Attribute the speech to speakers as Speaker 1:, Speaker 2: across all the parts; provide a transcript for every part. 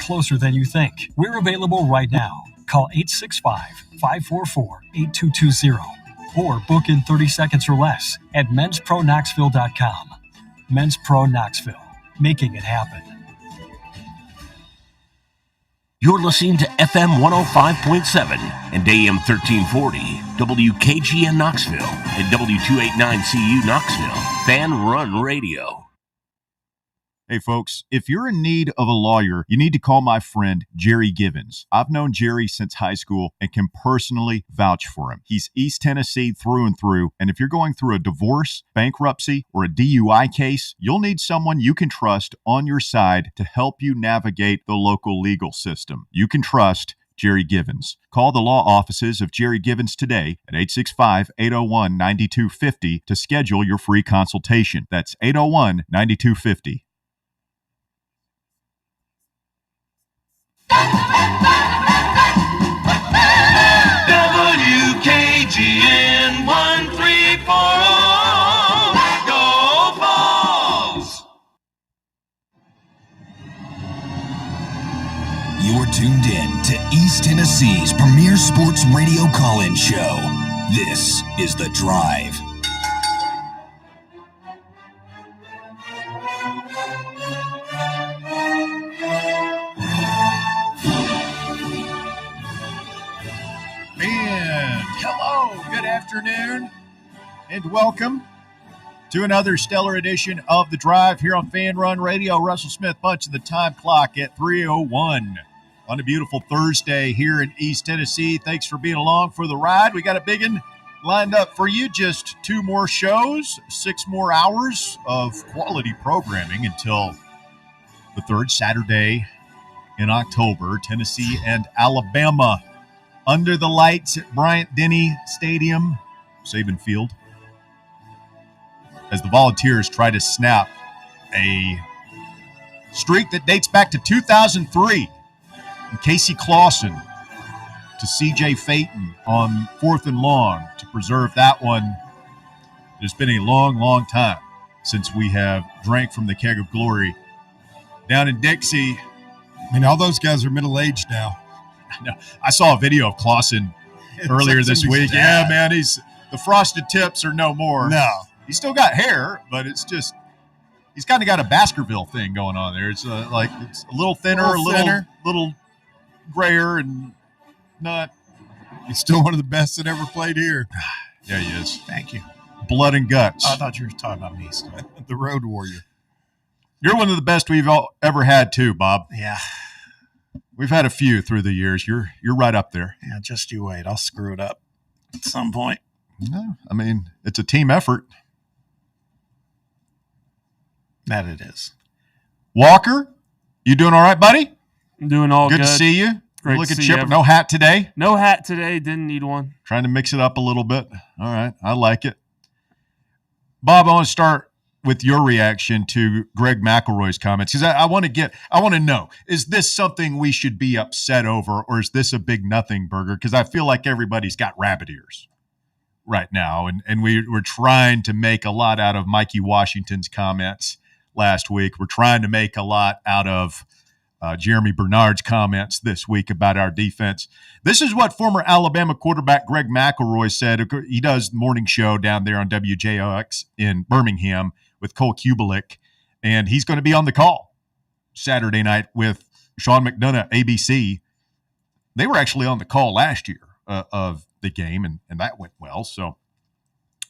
Speaker 1: closer than you think. We're available right now. Call 865-544-8220 or book in 30 seconds or less at menspronknoxville.com. Men's Pro Knoxville, making it happen.
Speaker 2: You're listening to FM 105.7 and AM 1340, WKGN Knoxville, and W289CU Knoxville, Fan Run Radio.
Speaker 3: Hey, folks, if you're in need of a lawyer, you need to call my friend Jerry Givens. I've known Jerry since high school and can personally vouch for him. He's East Tennessee through and through, and if you're going through a divorce, bankruptcy, or a DUI case, you'll need someone you can trust on your side to help you navigate the local legal system. You can trust Jerry Givens. Call the law offices of Jerry Givens today at 865-801-9250 to schedule your free consultation. That's 801-9250.
Speaker 4: WKGN 1340, go Vols!
Speaker 5: You're tuned in to East Tennessee's premier sports radio call-in show. This is The Drive.
Speaker 3: Good afternoon and welcome to another stellar edition of The Drive here on Fan Run Radio. Russell Smith punching the time clock at 3:01 on a beautiful Thursday here in East Tennessee. Thanks for being along for the ride. We got a big one lined up for you. Just 2 more shows, 6 more hours of quality programming until the third Saturday in October. Tennessee and Alabama under the lights at Bryant-Denny Stadium, Saban Field, as the Volunteers try to snap a streak that dates back to 2003. And Casey Clausen to C.J. Phaeton on 4th and long to preserve that one. It's been a long, long time since we have drank from the keg of glory down in Dixie.
Speaker 6: I mean, all those guys are middle-aged now.
Speaker 3: I saw a video of Clausen earlier this week. Yeah, man, the frosted tips are no more.
Speaker 6: No.
Speaker 3: He's still got hair, but it's just he's kind of got a Baskerville thing going on there. It's it's a little thinner, a little grayer, and not.
Speaker 6: He's still one of the best that ever played here.
Speaker 3: Yeah, he is.
Speaker 6: Thank you.
Speaker 3: Blood and guts.
Speaker 6: I thought you were talking about me, the Road Warrior.
Speaker 3: You're one of the best we've ever had, too, Bob.
Speaker 6: Yeah.
Speaker 3: We've had a few through the years. You're right up there.
Speaker 6: Yeah, just you wait. I'll screw it up at some point.
Speaker 3: No, I mean, it's a team effort.
Speaker 6: That it is.
Speaker 3: Walker, you doing all right, buddy?
Speaker 7: I'm doing all good.
Speaker 3: Good to see you.
Speaker 7: Great
Speaker 3: Look
Speaker 7: to
Speaker 3: at
Speaker 7: see
Speaker 3: Chip.
Speaker 7: you.
Speaker 3: No hat today.
Speaker 7: No hat today. Didn't need one.
Speaker 3: Trying to mix it up a little bit. All right. I like it. Bob, I want to start with your reaction to Greg McElroy's comments, because I want to know, is this something we should be upset over, or is this a big nothing burger? Because I feel like everybody's got rabbit ears right now, and we're trying to make a lot out of Mikey Washington's comments last week. We're trying to make a lot out of Jeremy Bernard's comments this week about our defense. This is what former Alabama quarterback Greg McElroy said. He does morning show down there on WJOX in Birmingham with Cole Kubelik, and he's going to be on the call Saturday night with Sean McDonough, ABC. They were actually on the call last year of the game, and that went well. So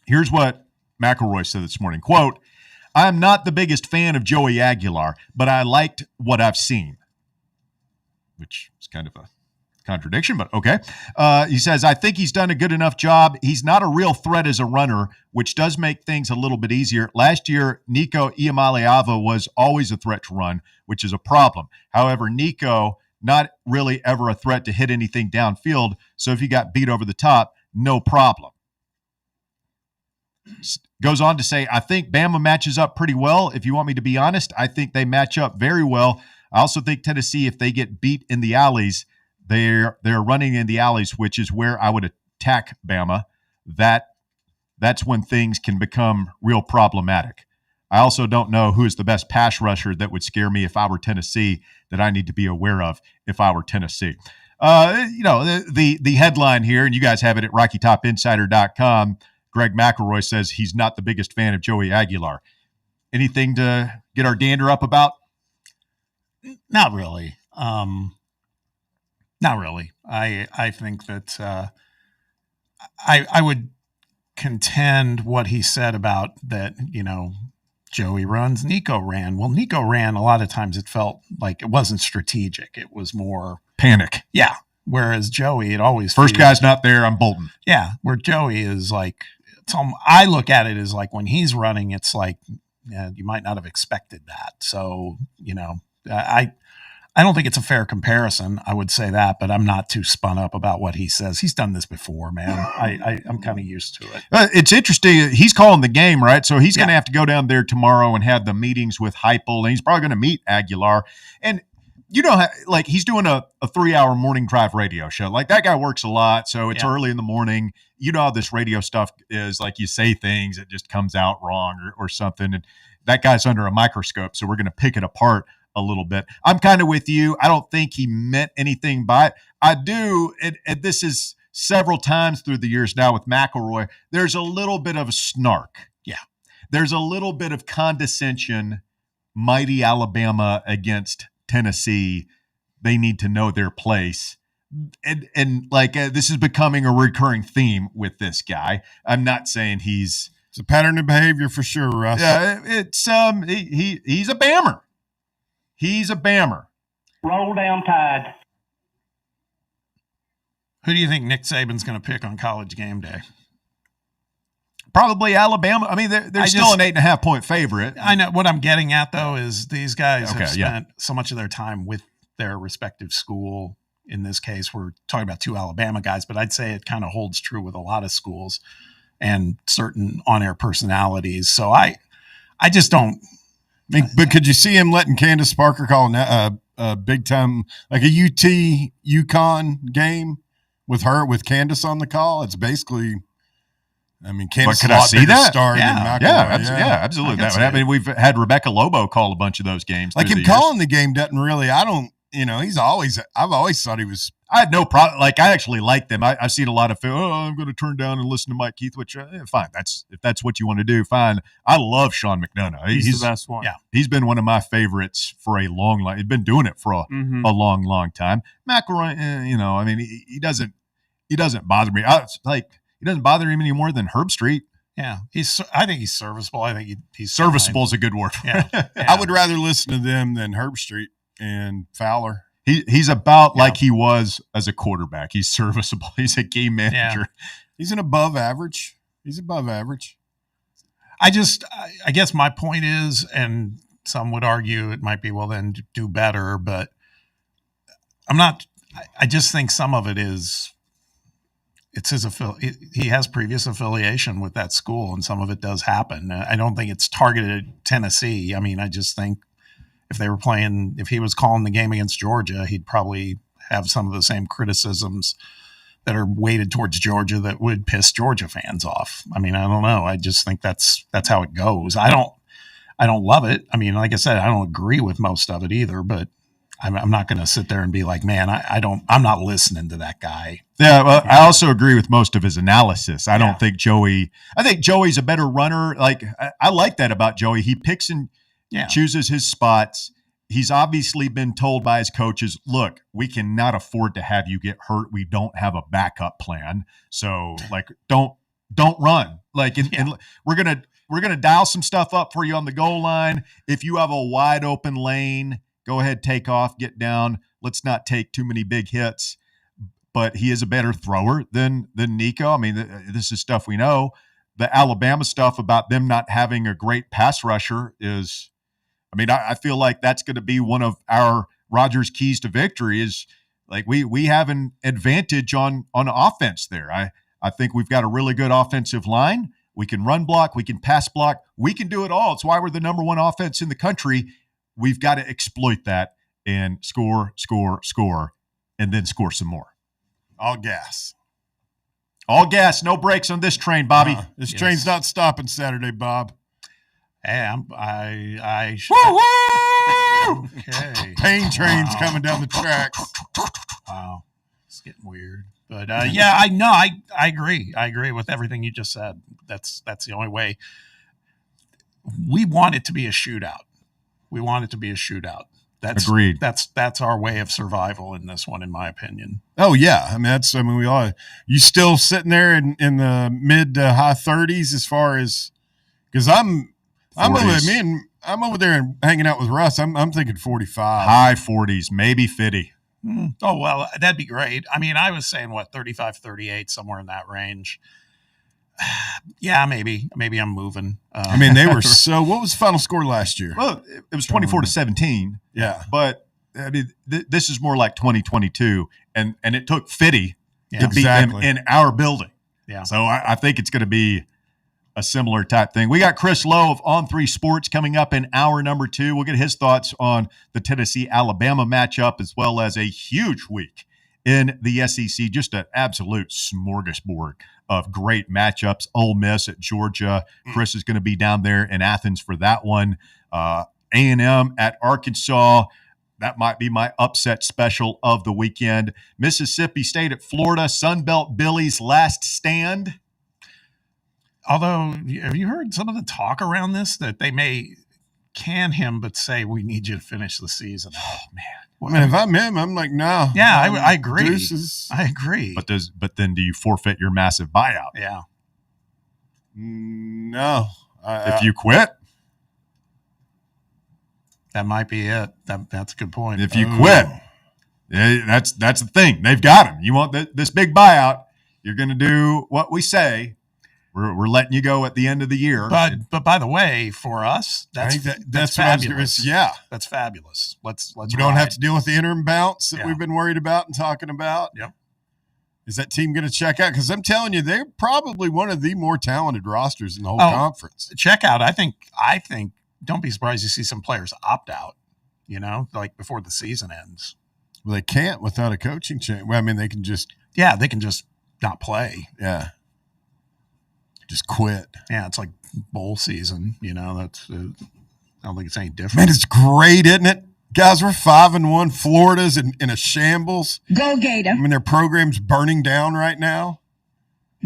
Speaker 3: here's what McElroy said this morning. Quote, "I am not the biggest fan of Joey Aguilar, but I liked what I've seen," which is kind of a contradiction, but okay. He says, "I think he's done a good enough job. He's not a real threat as a runner, which does make things a little bit easier. Last year, Nico Iamaleava was always a threat to run, which is a problem. However, Nico, not really ever a threat to hit anything downfield, so if he got beat over the top, no problem." Goes on to say, "I think Bama matches up pretty well. If you want me to be honest, I think they match up very well. I also think Tennessee, if they get beat in the alleys, they're running in the alleys, which is where I would attack Bama. That's when things can become real problematic. I also don't know who is the best pass rusher that would scare me if I were Tennessee that I need to be aware of if I were Tennessee. The headline here, and you guys have it at RockyTopInsider.com. Greg McElroy says he's not the biggest fan of Joey Aguilar. Anything to get our dander up about?
Speaker 6: Not really. Not really. I think that I would contend what he said about that, Joey runs, Nico ran. Well, Nico ran, a lot of times it felt like it wasn't strategic. It was more
Speaker 3: Panic.
Speaker 6: Yeah. Whereas Joey, it always
Speaker 3: First guy's not there, I'm bolting.
Speaker 6: Yeah. Where Joey is like, I look at it as like when he's running, it's like, you might not have expected that. So, I don't think it's a fair comparison. I would say that, but I'm not too spun up about what he says. He's done this before, man. I'm kind of used to it.
Speaker 3: It's interesting. He's calling the game, right? So he's going to have to go down there tomorrow and have the meetings with Heupel, and he's probably going to meet Aguilar. And he's doing a 3-hour morning drive radio show. Like, that guy works a lot, so it's early in the morning. You know how this radio stuff is. Like, you say things, it just comes out wrong or something. And that guy's under a microscope, so we're going to pick it apart a little bit. I'm kind of with you. I don't think he meant anything by it. I do, and this is several times through the years now with McElroy, there's a little bit of a snark. Yeah. There's a little bit of condescension, mighty Alabama against Tennessee. They need to know their place. And this is becoming a recurring theme with this guy. I'm not saying it's
Speaker 8: a pattern of behavior for sure, Russ.
Speaker 3: Yeah, it's he's a Bammer. He's a Bammer.
Speaker 9: Roll down Tide.
Speaker 6: Who do you think Nick Saban's going to pick on College Game Day?
Speaker 3: Probably Alabama. I mean, they're still an 8.5 point favorite.
Speaker 6: I know what I'm getting at, though, is these guys have spent so much of their time with their respective school. In this case, we're talking about two Alabama guys, but I'd say it kind of holds true with a lot of schools and certain on-air personalities. So I just don't.
Speaker 8: But could you see him letting Candace Parker call a big time, like a UT UConn game with Candace on the call? It's basically, Candace.
Speaker 3: But could I see that?
Speaker 8: Star
Speaker 3: Absolutely. That would we've had Rebecca Lobo call a bunch of those games.
Speaker 8: Like him calling the game doesn't really. I've always thought he was.
Speaker 3: I had no problem. Like, I actually like them. I've seen a lot of I'm going to turn down and listen to Mike Keith, which fine. If that's what you want to do, fine. I love Sean McDonough.
Speaker 7: He's the best one.
Speaker 3: Yeah, he's been one of my favorites for a long time. He's been doing it for a long time. McElroy, he doesn't bother me. He doesn't bother him any more than Herb Street.
Speaker 6: Yeah, I think he's serviceable. I think he's
Speaker 3: serviceable is a good word.
Speaker 6: Yeah.
Speaker 8: I would rather listen to them than Herb Street and Fowler.
Speaker 3: He's about like he was as a quarterback. He's serviceable. He's a game manager.
Speaker 8: Yeah. He's above average.
Speaker 6: I guess my point is, and some would argue it might be, well, then do better, but I just think some of it is, it's he has previous affiliation with that school, and some of it does happen. I don't think it's targeted at Tennessee. I just think if he was calling the game against Georgia, he'd probably have some of the same criticisms that are weighted towards Georgia that would piss Georgia fans off. I don't know. I just think that's how it goes. I don't love it. Like I said, I don't agree with most of it either, but I'm not going to sit there and be like, man, I'm not listening to that guy.
Speaker 3: Yeah. Well, I also agree with most of his analysis. I think Joey's a better runner. Like, I like that about Joey. He picks and chooses his spots. He's obviously been told by his coaches, look, we cannot afford to have you get hurt. We don't have a backup plan. So don't run. And we're going to dial some stuff up for you on the goal line. If you have a wide open lane, go ahead, take off, get down. Let's not take too many big hits. But he is a better thrower than Nico. This is stuff we know. The Alabama stuff about them not having a great pass rusher is, I feel like that's going to be one of our Rodgers' keys to victory is like we have an advantage on offense there. I think we've got a really good offensive line. We can run block. We can pass block. We can do it all. It's why we're the number one offense in the country. We've got to exploit that and score, and then score some more.
Speaker 8: All gas.
Speaker 3: No brakes on this train, Bobby.
Speaker 8: This train's not stopping Saturday, Bob.
Speaker 6: Hey, I okay.
Speaker 8: Pain trains coming down the tracks.
Speaker 6: Wow, it's getting weird. But yeah, I agree. I agree with everything you just said. That's the only way. We want it to be a shootout. That's
Speaker 3: Agreed.
Speaker 6: That's our way of survival in this one, in my opinion.
Speaker 8: Oh yeah, I mean we all. You still sitting there in the mid to high 30s as far as because I'm over there and hanging out with Russ. I'm thinking 45,
Speaker 3: High 40s, maybe 50.
Speaker 6: Oh, well, that'd be great. I mean, I was saying 35, 38, somewhere in that range. Yeah, maybe I'm moving.
Speaker 8: I mean, they were so. What was the final score last year?
Speaker 3: Well, it was 24-17.
Speaker 8: Yeah,
Speaker 3: but I mean, this is more like 2022, and it took 50
Speaker 6: Yeah,
Speaker 3: to beat
Speaker 8: exactly.
Speaker 3: them in our building.
Speaker 6: Yeah.
Speaker 3: So I think it's going to be a similar type thing. We got Chris Lowe of On3 Sports coming up in hour number 2. We'll get his thoughts on the Tennessee-Alabama matchup, as well as a huge week in the SEC. Just an absolute smorgasbord of great matchups. Ole Miss at Georgia. Chris is going to be down there in Athens for that one. A&M at Arkansas. That might be my upset special of the weekend. Mississippi State at Florida. Sunbelt Billy's last stand.
Speaker 6: Although, have you heard some of the talk around this that they may can him, but say we need you to finish the season? Oh man!
Speaker 8: I mean, if I'm him, I'm like, no.
Speaker 6: Yeah, I agree.
Speaker 8: Deuces.
Speaker 6: I agree.
Speaker 3: But then do you forfeit your massive buyout?
Speaker 6: Yeah.
Speaker 8: No.
Speaker 3: If you quit,
Speaker 6: That might be it. That's a good point.
Speaker 3: if you quit, that's the thing. They've got him. You want this big buyout, you're going to do what we say. We're letting you go at the end of the year.
Speaker 6: But by the way, for us, that's
Speaker 8: that's what
Speaker 6: fabulous.
Speaker 8: I was gonna say. Yeah.
Speaker 6: That's fabulous. Let's
Speaker 8: You don't have to deal with the interim bounce that
Speaker 6: Yeah.
Speaker 8: we've been worried about and talking about.
Speaker 6: Yep.
Speaker 8: Is that team going to check out? Because I'm telling you, they're probably one of the more talented rosters in the whole conference.
Speaker 6: check out. I think. Don't be surprised to see some players opt out. Like before the season ends.
Speaker 8: Well, they can't without a coaching change. Well, I mean, they can just
Speaker 6: They can just not play.
Speaker 8: just quit.
Speaker 6: Yeah, it's like bowl season. That's. I don't think it's any different.
Speaker 8: Man, it's great, isn't it? Guys, we're 5-1. Florida's in a shambles.
Speaker 10: Go Gator.
Speaker 8: I mean, their program's burning down right now.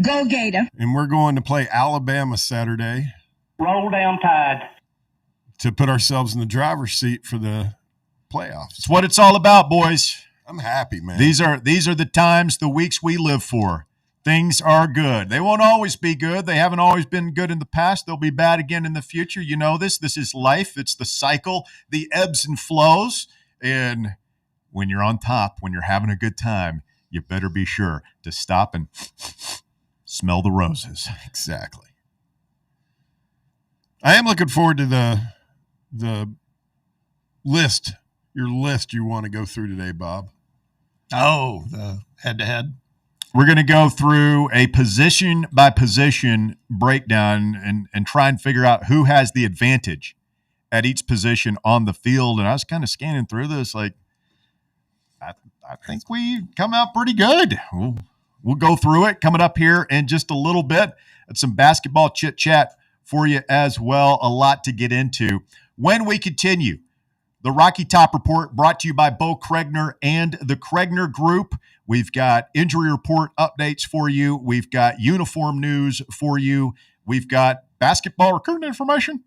Speaker 10: Go Gator.
Speaker 8: And we're going to play Alabama Saturday
Speaker 9: Roll down Tide.
Speaker 8: to put ourselves in the driver's seat for the playoffs.
Speaker 3: It's what it's all about, boys.
Speaker 8: I'm happy, man.
Speaker 3: These are the times, the weeks we live for. Things are good. They won't always be good. They haven't always been good in the past. They'll be bad again in the future. You know this. This is life. It's the cycle, the ebbs and flows. And when you're on top, when you're having a good time, you better be sure to stop and smell the roses.
Speaker 8: Exactly. I am looking forward to the list, your list you want to go through today, Bob.
Speaker 6: Oh, the head-to-head.
Speaker 3: We're going to go through a position-by-position breakdown and try and figure out who has the advantage at each position on the field. And I was kind of scanning through this, like, I think we come out pretty good. We'll go through it coming up here in just a little bit. It's some basketball chit-chat for you as well. A lot to get into. When we continue, the Rocky Top Report brought to you by Bo Kregner and the Kregner Group. We've got injury report updates for you. We've got uniform news for you. We've got basketball recruiting information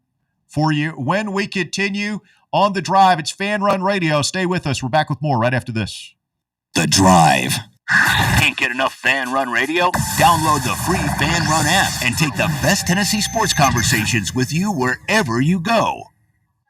Speaker 3: for you. When we continue on The Drive, it's Fan Run Radio. Stay with us. We're back with more right after this.
Speaker 5: The Drive.
Speaker 2: Can't get enough Fan Run Radio? Download the free Fan Run app and take the best Tennessee sports conversations with you wherever you go.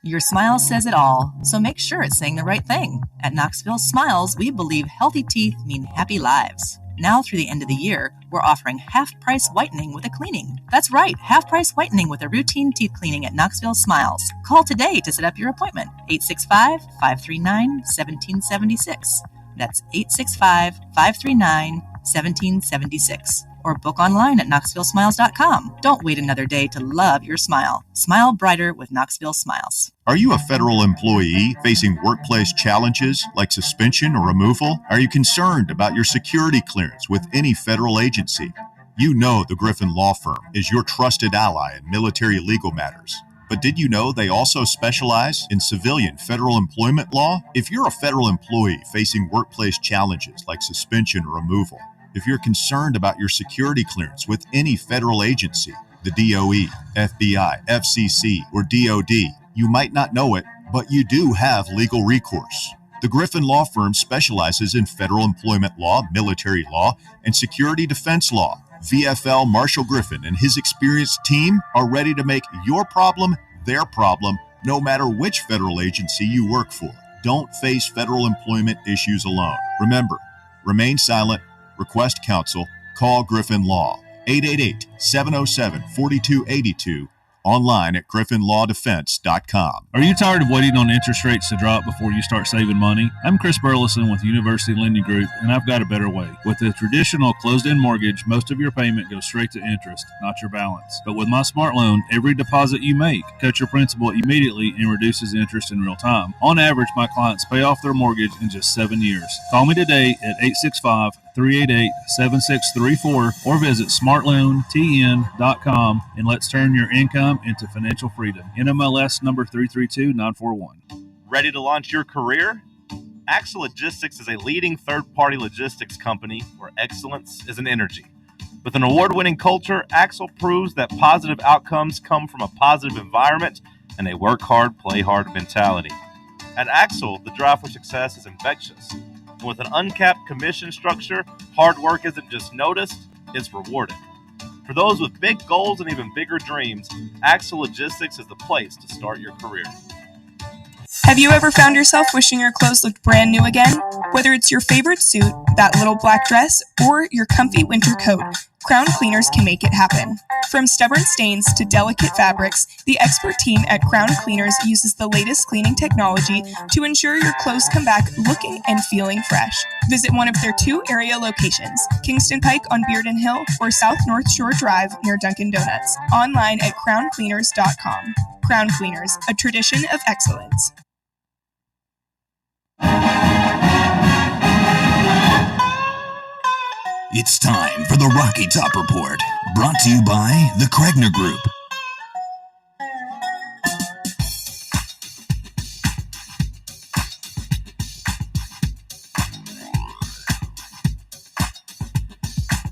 Speaker 11: Your smile says it all, so make sure it's saying the right thing. At Knoxville Smiles, we believe healthy teeth mean happy lives. Now through the end of the year, we're offering half-price whitening with a cleaning. That's right, half-price whitening with a routine teeth cleaning at Knoxville Smiles. Call today to set up your appointment. 865-539-1776. That's 865-539-1776. Or book online at KnoxvilleSmiles.com. Don't wait another day to love your smile. Smile brighter with Knoxville Smiles.
Speaker 3: Are you a federal employee facing workplace challenges like suspension or removal? Are you concerned about your security clearance with any federal agency? You know the Griffin Law Firm is your trusted ally in military legal matters. But did you know they also specialize in civilian federal employment law? If you're a federal employee facing workplace challenges like suspension or removal, if you're concerned about your security clearance with any federal agency, the DOE, FBI, FCC, or DOD, you might not know it, but you do have legal recourse. The Griffin Law Firm specializes in federal employment law, military law, and security defense law. VFL Marshall Griffin and his experienced team are ready to make your problem their problem, no matter which federal agency you work for. Don't face federal employment issues alone. Remember, remain silent, request counsel, call Griffin Law, 888-707-4282, online at griffinlawdefense.com.
Speaker 12: Are you tired of waiting on interest rates to drop before you start saving money? I'm Chris Burleson with University Lending Group, and I've got a better way. With a traditional closed-end mortgage, most of your payment goes straight to interest, not your balance. But with my Smart Loan, every deposit you make cuts your principal immediately and reduces interest in real time. On average, my clients pay off their mortgage in just 7 years. Call me today at 865-388-7634 or visit smartloantn.com and let's turn your income into financial freedom. NMLS number 332941.
Speaker 13: Ready to launch your career? Axle Logistics is a leading third-party logistics company where excellence is an energy. With an award-winning culture, Axle proves that positive outcomes come from a positive environment and a work hard, play hard mentality. At Axle, the drive for success is infectious. And with an uncapped commission structure, hard work isn't just noticed, it's rewarded. For those with big goals and even bigger dreams, Axle Logistics is the place to start your career.
Speaker 14: Have you ever found yourself wishing your clothes looked brand new again? Whether it's your favorite suit, that little black dress, or your comfy winter coat, Crown Cleaners can make it happen. From stubborn stains to delicate fabrics, the expert team at Crown Cleaners uses the latest cleaning technology to ensure your clothes come back looking and feeling fresh. Visit one of their 2 area locations, Kingston Pike on Bearden Hill or South North Shore Drive near Dunkin' Donuts. Online at crowncleaners.com. Crown Cleaners, a tradition of excellence.
Speaker 5: It's time for the Rocky Top Report, brought to you by the Kregner Group.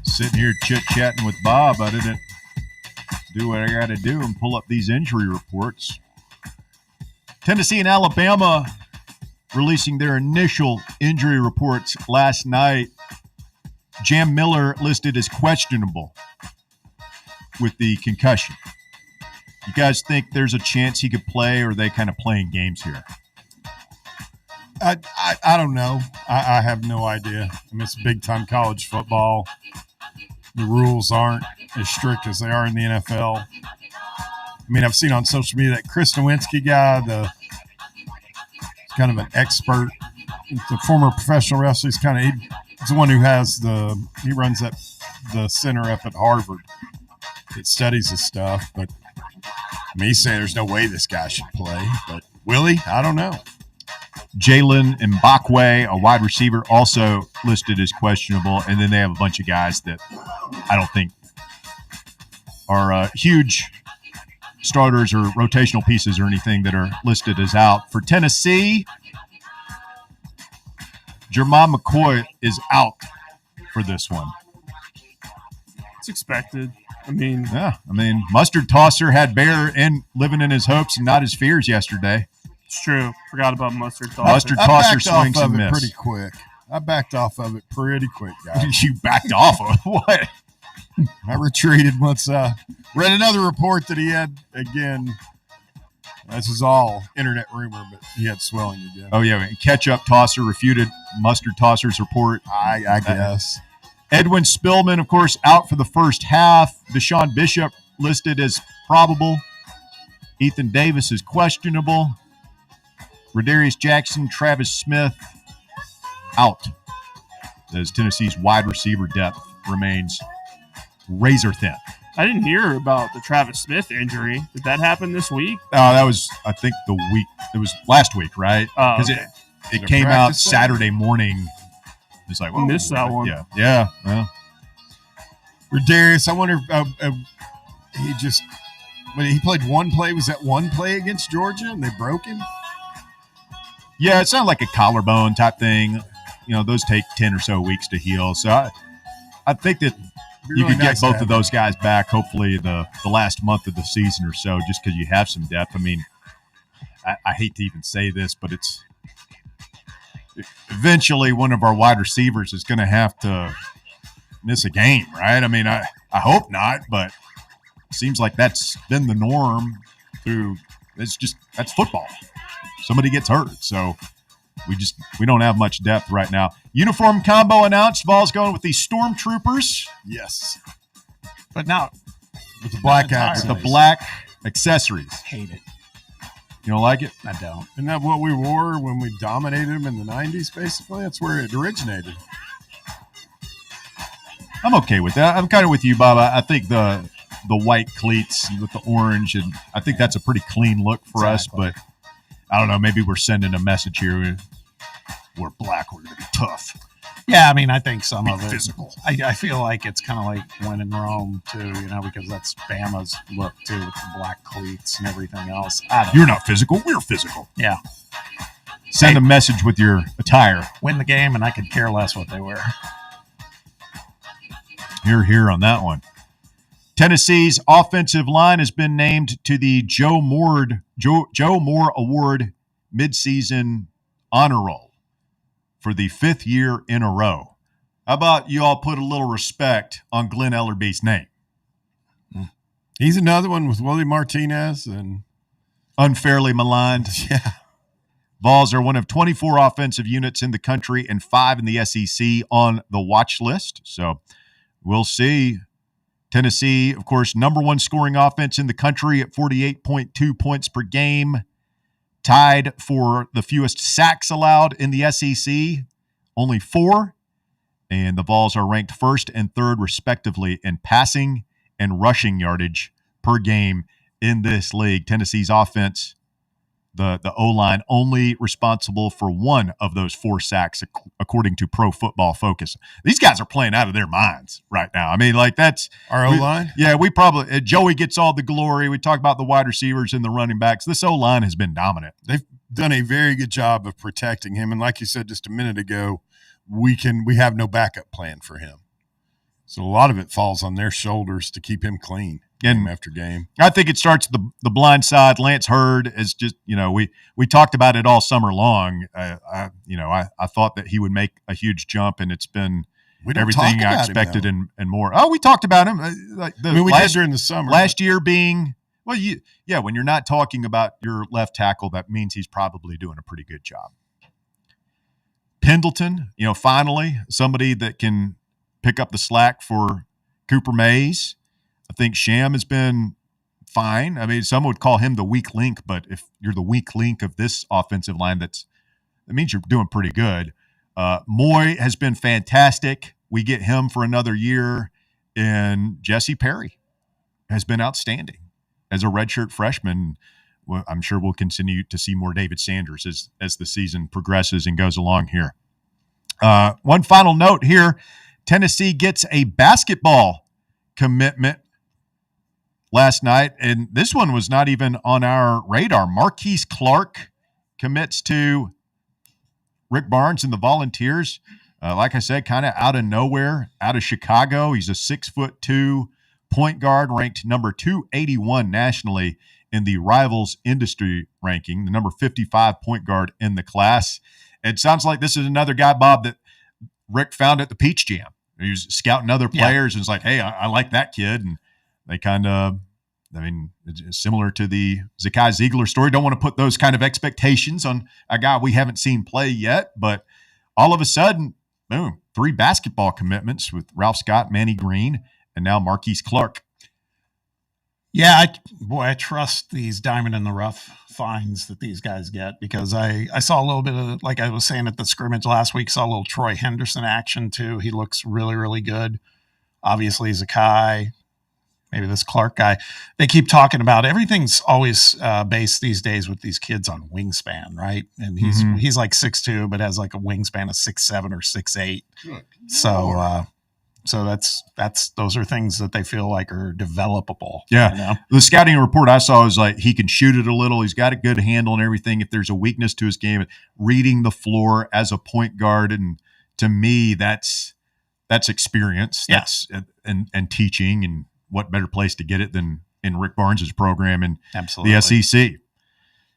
Speaker 3: Sitting here chit-chatting with Bob. I didn't do what I got to do and pull up these injury reports. Tennessee and Alabama releasing their initial injury reports last night. Jam Miller listed as questionable with the concussion. You guys think there's a chance he could play, or are they kind of playing games here?
Speaker 8: I don't know. I have no idea. I mean, it's big-time college football. The rules aren't as strict as they are in the NFL. I mean, I've seen on social media that Chris Nowinski guy, he's kind of an expert. The former professional wrestler. He's the one who he runs the center up at Harvard that studies this stuff. But I mean, he's saying there's no way this guy should play. But will he? I don't know.
Speaker 3: Jalen Mbakwe, a wide receiver, also listed as questionable. And then they have a bunch of guys that I don't think are huge starters or rotational pieces or anything that are listed as out. For Tennessee, Jermon McCoy is out for this one.
Speaker 7: It's expected. I mean,
Speaker 3: Mustard Tosser had Bear living in his hopes and not his fears yesterday.
Speaker 7: It's true. Forgot about Mustard Tosser.
Speaker 3: Mustard Tosser swings and miss.
Speaker 8: Pretty quick. I backed off of it pretty quick, guys.
Speaker 3: You backed off of what?
Speaker 8: I retreated once I read another report that he had, again, this is all internet rumor, but he had swelling again.
Speaker 3: Oh, yeah. Catch-up Tosser refuted Mustard Tosser's report.
Speaker 8: I guess.
Speaker 3: Edwin Spillman, of course, out for the first half. Deshaun Bishop listed as probable. Ethan Davis is questionable. Rodarius Jackson, Travis Smith out, as Tennessee's wide receiver depth remains razor thin.
Speaker 7: I didn't hear about the Travis Smith injury. Did that happen this week?
Speaker 3: That was, I think, it was last week, right? Because it came out Saturday morning. It's like,
Speaker 7: I missed that one.
Speaker 3: Yeah. Well,
Speaker 8: Rodarius, I wonder if he just When he played one play, was that one play against Georgia and they broke him?
Speaker 3: Yeah, it sounded like a collarbone type thing. Those take 10 or so weeks to heal. So I think that you could get both of those guys back, hopefully the last month of the season or so, just because you have some depth. I mean, I hate to even say this, but it's eventually one of our wide receivers is going to have to miss a game, right? I mean, I hope not, but it seems like that's been the norm that's football. Somebody gets hurt, so we don't have much depth right now. Uniform combo announced. Vols going with the Stormtroopers.
Speaker 8: Yes.
Speaker 6: But now
Speaker 8: with the black
Speaker 3: accessories.
Speaker 6: Hate it.
Speaker 3: You don't like it?
Speaker 6: I don't.
Speaker 8: Isn't that what we wore when we dominated them in the 90s, basically? That's where it originated.
Speaker 3: I'm okay with that. I'm kind of with you, Bob. I think the white cleats with the orange, and I think that's a pretty clean look for us, but I don't know. Maybe we're sending a message here. We're black. We're going to be tough.
Speaker 6: Yeah, I mean, I think some of it.
Speaker 3: Physical.
Speaker 6: I feel like it's kind of like when in Rome, too, because that's Bama's look, too, with the black cleats and everything else.
Speaker 3: You're not physical. We're physical.
Speaker 6: Yeah.
Speaker 3: Send a message with your attire.
Speaker 6: Win the game, and I could care less what they wear.
Speaker 3: Here on that one. Tennessee's offensive line has been named to the Joe Moore Award midseason honor roll for the 5th year in a row. How about you all put a little respect on Glenn Ellerby's name?
Speaker 8: He's another one with Willie Martinez and
Speaker 3: unfairly maligned.
Speaker 8: Yeah.
Speaker 3: Vols are one of 24 offensive units in the country and 5 in the SEC on the watch list. So we'll see. Tennessee, of course, number 1 scoring offense in the country at 48.2 points per game. Tied for the fewest sacks allowed in the SEC, only 4. And the Vols are ranked 1st and 3rd, respectively, in passing and rushing yardage per game in this league. Tennessee's offense, the O-line, only responsible for 1 of those 4 sacks, according to Pro Football Focus. These guys are playing out of their minds right now. I mean, like that's
Speaker 8: our O-line.
Speaker 3: Yeah, we probably Joey gets all the glory. We talk about the wide receivers and the running backs. This O-line has been dominant.
Speaker 8: They've done a very good job of protecting him, and like you said just a minute ago, we have no backup plan for him. So a lot of it falls on their shoulders to keep him clean. Game after game.
Speaker 3: I think it starts the blind side. Lance Hurd is just, we talked about it all summer long. I thought that he would make a huge jump, and it's been everything I expected and more. Oh, we talked about him.
Speaker 8: We did during the summer.
Speaker 3: Last year being, when you're not talking about your left tackle, that means he's probably doing a pretty good job. Pendleton, finally, somebody that can pick up the slack for Cooper Mays. I think Sham has been fine. I mean, some would call him the weak link, but if you're the weak link of this offensive line, that means you're doing pretty good. Moy has been fantastic. We get him for another year. And Jesse Perry has been outstanding as a redshirt freshman. Well, I'm sure we'll continue to see more David Sanders as the season progresses and goes along here. One final note here. Tennessee gets a basketball commitment last night, and this one was not even on our radar. Marquise Clark commits to Rick Barnes and the Volunteers. Like I said, kind of out of nowhere, out of Chicago. He's a 6'2" point guard, ranked number 281 nationally in the Rivals Industry ranking, the number 55 point guard in the class. It sounds like this is another guy, Bob, that Rick found at the Peach Jam. He was scouting other players and was like, hey, I like that kid. And they kind of, it's similar to the Zakai Ziegler story. Don't want to put those kind of expectations on a guy we haven't seen play yet. But all of a sudden, boom, 3 basketball commitments with Ralph Scott, Manny Green, and now Marquise Clark.
Speaker 6: Yeah, I trust these diamond in the rough finds that these guys get, because I saw a little bit of, like I was saying at the scrimmage last week, saw a little Troy Henderson action too. He looks really, really good. Obviously, Zakai, maybe this Clark guy. They keep talking about everything's always based these days with these kids on wingspan, right? And he's like 6'2", but has like a wingspan of 6'7" or 6'8". So those are things that they feel like are developable.
Speaker 3: Yeah.
Speaker 6: You know?
Speaker 3: The scouting report I saw is like he can shoot it a little. He's got a good handle and everything. If there's a weakness to his game, reading the floor as a point guard, and to me, that's experience.
Speaker 6: Yeah.
Speaker 3: That's and teaching, and what better place to get it than in Rick Barnes' program in
Speaker 6: Absolutely.
Speaker 3: the SEC.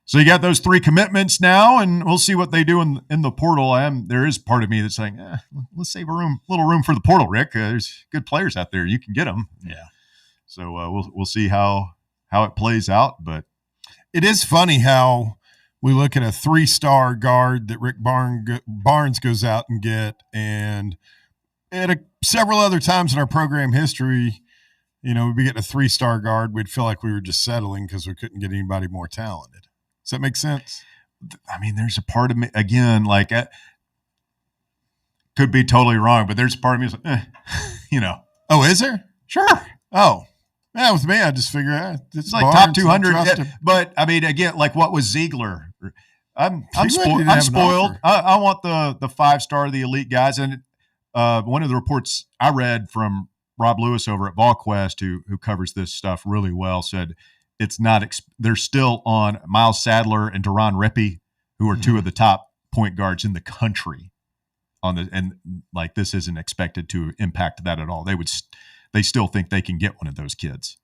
Speaker 3: So you got those 3 commitments now, and we'll see what they do in the portal. There is part of me that's saying, let's save a little room for the portal, Rick. There's good players out there. You can get them.
Speaker 6: Yeah.
Speaker 3: So we'll see how it plays out. But
Speaker 8: it is funny how we look at a 3-star guard that Rick Barnes goes out and get, and at several other times in our program history, we'd be getting a 3-star guard. We'd feel like we were just settling because we couldn't get anybody more talented. Does that make sense?
Speaker 3: I mean, there's a part of me, again, like could be totally wrong, but there's a part of me that's like,
Speaker 8: Oh, is there?
Speaker 3: Sure.
Speaker 8: Oh, yeah, with me, I just figure
Speaker 3: it's like top 200. But I mean, again, like what was Ziegler? I'm spoiled. I want the 5-star, the elite guys. And one of the reports I read from Rob Lewis over at VolQuest, who covers this stuff really well, said it's not. They're still on Miles Sadler and Duron Rippey, who are 2 of the top point guards in the country. And like this isn't expected to impact that at all. They still think they can get one of those kids.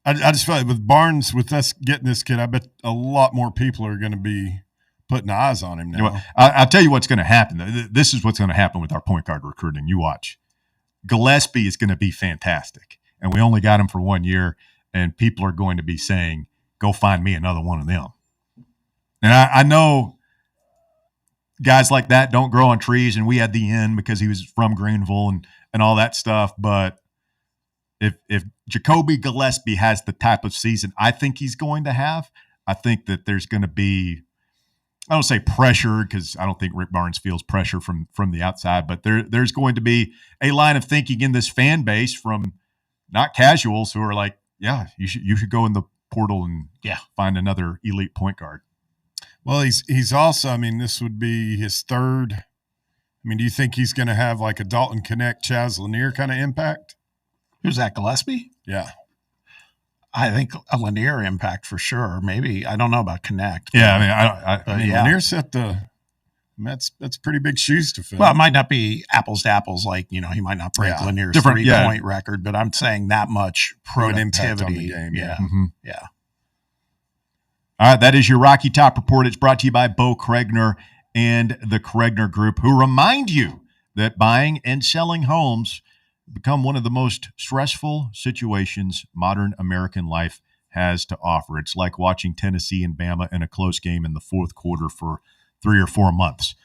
Speaker 8: I just feel like with Barnes, with us getting this kid, I bet a lot more people are going to be putting eyes on him now.
Speaker 3: I'll tell you what's going to happen. This is what's going to happen with our point guard recruiting. You watch. Gillespie is going to be fantastic, and we only got him for 1 year, and people are going to be saying, go find me another one of them. And I know guys like that don't grow on trees, and we had the end because he was from Greenville and all that stuff, but if Jacoby Gillespie has the type of season I think he's going to have, I think that there's going to be, I don't say pressure because I don't think Rick Barnes feels pressure from the outside, but there's going to be a line of thinking in this fan base from not casuals who are like, yeah, you should go in the portal and find another elite point guard.
Speaker 8: Well, he's also, I mean, this would be his 3rd. I mean, do you think he's going to have like a Dalton Connect, Chaz Lanier kind of impact?
Speaker 6: Who's that, Gillespie?
Speaker 8: Yeah.
Speaker 6: I think a Lanier impact for sure. Maybe, I don't know about Connect.
Speaker 8: Yeah, I mean, Lanier set that's pretty big shoes to fill.
Speaker 6: Well, it might not be apples to apples. Like, he might not break Lanier's 3-point record, but I'm saying that much productivity
Speaker 8: on the game.
Speaker 6: Yeah.
Speaker 3: Mm-hmm.
Speaker 6: Yeah.
Speaker 3: All right, that is your Rocky Top Report. It's brought to you by Bo Kregner and the Kregner Group, who remind you that buying and selling homes become one of the most stressful situations modern American life has to offer. It's like watching Tennessee and Bama in a close game in the 4th quarter for 3 or 4 months.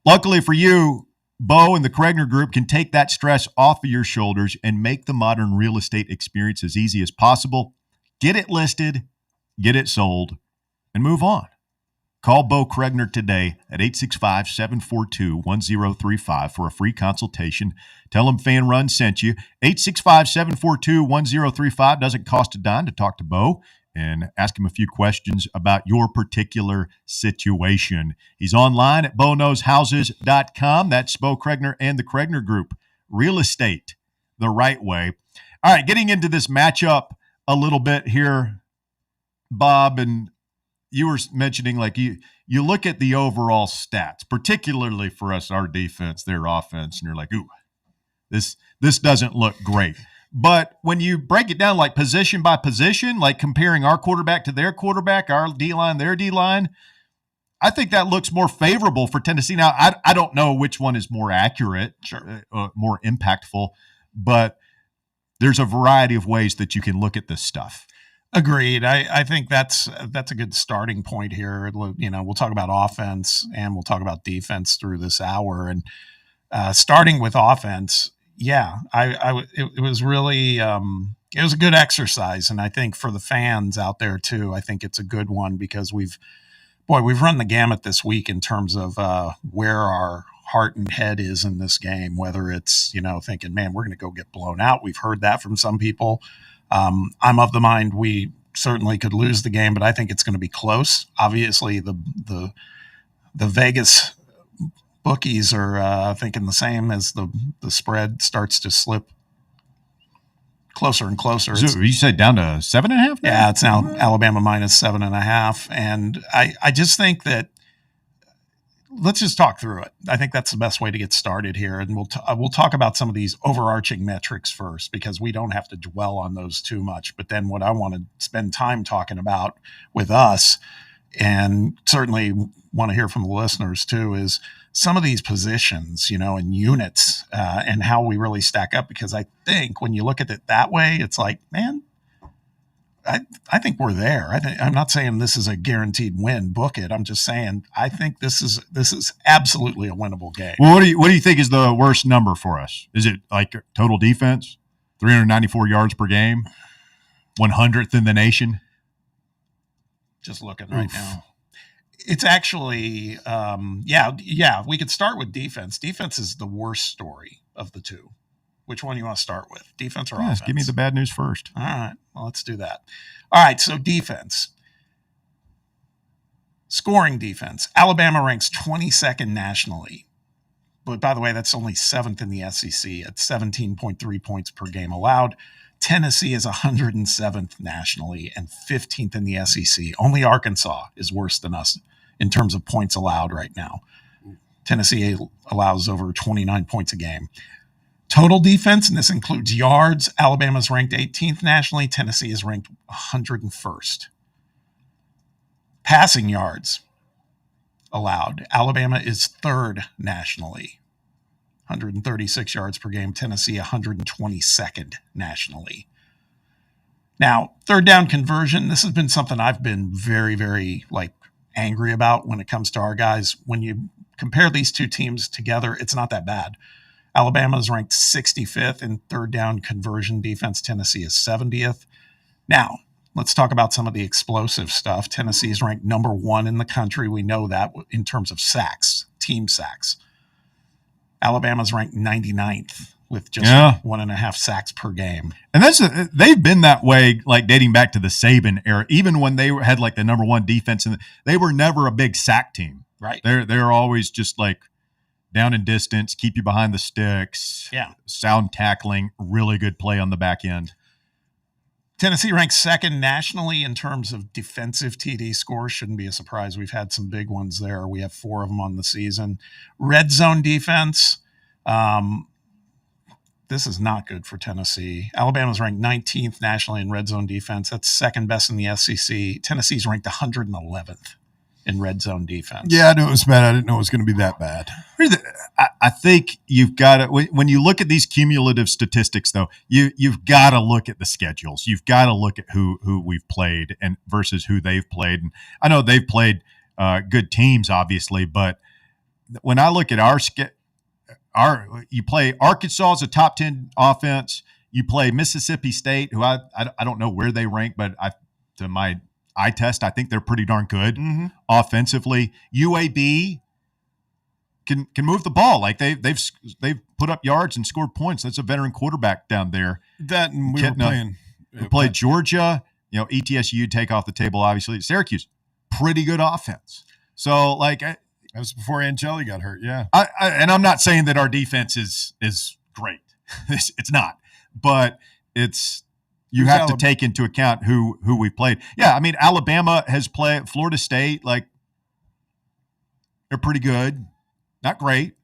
Speaker 3: Luckily for you, Bo and the Kregner Group can take that stress off of your shoulders and make the modern real estate experience as easy as possible. Get it listed, get it sold, and move on. Call Bo Kregner today at 865-742-1035 for a free consultation. Tell him Fan Run sent you. 865-742-1035. Doesn't cost a dime to talk to Bo and ask him a few questions about your particular situation. He's online at BoKnowsHouses.com. That's Bo Kregner and the Kregner Group. Real estate the right way. All right, getting into this matchup a little bit here, Bob, and you were mentioning, like, you look at the overall stats, particularly for us, our defense, their offense, and you're like, ooh, this doesn't look great. But when you break it down, like position by position, like comparing our quarterback to their quarterback, our D-line, their D-line, I think that looks more favorable for Tennessee. Now, I don't know which one is more accurate, more impactful, but there's a variety of ways that you can look at this stuff.
Speaker 6: Agreed. I think that's a good starting point here. We'll talk about offense and we'll talk about defense through this hour. And starting with offense, it was really it was a good exercise, and I think for the fans out there too, I think it's a good one because we've run the gamut this week in terms of where our heart and head is in this game. Whether it's thinking, man, we're going to go get blown out. We've heard that from some people. I'm of the mind we certainly could lose the game, but I think it's going to be close. Obviously, the Vegas bookies are thinking the same as the spread starts to slip closer and closer.
Speaker 3: So you said down to 7.5?
Speaker 6: Yeah, it's now Alabama minus 7.5. And I just think that let's just talk through it. I think that's the best way to get started here. And we'll talk about some of these overarching metrics first, because we don't have to dwell on those too much. But then what I want to spend time talking about with us, and certainly want to hear from the listeners too, is some of these positions, and units, and how we really stack up. Because I think when you look at it that way, it's like, man, I think we're there. I'm not saying this is a guaranteed win. Book it. I'm just saying I think this is absolutely a winnable game.
Speaker 3: Well, what do you think is the worst number for us? Is it like total defense, 394 yards per game, 100th in the nation?
Speaker 6: Just looking right now. It's actually, we could start with defense. Defense is the worst story of the two. Which one do you want to start with? Defense or offense?
Speaker 3: Give me the bad news first.
Speaker 6: All right. Well, let's do that. All right. So defense. Scoring defense. Alabama ranks 22nd nationally. But by the way, that's only 7th in the SEC at 17.3 points per game allowed. Tennessee is 107th nationally and 15th in the SEC. Only Arkansas is worse than us in terms of points allowed right now. Tennessee allows over 29 points a game. Total defense, and this includes yards, Alabama's ranked 18th nationally. Tennessee is ranked 101st. Passing yards allowed. Alabama is 3rd nationally. 136 yards per game. Tennessee 122nd nationally. Now, third down conversion, this has been something I've been very, very angry about when it comes to our guys. When you compare these two teams together, it's not that bad. Alabama is ranked 65th in third down conversion defense. Tennessee is 70th. Now, let's talk about some of the explosive stuff. Tennessee is ranked number 1 in the country. We know that in terms of sacks, team sacks. Alabama's ranked 99th with just 1.5 sacks per game.
Speaker 3: And they've been that way, dating back to the Saban era. Even when they had the number 1 defense, and they were never a big sack team.
Speaker 6: Right.
Speaker 3: They're always just down in distance, keep you behind the sticks.
Speaker 6: Yeah.
Speaker 3: Sound tackling, really good play on the back end.
Speaker 6: Tennessee ranks 2nd nationally in terms of defensive TD scores. Shouldn't be a surprise. We've had some big ones there. We have 4 of them on the season. Red zone defense. This is not good for Tennessee. Alabama's ranked 19th nationally in red zone defense. That's 2nd best in the SEC. Tennessee's ranked 111th. In red zone defense.
Speaker 8: Yeah, I knew it was bad. I didn't know it was going to be that bad.
Speaker 3: I think you've got to, when you look at these cumulative statistics, though, you've got to look at the schedules. You've got to look at who we've played and versus who they've played. And I know they've played good teams, obviously, but when I look at you play Arkansas as a top 10 offense. You play Mississippi State, who I don't know where they rank, but to my eye test, I think they're pretty darn good offensively. UAB can move the ball. They've put up yards and scored points. That's a veteran quarterback down there.
Speaker 8: That and
Speaker 3: we played Georgia. ETSU take off the table. Obviously, Syracuse, pretty good offense. So that
Speaker 8: was before Angeli got hurt. Yeah,
Speaker 3: and I'm not saying that our defense is great. It's not, but it's. You have to take into account who we've played. Yeah, I mean, Alabama has played Florida State. They're pretty good. Not great.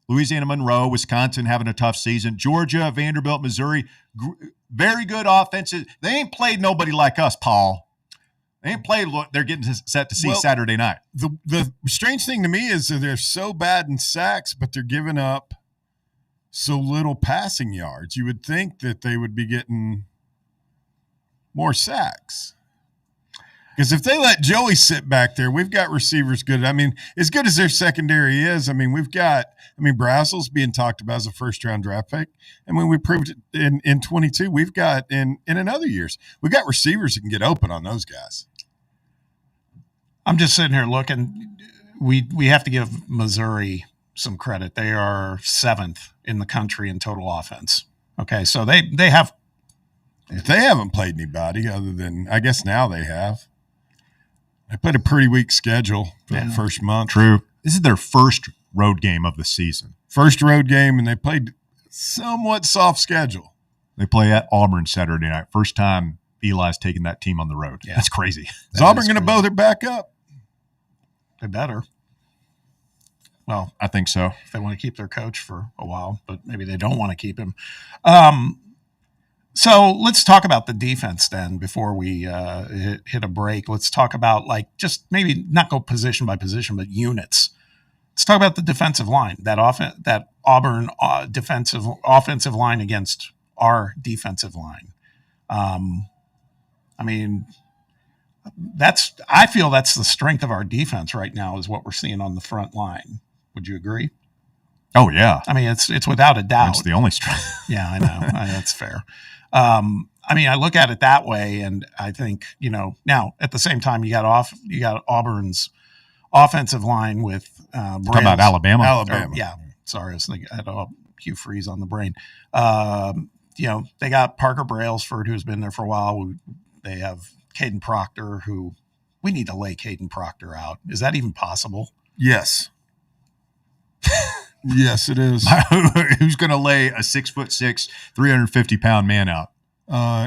Speaker 3: Louisiana Monroe, Wisconsin having a tough season. Georgia, Vanderbilt, Missouri, very good offenses. They ain't played nobody like us, Paul. They ain't played what they're getting set to see Saturday night.
Speaker 8: The strange thing to me is that they're so bad in sacks, but they're giving up so little passing yards. You would think that they would be getting more sacks. Because if they let Joey sit back there, we've got receivers good. I mean, as good as their secondary is, Brassel's being talked about as a first-round draft pick. We proved it in 22. We've got, in other years, we've got receivers that can get open on those guys.
Speaker 6: I'm just sitting here looking. We have to give Missouri some credit. They are 7th in the country in total offense. Okay, so they have.
Speaker 8: They haven't played anybody other than, I guess now they have. They played a pretty weak schedule for that first month.
Speaker 3: True. This is their first road game of the season.
Speaker 8: First road game, and they played somewhat soft schedule.
Speaker 3: They play at Auburn Saturday night. First time Eli's taking that team on the road.
Speaker 6: Yeah.
Speaker 3: That's crazy.
Speaker 8: Is Auburn going to bow their back up?
Speaker 6: They better. Well,
Speaker 3: I think so.
Speaker 6: If they want to keep their coach for a while, but maybe they don't want to keep him. So let's talk about the defense then before we hit a break. Let's talk about just maybe not go position by position, but units. Let's talk about the defensive line, that Auburn offensive line against our defensive line. I feel that's the strength of our defense right now is what we're seeing on the front line. Would you agree?
Speaker 3: Oh yeah.
Speaker 6: I mean, it's without a doubt.
Speaker 3: It's the only strength.
Speaker 6: Yeah, I know. That's fair. I look at it that way, and I think, now at the same time, you got Auburn's offensive line with
Speaker 3: talking about Alabama.
Speaker 6: Yeah. Sorry, I was thinking I had Hugh Freeze on the brain. They got Parker Brailsford, who's been there for a while. They have Caden Proctor, who we need to lay Caden Proctor out. Is that even possible?
Speaker 8: Yes. Yes, it is.
Speaker 3: Who's going to lay a 6'6", 350-pound man out?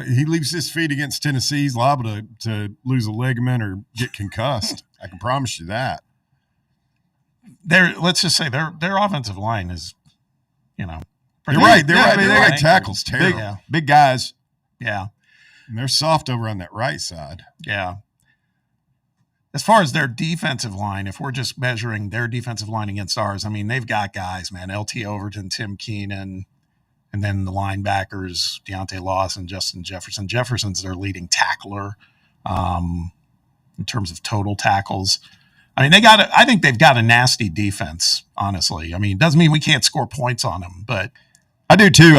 Speaker 8: He leaves his feet against Tennessee. He's liable to lose a ligament or get concussed. I can promise you that.
Speaker 6: Let's just say their offensive line is,
Speaker 8: You're right. They're right. They got tackles terrible.
Speaker 3: Big guys.
Speaker 6: Yeah.
Speaker 8: And they're soft over on that right side.
Speaker 6: Yeah. As far as their defensive line, if we're just measuring their defensive line against ours, they've got guys, man. LT Overton, Tim Keenan, and then the linebackers, Deontay Lawson, Justin Jefferson. Jefferson's their leading tackler in terms of total tackles. I think they've got a nasty defense, honestly. It doesn't mean we can't score points on them, but
Speaker 3: I do too.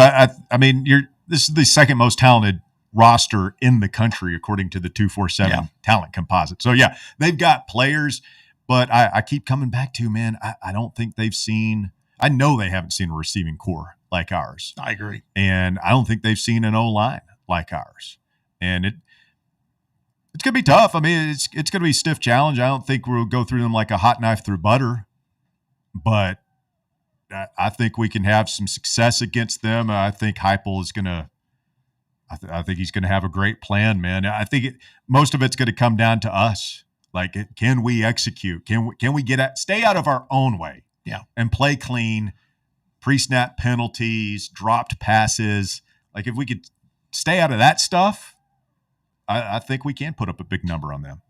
Speaker 3: This is the second most talented roster in the country, according to the 247 talent composite. So yeah, they've got players, but I keep coming back to, man, I don't think I know they haven't seen a receiving core like ours.
Speaker 6: I agree.
Speaker 3: And I don't think they've seen an O-line like ours. And it's going to be tough. It's going to be a stiff challenge. I don't think we'll go through them like a hot knife through butter, but I think we can have some success against them. I think Heupel is going to, I think he's going to have a great plan, man. I think most of it's going to come down to us. Can we execute? Can we stay out of our own way?
Speaker 6: Yeah.
Speaker 3: And play clean, pre-snap penalties, dropped passes. If we could stay out of that stuff, I think we can put up a big number on them.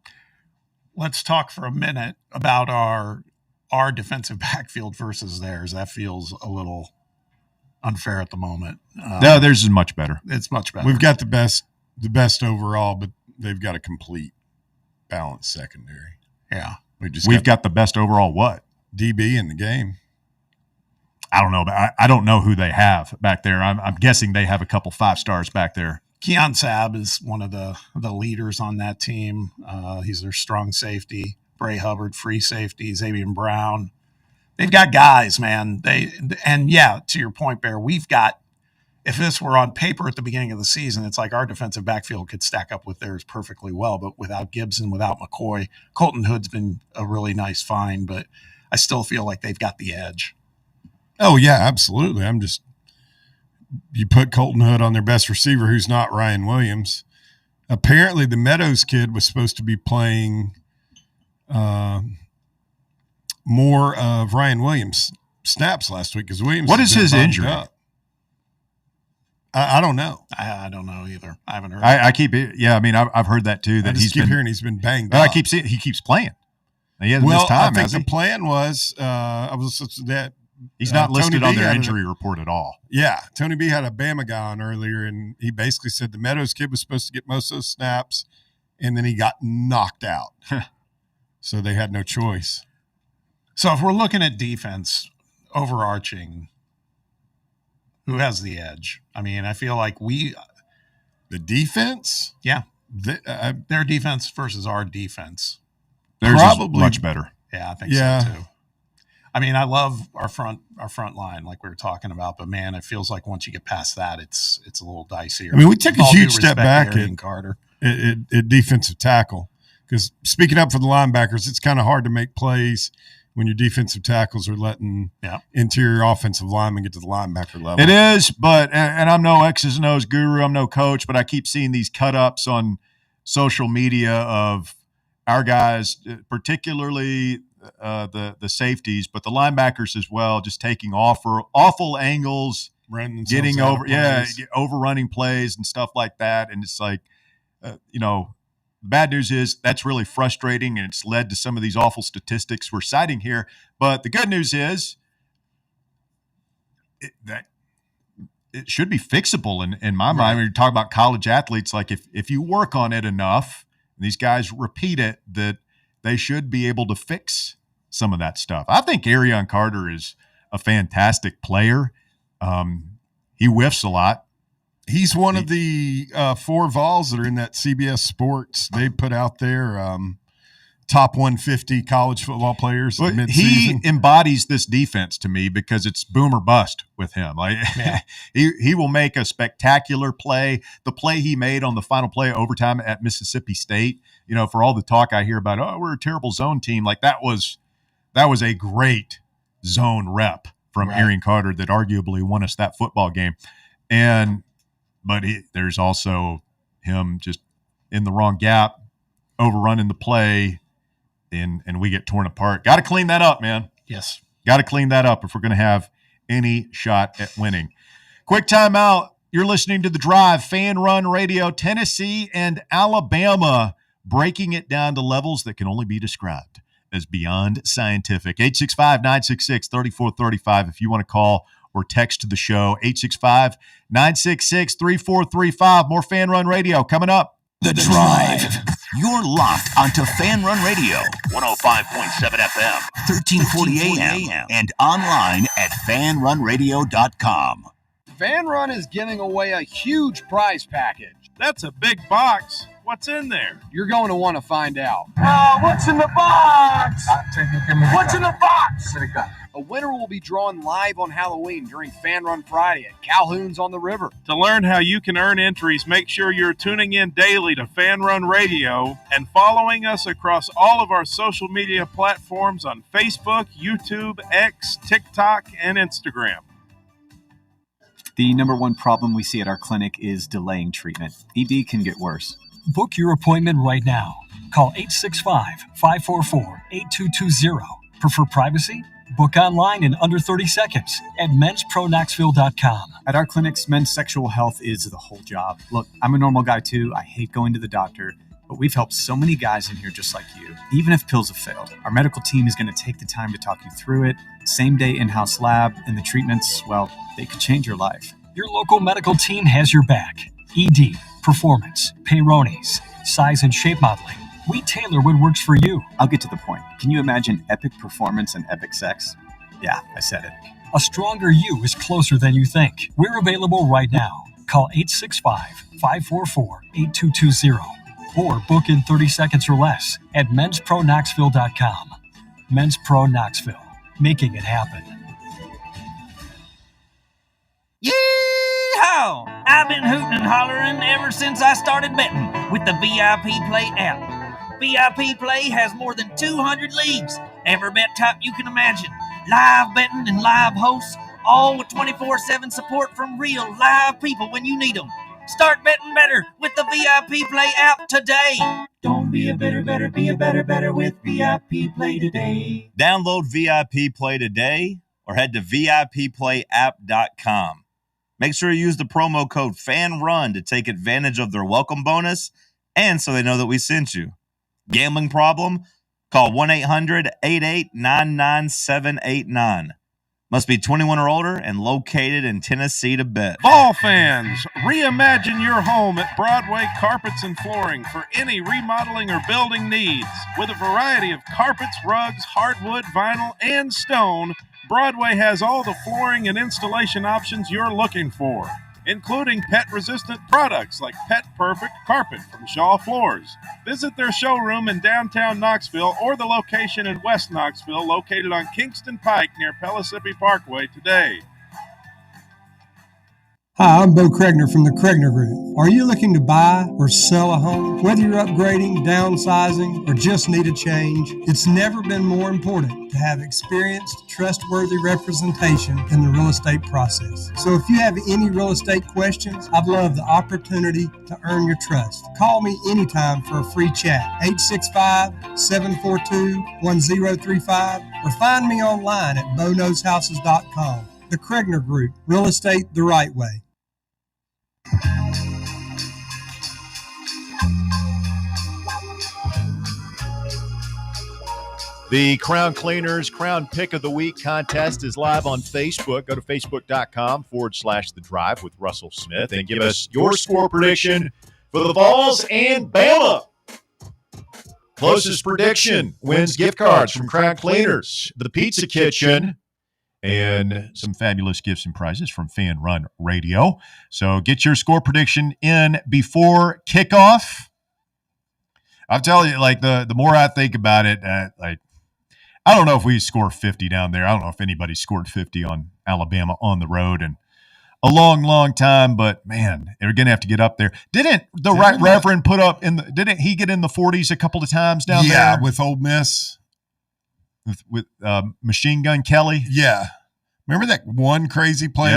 Speaker 6: Let's talk for a minute about our defensive backfield versus theirs. That feels a little unfair at the moment.
Speaker 3: No, theirs is much better.
Speaker 6: It's much better.
Speaker 8: We've got the best overall, but they've got a complete balanced secondary.
Speaker 6: Yeah.
Speaker 3: We've got the best overall what?
Speaker 8: DB in the game.
Speaker 3: I don't know, but I don't know who they have back there. I'm guessing they have a couple 5-stars back there.
Speaker 6: Keon Sabb is one of the leaders on that team. He's their strong safety. Bray Hubbard, free safety. Xavier Brown. They've got guys, man. To your point, Bear, we've got, if this were on paper at the beginning of the season, it's like our defensive backfield could stack up with theirs perfectly well, but without Gibson, without McCoy, Colton Hood's been a really nice find, but I still feel like they've got the edge.
Speaker 8: Oh, yeah, absolutely. You put Colton Hood on their best receiver, who's not Ryan Williams. Apparently, the Meadows kid was supposed to be playing more of Ryan Williams snaps last week because Williams.
Speaker 3: What is his injury?
Speaker 8: I don't know.
Speaker 6: I don't know either. I haven't heard.
Speaker 3: I keep it. Yeah, I've heard that too. That
Speaker 8: he's hearing he's been banged
Speaker 3: up.
Speaker 8: I
Speaker 3: keep seeing he keeps playing. He hasn't missed time.
Speaker 8: I think the plan was that.
Speaker 3: He's not listed on their injury report at all.
Speaker 8: Yeah. Tony B had a Bama guy on earlier, and he basically said the Meadows kid was supposed to get most of those snaps, and then he got knocked out. So they had no choice.
Speaker 6: So if we're looking at defense, overarching, who has the edge? I feel like
Speaker 8: the defense?
Speaker 6: Yeah. Their defense versus our defense.
Speaker 3: Theirs probably is much better.
Speaker 6: Yeah, I think so too. I love our front line, like we were talking about, but man, it feels like once you get past that, it's a little dicier.
Speaker 8: We took a huge step back at defensive tackle because speaking up for the linebackers, it's kind of hard to make plays when your defensive tackles are letting interior offensive linemen get to the linebacker level.
Speaker 3: It is, but and I'm no X's and O's guru, I'm no coach, but I keep seeing these cut-ups on social media of our guys, particularly the safeties, but the linebackers as well, just taking awful angles, getting overrunning plays and stuff like that. And it's like, the bad news is that's really frustrating, and it's led to some of these awful statistics we're citing here. But the good news is that it should be fixable in my mind. When you talk about college athletes, like if you work on it enough, and these guys repeat it, that they should be able to fix some of that stuff. I think Arion Carter is a fantastic player. He whiffs a lot.
Speaker 8: He's one of the 4 Vols that are in that CBS Sports. They put out their top 150 college football players mid-season.
Speaker 3: He embodies this defense to me because it's boom or bust with him. Like he will make a spectacular play. The play he made on the final play of overtime at Mississippi State, for all the talk I hear about, we're a terrible zone team. Like that was a great zone rep from Arion Carter that arguably won us that football game. But there's also him just in the wrong gap, overrunning the play, and we get torn apart. Got to clean that up, man.
Speaker 6: Yes.
Speaker 3: Got to clean that up if we're going to have any shot at winning. Quick timeout. You're listening to The Drive, Fan Run Radio, Tennessee and Alabama, breaking it down to levels that can only be described as beyond scientific. 865-966-3435 if you want to call or text to the show. 865-966-3435. More Fan Run Radio coming up.
Speaker 2: The Drive. You're locked onto Fan Run Radio, 105.7 FM, 1340 AM, and online at fanrunradio.com.
Speaker 15: Fan Run is giving away a huge prize package.
Speaker 7: That's a big box. What's in there?
Speaker 15: You're going to want to find out.
Speaker 7: What's in the box? What's in the box?
Speaker 15: A winner will be drawn live on Halloween during Fan Run Friday at Calhoun's on the River.
Speaker 7: To learn how you can earn entries, make sure you're tuning in daily to Fan Run Radio and following us across all of our social media platforms on Facebook, YouTube, X, TikTok, and Instagram.
Speaker 16: The number one problem we see at our clinic is delaying treatment. ED can get worse.
Speaker 1: Book your appointment right now. Call 865-544-8220. Prefer privacy? Book online in under 30 seconds at menspronaknoxville.com.
Speaker 16: At our clinics, men's sexual health is the whole job. Look, I'm a normal guy too. I hate going to the doctor, but we've helped so many guys in here just like you. Even if pills have failed, our medical team is going to take the time to talk you through it. Same day in-house lab, and the treatments, well, they could change your life.
Speaker 1: Your local medical team has your back. ED, performance, Peyronie's, size and shape modeling. We tailor what works for you.
Speaker 16: I'll get to the point. Can you imagine epic performance and epic sex? Yeah, I said it.
Speaker 1: A stronger you is closer than you think. We're available right now. Call 865-544-8220 or book in 30 seconds or less at menspronaknoxville.com. Men's Pro Knoxville, making it happen.
Speaker 17: Yeehaw! I've been hooting and hollering ever since I started betting with the VIP Play app. VIP Play has more than 200 leagues, every bet type you can imagine, live betting and live hosts, all with 24/7 support from real live people when you need them. Start betting better with the VIP Play app today.
Speaker 18: Don't be a better, be a better with VIP Play today.
Speaker 13: Download VIP Play today or head to VIPPlayApp.com. Make sure you use the promo code FANRUN to take advantage of their welcome bonus and so they know that we sent you. Gambling problem? Call 1-800-8899-789. Must be 21 or older and located in Tennessee to bet.
Speaker 7: Ball fans, reimagine your home at Broadway Carpets and Flooring for any remodeling or building needs. With a variety of carpets, rugs, hardwood, vinyl, and stone, Broadway has all the flooring and installation options you're looking for, including pet-resistant products like Pet Perfect Carpet from Shaw Floors. Visit their showroom in downtown Knoxville or the location in West Knoxville located on Kingston Pike near Pellissippi Parkway today.
Speaker 19: Hi, I'm Bo Kregner from the Kregner Group. Are you looking to buy or sell a home? Whether you're upgrading, downsizing, or just need a change, it's never been more important to have experienced, trustworthy representation in the real estate process. So if you have any real estate questions, I'd love the opportunity to earn your trust. Call me anytime for a free chat, 865-742-1035, or find me online at BoKnowsHouses.com. The Kregner Group, real estate the right way.
Speaker 3: The Crown Cleaners Crown Pick of the Week contest is live on Facebook. Go to facebook.com/The Drive with Russell Smith and give us your score prediction for the Vols and Bama. Closest prediction wins gift cards from Crown Cleaners, the Pizza Kitchen, and some fabulous gifts and prizes from Fan Run Radio. So get your score prediction in before kickoff. I'll tell you, like, the more I think about it, I don't know if we score 50 down there. I don't know if anybody scored 50 on Alabama on the road in a long, long time, but man, they're going to have to get up there. Didn't the right Reverend didn't he get in the 40s a couple of times down there?
Speaker 8: Yeah, with Ole Miss.
Speaker 3: With Machine Gun Kelly.
Speaker 8: Yeah. Remember that one crazy play?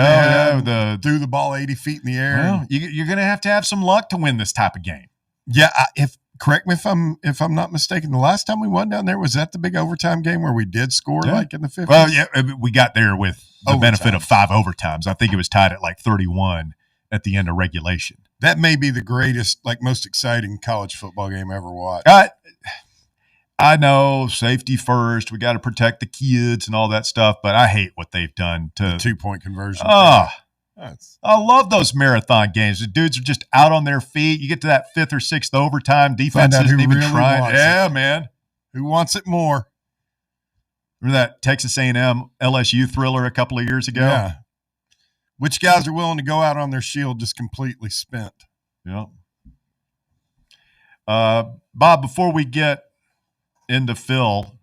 Speaker 8: Threw the ball 80 feet in the air.
Speaker 3: Well, you're going to have some luck to win this type of game.
Speaker 8: Yeah, correct me if I'm not mistaken. The last time we won down there, was that the big overtime game where we did score like in the 50s?
Speaker 3: Well, yeah, we got there with the benefit of 5 overtimes. I think it was tied at like 31 at the end of regulation.
Speaker 8: That may be the greatest, like most exciting college football game ever watched.
Speaker 3: I know, safety first. We got to protect the kids and all that stuff, but I hate what they've done to
Speaker 8: the 2-point conversion.
Speaker 3: I love those marathon games. The dudes are just out on their feet. You get to that 5th or 6th overtime, defense isn't even trying. Yeah, man.
Speaker 8: Who wants it more?
Speaker 3: Remember that Texas A&M LSU thriller a couple of years ago?
Speaker 8: Yeah. Which guys are willing to go out on their shield just completely spent?
Speaker 3: Yeah. Bob, before we get into Phil,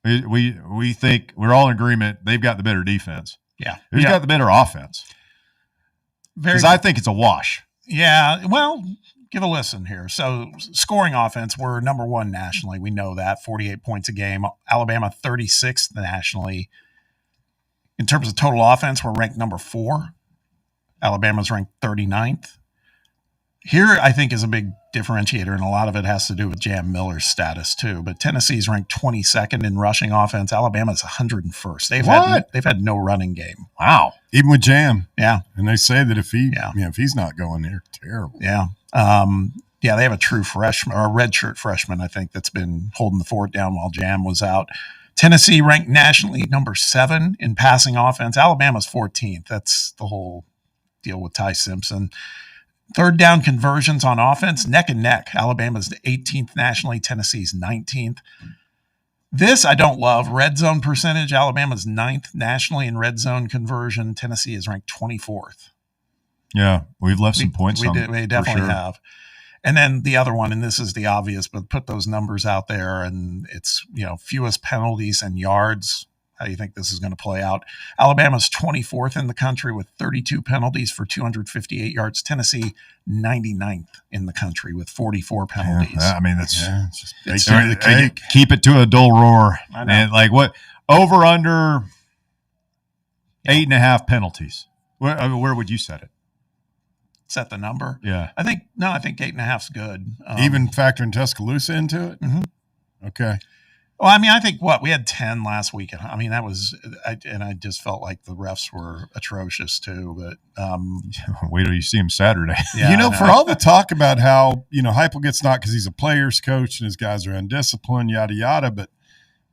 Speaker 3: we think we're all in agreement they've got the better defense.
Speaker 6: Yeah.
Speaker 3: Who's got the better offense? Because I think it's a wash.
Speaker 6: Yeah. Well, give a listen here. So scoring offense, we're number 1 nationally. We know that, 48 points a game. Alabama 36th nationally. In terms of total offense, we're ranked number 4. Alabama's ranked 39th. Here, I think, is a big differentiator, and a lot of it has to do with Jam Miller's status too. But Tennessee's ranked 22nd in rushing offense. Alabama's 101st. They've had no running game.
Speaker 3: Wow,
Speaker 8: even with Jam.
Speaker 6: Yeah,
Speaker 8: and they say that if he's not going there, terrible.
Speaker 6: Yeah, they have a true freshman or a redshirt freshman, I think, that's been holding the fort down while Jam was out. Tennessee ranked nationally number 7 in passing offense. Alabama's 14th. That's the whole deal with Ty Simpson. Third down conversions on offense, neck and neck. Alabama's the 18th nationally. Tennessee's 19th. This I don't love. Red zone percentage. Alabama's 9th nationally in red zone conversion. Tennessee is ranked 24th.
Speaker 3: Yeah, we've left some points on
Speaker 6: we definitely have. And then the other one, and this is the obvious, but put those numbers out there, and it's fewest penalties and yards. How do you think this is going to play out? Alabama's 24th in the country with 32 penalties for 258 yards. Tennessee, 99th in the country with 44 penalties.
Speaker 3: Yeah, I mean, that's
Speaker 8: just the cake.
Speaker 3: Keep it to a dull roar. And like what? Over under 8.5 penalties. Where would you set it?
Speaker 6: Set the number?
Speaker 3: Yeah.
Speaker 6: I think 8.5 is good.
Speaker 8: Even factoring Tuscaloosa into it?
Speaker 6: Mm-hmm.
Speaker 8: Okay.
Speaker 6: Well, I mean, I think we had 10 last week. I mean, I just felt like the refs were atrocious too. But
Speaker 3: wait till you see him Saturday.
Speaker 6: Yeah,
Speaker 8: for all the talk about how Heupel gets knocked because he's a player's coach and his guys are undisciplined, yada yada. But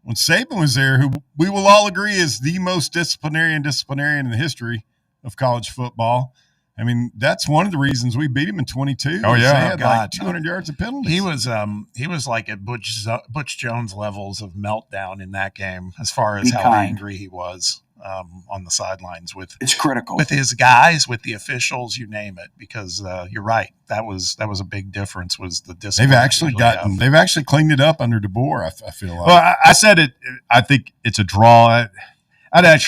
Speaker 8: when Saban was there, who we will all agree is the most disciplinarian in the history of college football. I mean, that's one of the reasons we beat him in 22.
Speaker 3: Oh, yeah.
Speaker 8: They had like 200 yards of penalties.
Speaker 6: He was like at Butch Jones levels of meltdown in that game as far as how angry he was on the sidelines with
Speaker 15: it's critical
Speaker 6: with his guys, with the officials, you name it. Because you're right, that was a big difference. Was the discipline
Speaker 8: they've actually cleaned it up under DeBoer. I feel like.
Speaker 3: Well, I said it. I think it's a draw. I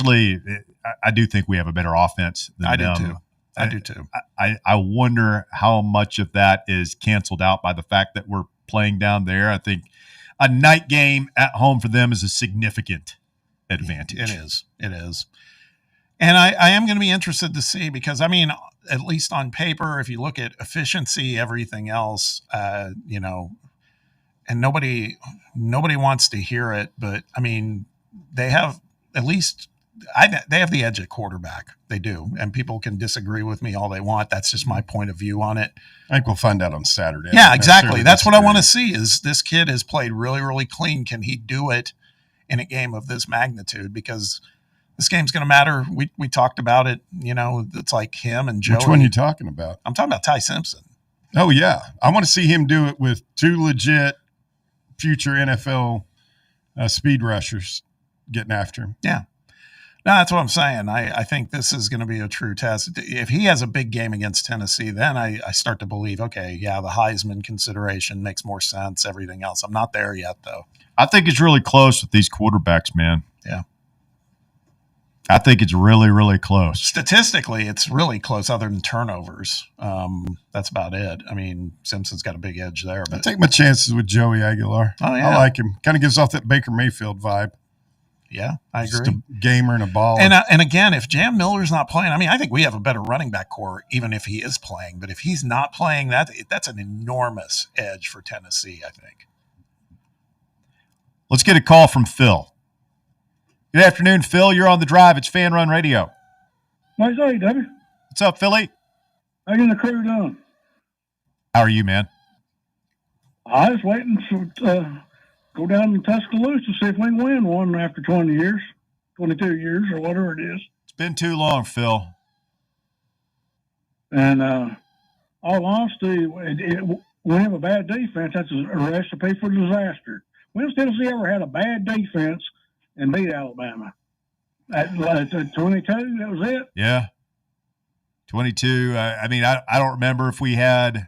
Speaker 3: do think we have a better offense than them.
Speaker 6: Do too. I do too.
Speaker 3: I wonder how much of that is canceled out by the fact that we're playing down there. I think a night game at home for them is a significant advantage.
Speaker 6: It is. And I am going to be interested to see, because I mean, at least on paper, if you look at efficiency, everything else, you know, and nobody wants to hear it, but I mean, they have at least they have the edge at quarterback. They do. And people can disagree with me all they want. That's just my point of view on it.
Speaker 8: I think we'll find out on Saturday.
Speaker 6: Yeah, exactly. That's what I want to see, is this kid has played really, really clean. Can he do it in a game of this magnitude? Because this game's going to matter. We talked about it. You know, it's like him and Joey.
Speaker 8: Which one are you talking about?
Speaker 6: I'm talking about Ty Simpson.
Speaker 8: Oh, yeah. I want to see him do it with two legit future NFL speed rushers getting after him.
Speaker 6: Yeah. No, that's what I'm saying. I think this is going to be a true test. If he has a big game against Tennessee, then I start to believe, okay, yeah, the Heisman consideration makes more sense, everything else. I'm not there yet, though.
Speaker 3: I think it's really close with these quarterbacks, man.
Speaker 6: Yeah.
Speaker 3: I think it's really, really close.
Speaker 6: Statistically, it's really close other than turnovers. That's about it. I mean, Simpson's got a big edge there. But
Speaker 8: I take my chances with Joey Aguilar.
Speaker 6: Oh, yeah.
Speaker 8: I like him. Kind of gives off that Baker Mayfield vibe.
Speaker 6: Yeah, I agree.
Speaker 8: Just a gamer and a baller.
Speaker 6: And again, if Jam Miller's not playing, I mean, I think we have a better running back core, even if he is playing. But if he's not playing, that's an enormous edge for Tennessee, I think.
Speaker 3: Let's get a call from Phil. Good afternoon, Phil. You're on the drive. It's Fan Run Radio.
Speaker 20: Nice day, Debbie.
Speaker 3: What's up, Philly?
Speaker 20: How you and the crew doing?
Speaker 3: How are you, man?
Speaker 20: I was waiting to go down to Tuscaloosa to see if we can win one after 20 years, 22 years, or whatever it is.
Speaker 3: It's been too long, Phil.
Speaker 20: And all honesty, we have a bad defense. That's a recipe for disaster. When's Tennessee ever had a bad defense and beat Alabama? At 22, that was it?
Speaker 3: Yeah. 22. I mean, I don't remember if we had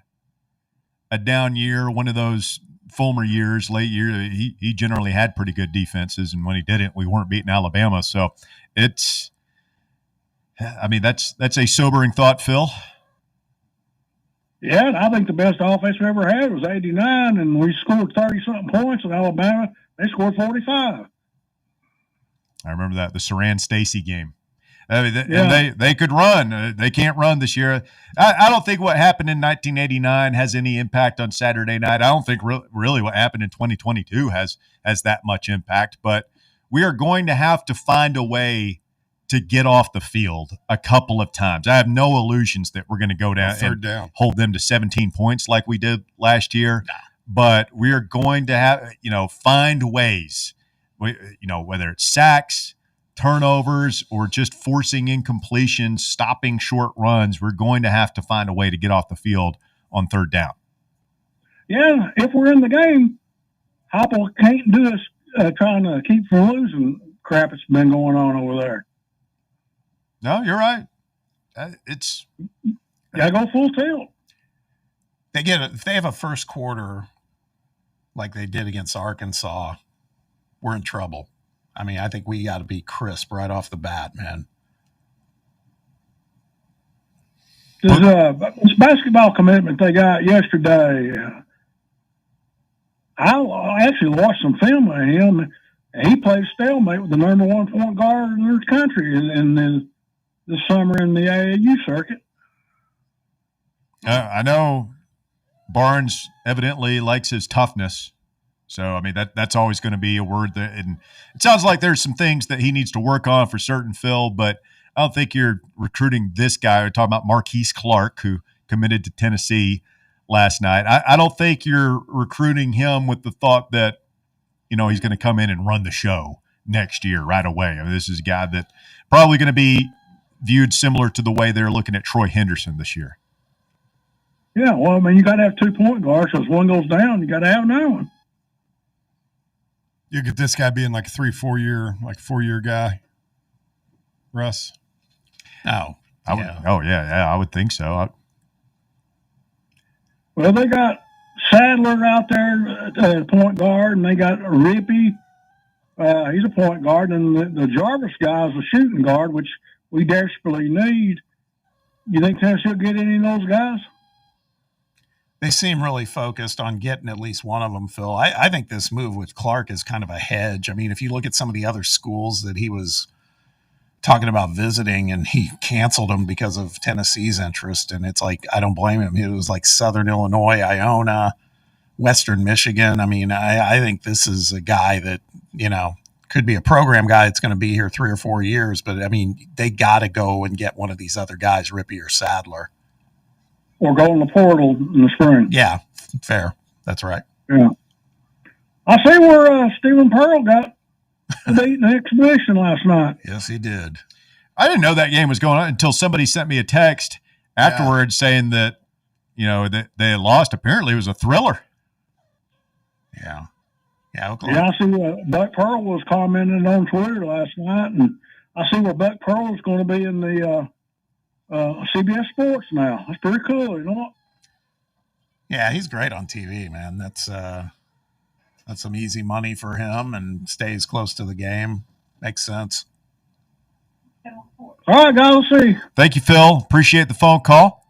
Speaker 3: a down year, one of those Fulmer years, late year. He generally had pretty good defenses, and when he didn't, we weren't beating Alabama. So that's a sobering thought, Phil.
Speaker 20: Yeah, and I think the best offense we ever had was 89, and we scored 30-something points in Alabama. They scored 45.
Speaker 3: I remember that, the Saran Stacy game. And they could run. They can't run this year. I don't think what happened in 1989 has any impact on Saturday night. I don't think really what happened in 2022 has that much impact. But we are going to have to find a way to get off the field a couple of times. I have no illusions that we're going to go down and hold them to 17 points like we did last year.
Speaker 6: No.
Speaker 3: But we are going to have, find ways, whether it's sacks, turnovers, or just forcing incompletions, stopping short runs. We're going to have to find a way to get off the field on third down.
Speaker 20: Yeah, if we're in the game, Heupel can't do us trying to keep from losing crap that's been going on over there.
Speaker 3: No, you're right.
Speaker 20: Gotta go full tilt.
Speaker 6: If they have a first quarter like they did against Arkansas, we're in trouble. I mean, I think we got to be crisp right off the bat, man.
Speaker 20: This basketball commitment they got yesterday, I actually watched some film of him. He played stalemate with the number one point guard in the country in this summer in the AAU circuit.
Speaker 3: I know Barnes evidently likes his toughness. So, I mean, that's always going to be a word and it sounds like there's some things that he needs to work on for certain, Phil, but I don't think you're recruiting this guy. We're talking about Marquise Clark, who committed to Tennessee last night. I don't think you're recruiting him with the thought that, he's going to come in and run the show next year right away. I mean, this is a guy that probably going to be viewed similar to the way they're looking at Troy Henderson this year.
Speaker 20: Yeah, well, I mean, you got to have 2 point guards. So if one goes down, you got to have another one.
Speaker 8: You get this guy being like a 4 year guy, Russ.
Speaker 6: Oh,
Speaker 3: I would think so.
Speaker 20: Well, they got Sadler out there at point guard, and they got Rippey. He's a point guard, and the Jarvis guy is a shooting guard, which we desperately need. You think Tennessee will get any of those guys?
Speaker 6: They seem really focused on getting at least one of them, Phil. I think this move with Clark is kind of a hedge. I mean, if you look at some of the other schools that he was talking about visiting, and he canceled them because of Tennessee's interest, and it's like, I don't blame him. It was like Southern Illinois, Iona, Western Michigan. I mean, I think this is a guy that, could be a program guy that's going to be here 3 or 4 years, but I mean, they got to go and get one of these other guys, Rippey or Sadler.
Speaker 20: Or go in the portal in the spring.
Speaker 6: Yeah, fair. That's right.
Speaker 20: Yeah. I see where Stephen Pearl got beat in the exhibition last night.
Speaker 6: Yes, he did.
Speaker 3: I didn't know that game was going on until somebody sent me a text afterwards saying that, that they had lost. Apparently it was a thriller.
Speaker 6: Yeah.
Speaker 20: Yeah, I see Buck Pearl was commenting on Twitter last night, and I see where Buck Pearl is going to be in the CBS Sports now. That's pretty cool,
Speaker 6: Yeah, he's great on TV, man. That's some easy money for him, and stays close to the game. Makes sense.
Speaker 20: All right, guys, we'll see.
Speaker 3: Thank you, Phil. Appreciate the phone call.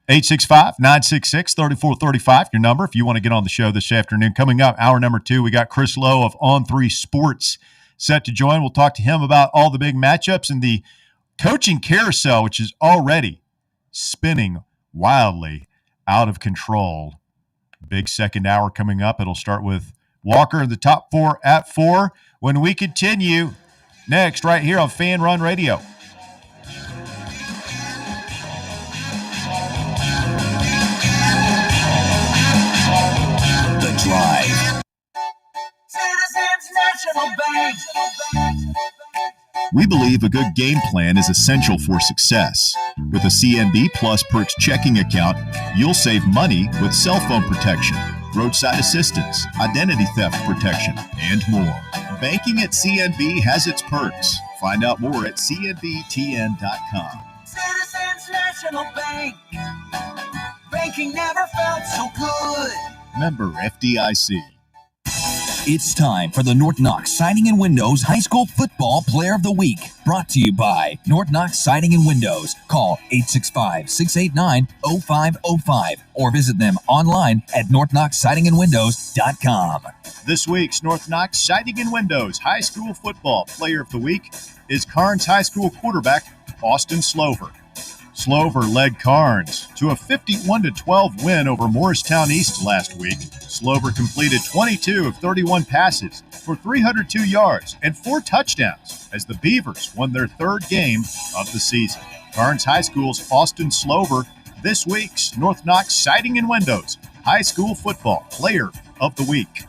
Speaker 3: 865-966-3435, your number if you want to get on the show this afternoon. Coming up, hour number 2, we got Chris Lowe of On3 Sports set to join. We'll talk to him about all the big matchups and the coaching carousel, which is already spinning wildly out of control. Big second hour coming up. It'll start with Walker in the top 4 at 4 when we continue next right here on Fan Run Radio.
Speaker 5: The Drive.
Speaker 4: Citizens National Bank.
Speaker 2: We believe a good game plan is essential for success. With a CNB Plus Perks checking account, you'll save money with cell phone protection, roadside assistance, identity theft protection, and more. Banking at CNB has its perks. Find out more at cnbtn.com.
Speaker 4: Citizens National Bank. Banking never felt so good.
Speaker 2: Member FDIC.
Speaker 5: It's time for the North Knox Siding and Windows High School Football Player of the Week. Brought to you by North Knox Siding and Windows. Call 865-689-0505 or visit them online at northknoxsidingandwindows.com.
Speaker 2: This week's North Knox Siding and Windows High School Football Player of the Week is Karns High School quarterback Austin Slover. Slover led Karns to a 51-12 win over Morristown East last week. Slover completed 22 of 31 passes for 302 yards and 4 touchdowns as the Beavers won their 3rd game of the season. Karns High School's Austin Slover, this week's North Knox Siding and Windows High School Football Player of the Week.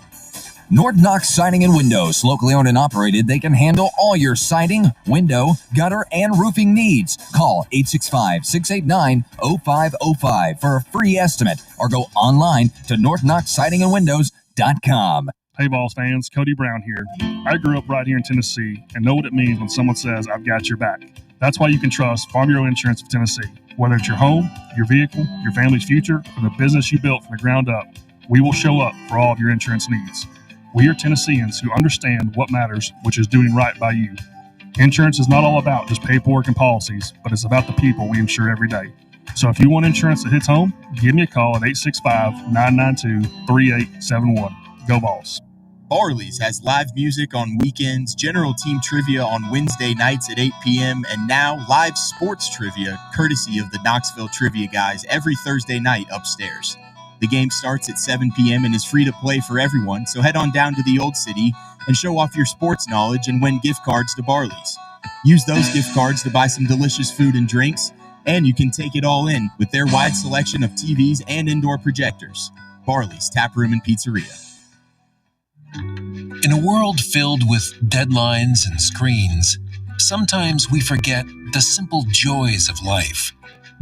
Speaker 5: North Knox Siding and Windows, locally owned and operated. They can handle all your siding, window, gutter, and roofing needs. Call 865-689-0505 for a free estimate or go online to northknoxsidingandwindows.com.
Speaker 21: Hey, Vols fans, Cody Brown here. I grew up right here in Tennessee and know what it means when someone says, I've got your back. That's why you can trust Farm Bureau Insurance of Tennessee. Whether it's your home, your vehicle, your family's future, or the business you built from the ground up, we will show up for all of your insurance needs. We are Tennesseans who understand what matters, which is doing right by you. Insurance is not all about just paperwork and policies, but it's about the people we insure every day. So if you want insurance that hits home, give me a call at 865-992-3871. Go Vols.
Speaker 22: Barley's has live music on weekends, general team trivia on Wednesday nights at 8 p.m., and now live sports trivia courtesy of the Knoxville Trivia Guys every Thursday night upstairs. The game starts at 7 p.m. and is free to play for everyone, so head on down to the Old City and show off your sports knowledge and win gift cards to Barley's. Use those gift cards to buy some delicious food and drinks, and you can take it all in with their wide selection of TVs and indoor projectors. Barley's Tap Room and Pizzeria.
Speaker 23: In a world filled with deadlines and screens, sometimes we forget the simple joys of life,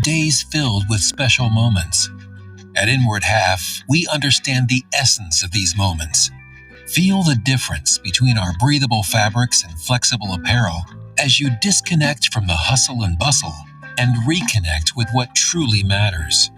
Speaker 23: days filled with special moments. At Inward Half, we understand the essence of these moments. Feel the difference between our breathable fabrics and flexible apparel as you disconnect from the hustle and bustle and reconnect with what truly matters.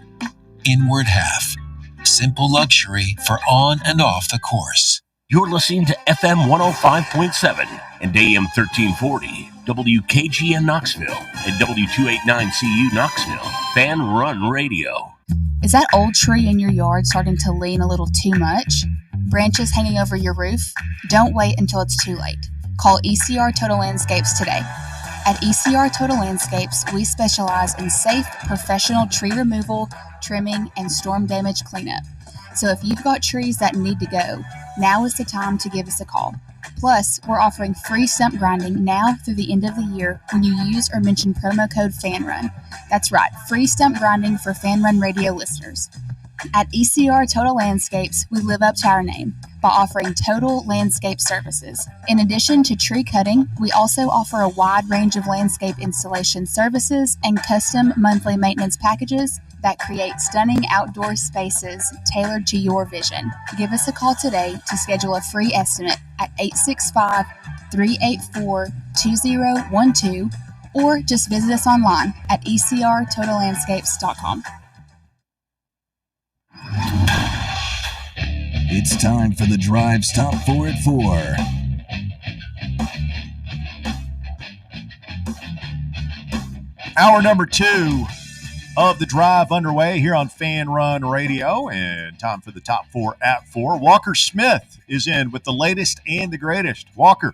Speaker 23: Inward Half. Simple luxury for on and off the course.
Speaker 24: You're listening to FM 105.7 and AM 1340
Speaker 9: WKGN Knoxville and W289CU Knoxville. Fan Run Radio.
Speaker 10: Is that old tree in your yard starting to lean a little too much? Branches hanging over your roof? Don't wait until it's too late. Call ECR Total Landscapes today. At ECR Total Landscapes, we specialize in safe, professional tree removal, trimming, and storm damage cleanup. So if you've got trees that need to go, now is the time to give us a call. Plus, we're offering free stump grinding now through the end of the year when you use or mention promo code FANRUN. That's right, free stump grinding for Fan Run Radio listeners. At ECR Total Landscapes, we live up to our name by offering total landscape services. In addition to tree cutting, we also offer a wide range of landscape installation services and custom monthly maintenance packages that create stunning outdoor spaces tailored to your vision. Give us a call today to schedule a free estimate at 865-384-2012 or just visit us online at ecrtotallandscapes.com.
Speaker 5: It's time for the Drive Stop 4 at 4.
Speaker 2: Hour number 2 of the drive underway here on Fan Run Radio, and time for the top 4 at 4. Walker Smith is in with the latest and the greatest. Walker.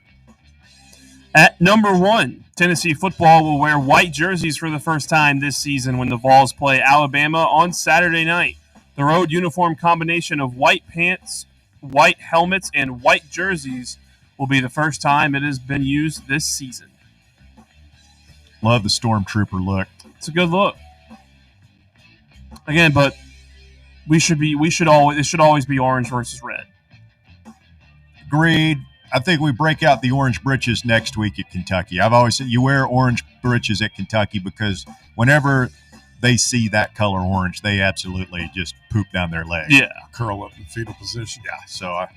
Speaker 11: At number 1, Tennessee football will wear white jerseys for the first time this season when the Vols play Alabama on Saturday night. The road uniform combination of white pants, white helmets, and white jerseys will be the first time it has been used this season.
Speaker 2: Love the Stormtrooper look.
Speaker 11: It's a good look. Again, but it should always be orange versus red.
Speaker 2: Agreed. I think we break out the orange britches next week at Kentucky. I've always said you wear orange britches at Kentucky because whenever they see that color orange, they absolutely just poop down their leg.
Speaker 11: Yeah.
Speaker 8: Curl up in fetal position.
Speaker 2: Yeah. So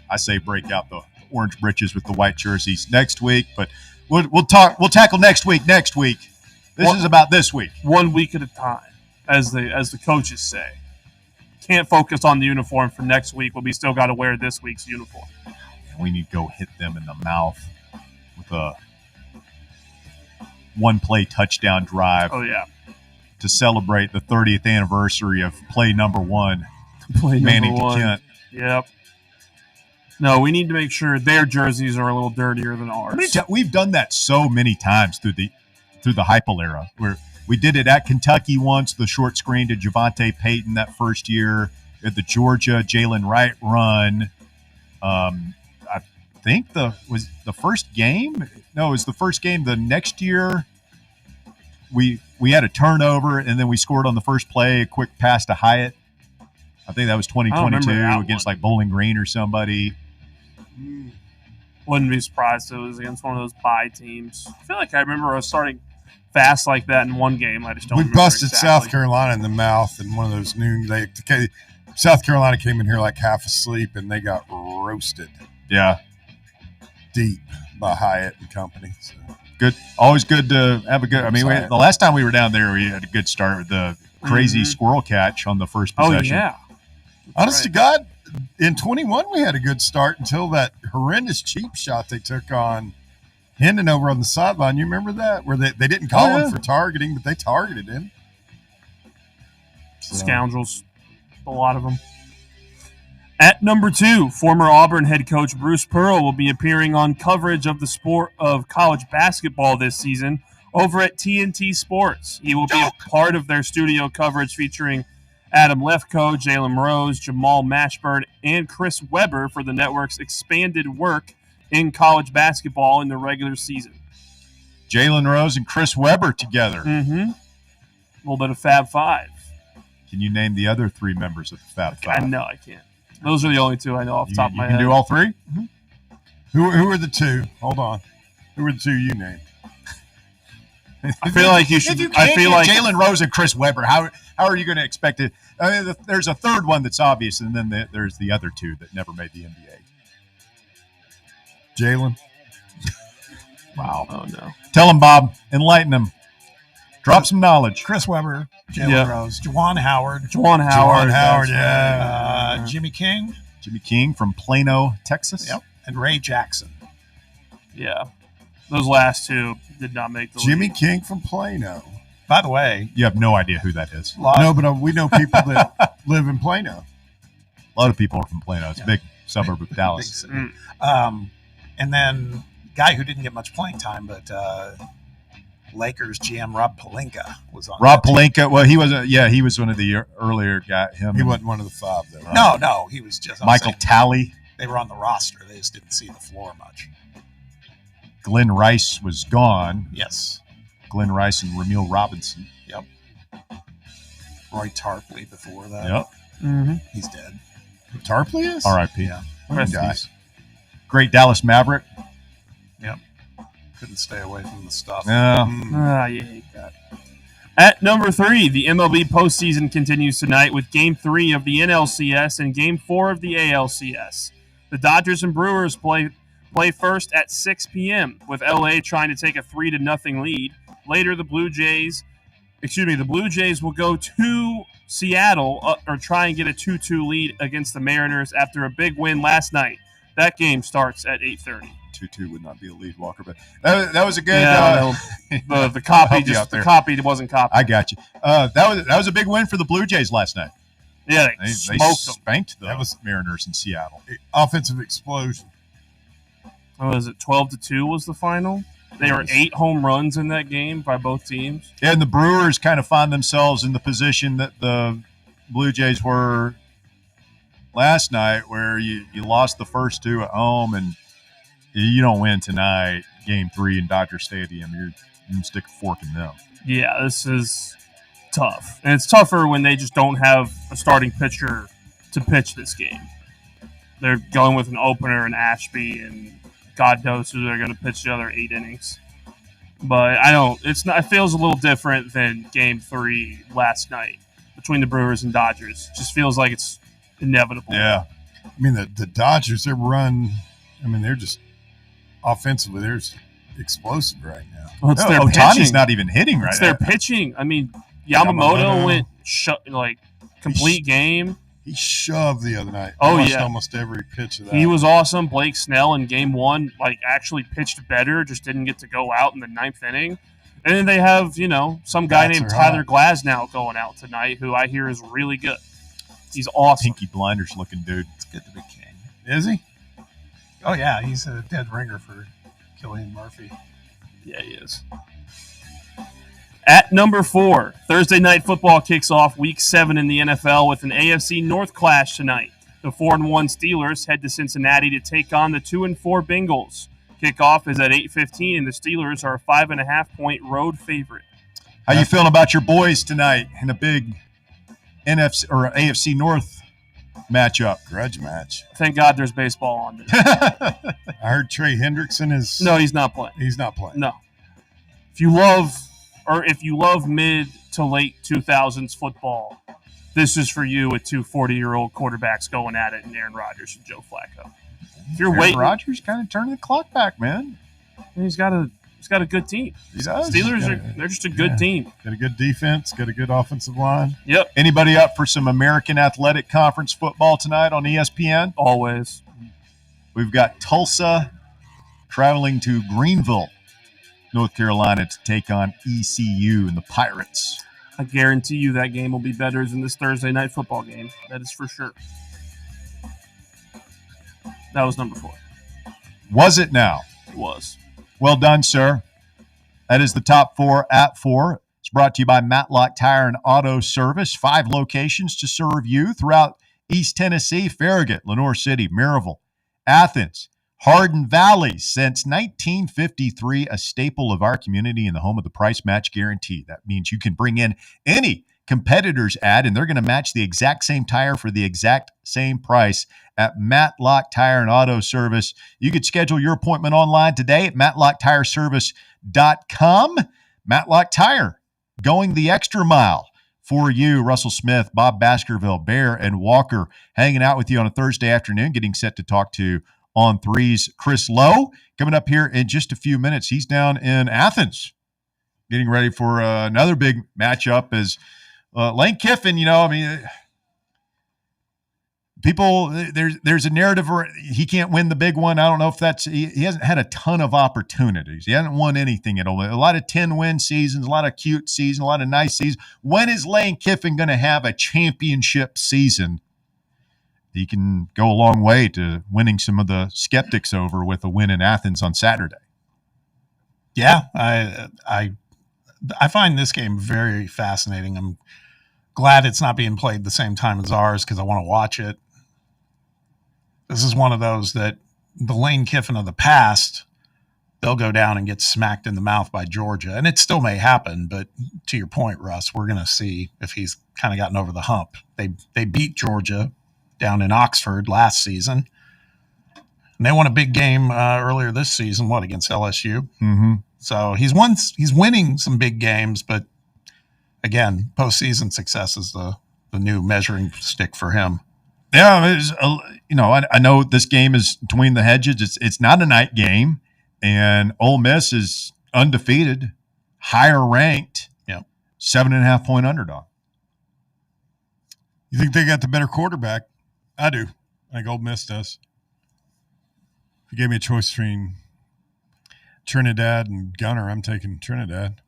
Speaker 2: I say break out the orange britches with the white jerseys next week, but we'll tackle next week. This is about this week.
Speaker 11: 1 week at a time, as the coaches say. Can't focus on the uniform for next week, but we still got to wear this week's uniform.
Speaker 2: We need to go hit them in the mouth with a one-play touchdown drive.
Speaker 11: Oh, yeah.
Speaker 2: To celebrate the 30th anniversary of play number 1.
Speaker 11: Manning to Kent. Yep. No, we need to make sure their jerseys are a little dirtier than ours.
Speaker 2: We've done that so many times through the Heupel era, where we did it at Kentucky once, the short screen to Javonte Payton that first year, at the Georgia Jalen Wright run. I think was the first game. No, it was the first game the next year. We had a turnover, and then we scored on the first play, a quick pass to Hyatt. I think that was 2022 against like Bowling Green or somebody.
Speaker 11: Wouldn't be surprised if it was against one of those bye teams. I feel like I remember us starting fast like that in one game. I just don't remember
Speaker 8: busted
Speaker 11: exactly.
Speaker 8: South Carolina in the mouth in one of those noon. South Carolina came in here like half asleep, and they got roasted.
Speaker 2: Yeah.
Speaker 8: Deep by Hyatt and company. So.
Speaker 2: Good. Always good to have a good. I mean, the last time we were down there, we had a good start with the crazy squirrel catch on the first possession.
Speaker 11: Oh, yeah.
Speaker 8: Honest to God, in 21, we had a good start until that horrendous cheap shot they took on Hendon over on the sideline. You remember that? Where they didn't call him for targeting, but they targeted him.
Speaker 11: So. Scoundrels. A lot of them. At number 2, former Auburn head coach Bruce Pearl will be appearing on coverage of the sport of college basketball this season over at TNT Sports. He will be a part of their studio coverage featuring Adam Lefkoe, Jalen Rose, Jamal Mashburn, and Chris Webber for the network's expanded work in college basketball in the regular season.
Speaker 2: Jalen Rose and Chris Webber together.
Speaker 11: Mm-hmm. A little bit of Fab Five.
Speaker 2: Can you name the other 3 members of the Fab Five?
Speaker 11: No, I can't. Those are the only 2 I know off the top of my head.
Speaker 2: You can do all 3?
Speaker 11: Mm-hmm.
Speaker 8: Who are the 2? Hold on. Who are the 2 you named?
Speaker 11: I feel like you should.
Speaker 2: If you can't get Jalen Rose and Chris Webber, how are you going to expect it? I mean, there's a third one that's obvious, and then there's the other 2 that never made the NBA.
Speaker 8: Jalen.
Speaker 2: Wow.
Speaker 11: Oh no.
Speaker 2: Tell him, Bob. Enlighten him. Drop some knowledge.
Speaker 24: Chris Webber, Jalen Rose, Juwan Howard.
Speaker 2: Yeah.
Speaker 24: Jimmy King.
Speaker 2: Jimmy King from Plano, Texas.
Speaker 24: Yep. And Ray Jackson.
Speaker 11: Yeah. Those last two did not make the
Speaker 8: Jimmy
Speaker 11: league.
Speaker 8: King from Plano.
Speaker 6: By the way,
Speaker 3: You have no idea who that is.
Speaker 8: No, but we know people that live in Plano.
Speaker 3: A lot of people are from Plano. It's a big suburb of Dallas.
Speaker 6: Big city. And then guy who didn't get much playing time, but Lakers GM Rob Pelinka was on.
Speaker 3: Rob Pelinka. Well, he was one of the earlier guys.
Speaker 8: He wasn't one of the five, though.
Speaker 6: Right? No, he was just
Speaker 3: Michael Talley.
Speaker 6: They were on the roster. They just didn't see the floor much.
Speaker 3: Glenn Rice was gone.
Speaker 6: Yes.
Speaker 3: Glenn Rice and Ramil Robinson.
Speaker 6: Yep. Roy Tarpley before that.
Speaker 3: Yep.
Speaker 11: Mm-hmm.
Speaker 6: He's dead.
Speaker 8: Tarpley is?
Speaker 3: R.I.P.
Speaker 6: Yeah.
Speaker 11: Rest in
Speaker 3: Guy.
Speaker 11: peace.
Speaker 3: Great Dallas Maverick.
Speaker 6: Yep. Couldn't stay away from the stuff.
Speaker 3: Yeah.
Speaker 11: You hate that. At number 3, the MLB postseason continues tonight with Game 3 of the NLCS and Game 4 of the ALCS. The Dodgers and Brewers play first at 6 p.m. with LA trying to take a 3-0 lead. Later, the Blue Jays will go to Seattle or try and get a 2-2 lead against the Mariners after a big win last night. That game starts at 8:30.
Speaker 3: 2-2 would not be a lead, Walker, but that was a good.
Speaker 11: The copy
Speaker 3: the
Speaker 11: copy wasn't copied.
Speaker 3: I got you. That was a big win for the Blue Jays last night.
Speaker 11: Yeah,
Speaker 3: They
Speaker 11: smoked them.
Speaker 3: spanked the Mariners in Seattle.
Speaker 8: Offensive explosion.
Speaker 11: What was it? 12-2 was the final. There were 8 home runs in that game by both teams.
Speaker 3: Yeah, and the Brewers kind of find themselves in the position that the Blue Jays were last night, where you lost the first 2 at home, and you don't win tonight, Game 3 in Dodger Stadium. You can stick a fork in them.
Speaker 11: Yeah, this is tough. And it's tougher when they just don't have a starting pitcher to pitch this game. They're going with an opener in Ashby, and God knows who they're going to pitch the other 8 innings. But it feels a little different than Game 3 last night between the Brewers and Dodgers. It just feels like it's inevitable.
Speaker 3: Yeah.
Speaker 8: I mean, the Dodgers, their run, they're just offensively, they're just explosive right now.
Speaker 11: Well, it's their
Speaker 3: Ohtani's
Speaker 11: pitching.
Speaker 3: not even hitting right
Speaker 11: It's
Speaker 3: now.
Speaker 11: their pitching. I mean, Yamamoto went complete game.
Speaker 8: He shoved the other night.
Speaker 11: Oh,
Speaker 8: I watched
Speaker 11: yeah.
Speaker 8: almost every pitch of that.
Speaker 11: He was awesome. Blake Snell in Game 1 actually pitched better, just didn't get to go out in the 9th inning. And then they have, some guy
Speaker 8: Bats
Speaker 11: named
Speaker 8: are
Speaker 11: Tyler
Speaker 8: hot.
Speaker 11: Glasnow going out tonight, who I hear is really good. He's awesome.
Speaker 3: Pinky Blinders looking dude.
Speaker 6: It's good to be king.
Speaker 8: Is he?
Speaker 6: Oh, yeah. He's a dead ringer for Killian Murphy.
Speaker 11: Yeah, he is. At number 4, Thursday Night Football kicks off Week 7 in the NFL with an AFC North clash tonight. The 4-1 Steelers head to Cincinnati to take on the 2-4 Bengals. Kickoff is at 8:15, and the Steelers are a 5.5-point road favorite.
Speaker 3: How you feeling about your boys tonight in a big NFC or AFC North matchup?
Speaker 8: Grudge match.
Speaker 11: Thank God there's baseball on this.
Speaker 8: I heard Trey Hendrickson is.
Speaker 11: No, he's not playing.
Speaker 8: He's not playing.
Speaker 11: No. If you love mid to late 2000s football, this is for you with 2 40-year-old quarterbacks going at it, and Aaron Rodgers and Joe Flacco. If you're
Speaker 3: Aaron
Speaker 11: waiting,
Speaker 3: Rodgers kind of turning the clock back, man.
Speaker 11: he's got a good team.
Speaker 3: He does.
Speaker 11: Steelers they're just a good team.
Speaker 8: Got a good defense. Got a good offensive line.
Speaker 11: Yep.
Speaker 3: Anybody up for some American Athletic Conference football tonight on ESPN?
Speaker 11: Always.
Speaker 3: We've got Tulsa traveling to Greenville, North Carolina, to take on ECU and the Pirates.
Speaker 11: I guarantee you that game will be better than this Thursday night football game. That is for sure. That was number 4.
Speaker 3: Was it now?
Speaker 11: It was.
Speaker 3: Well done, sir. That is the top 4 at 4. It's brought to you by Matlock Tire and Auto Service. 5 locations to serve you throughout East Tennessee, Farragut, Lenoir City, Maryville, Athens, Hardin Valley. Since 1953, a staple of our community and the home of the price match guarantee. That means you can bring in any competitor's ad, and they're going to match the exact same tire for the exact same price at Matlock Tire and Auto Service. You could schedule your appointment online today at matlocktireservice.com. Matlock Tire, going the extra mile for you. Russell Smith, Bob Baskerville, Bear, and Walker hanging out with you on a Thursday afternoon, getting set to talk to On Three's Chris Lowe. Coming up here in just a few minutes, he's down in Athens getting ready for another big matchup as Lane Kiffin, people, there's a narrative where he can't win the big one. I don't know if that's he hasn't had a ton of opportunities. He hasn't won anything at all. A lot of 10-win seasons, a lot of cute seasons, a lot of nice seasons. When is Lane Kiffin going to have a championship season? He can go a long way to winning some of the skeptics over with a win in Athens on Saturday.
Speaker 6: Yeah, I find this game very fascinating. I'm glad it's not being played the same time as ours because I want to watch it. This is one of those that the Lane Kiffin of the past, they'll go down and get smacked in the mouth by Georgia. And it still may happen, but to your point, Russ, we're going to see if he's kind of gotten over the hump. They beat Georgia down in Oxford last season. And they won a big game earlier this season, against LSU?
Speaker 3: Mm-hmm.
Speaker 6: So he's winning some big games, but again, postseason success is the new measuring stick for him.
Speaker 3: Yeah, I know this game is between the hedges. It's not a night game, and Ole Miss is undefeated, higher ranked, 7.5-point underdog.
Speaker 8: You think they got the better quarterback? I do. I think Ole Miss does. If you gave me a choice between Trinidad and Gunner, I'm taking Trinidad.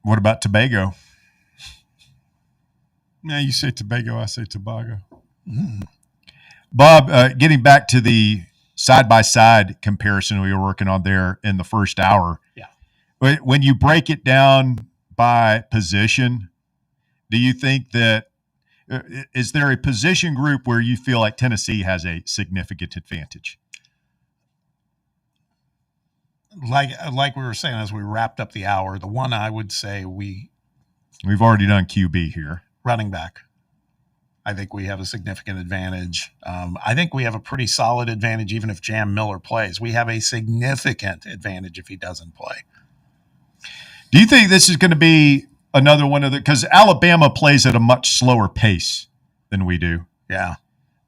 Speaker 3: What about Tobago?
Speaker 8: Yeah, you say Tobago, I say Tobago.
Speaker 3: Bob, getting back to the side-by-side comparison we were working on there in the first hour.
Speaker 6: Yeah.
Speaker 3: When you break it down by position, do you think that is there a position group where you feel like Tennessee has a significant advantage?
Speaker 6: Like we were saying as we wrapped up the hour, the one I would say we've
Speaker 3: already done QB here.
Speaker 6: Running back. I think we have a significant advantage. I think we have a pretty solid advantage even if Jam Miller plays. We have a significant advantage if he doesn't play.
Speaker 3: Do you think this is going to be another one of because Alabama plays at a much slower pace than we do?
Speaker 6: Yeah.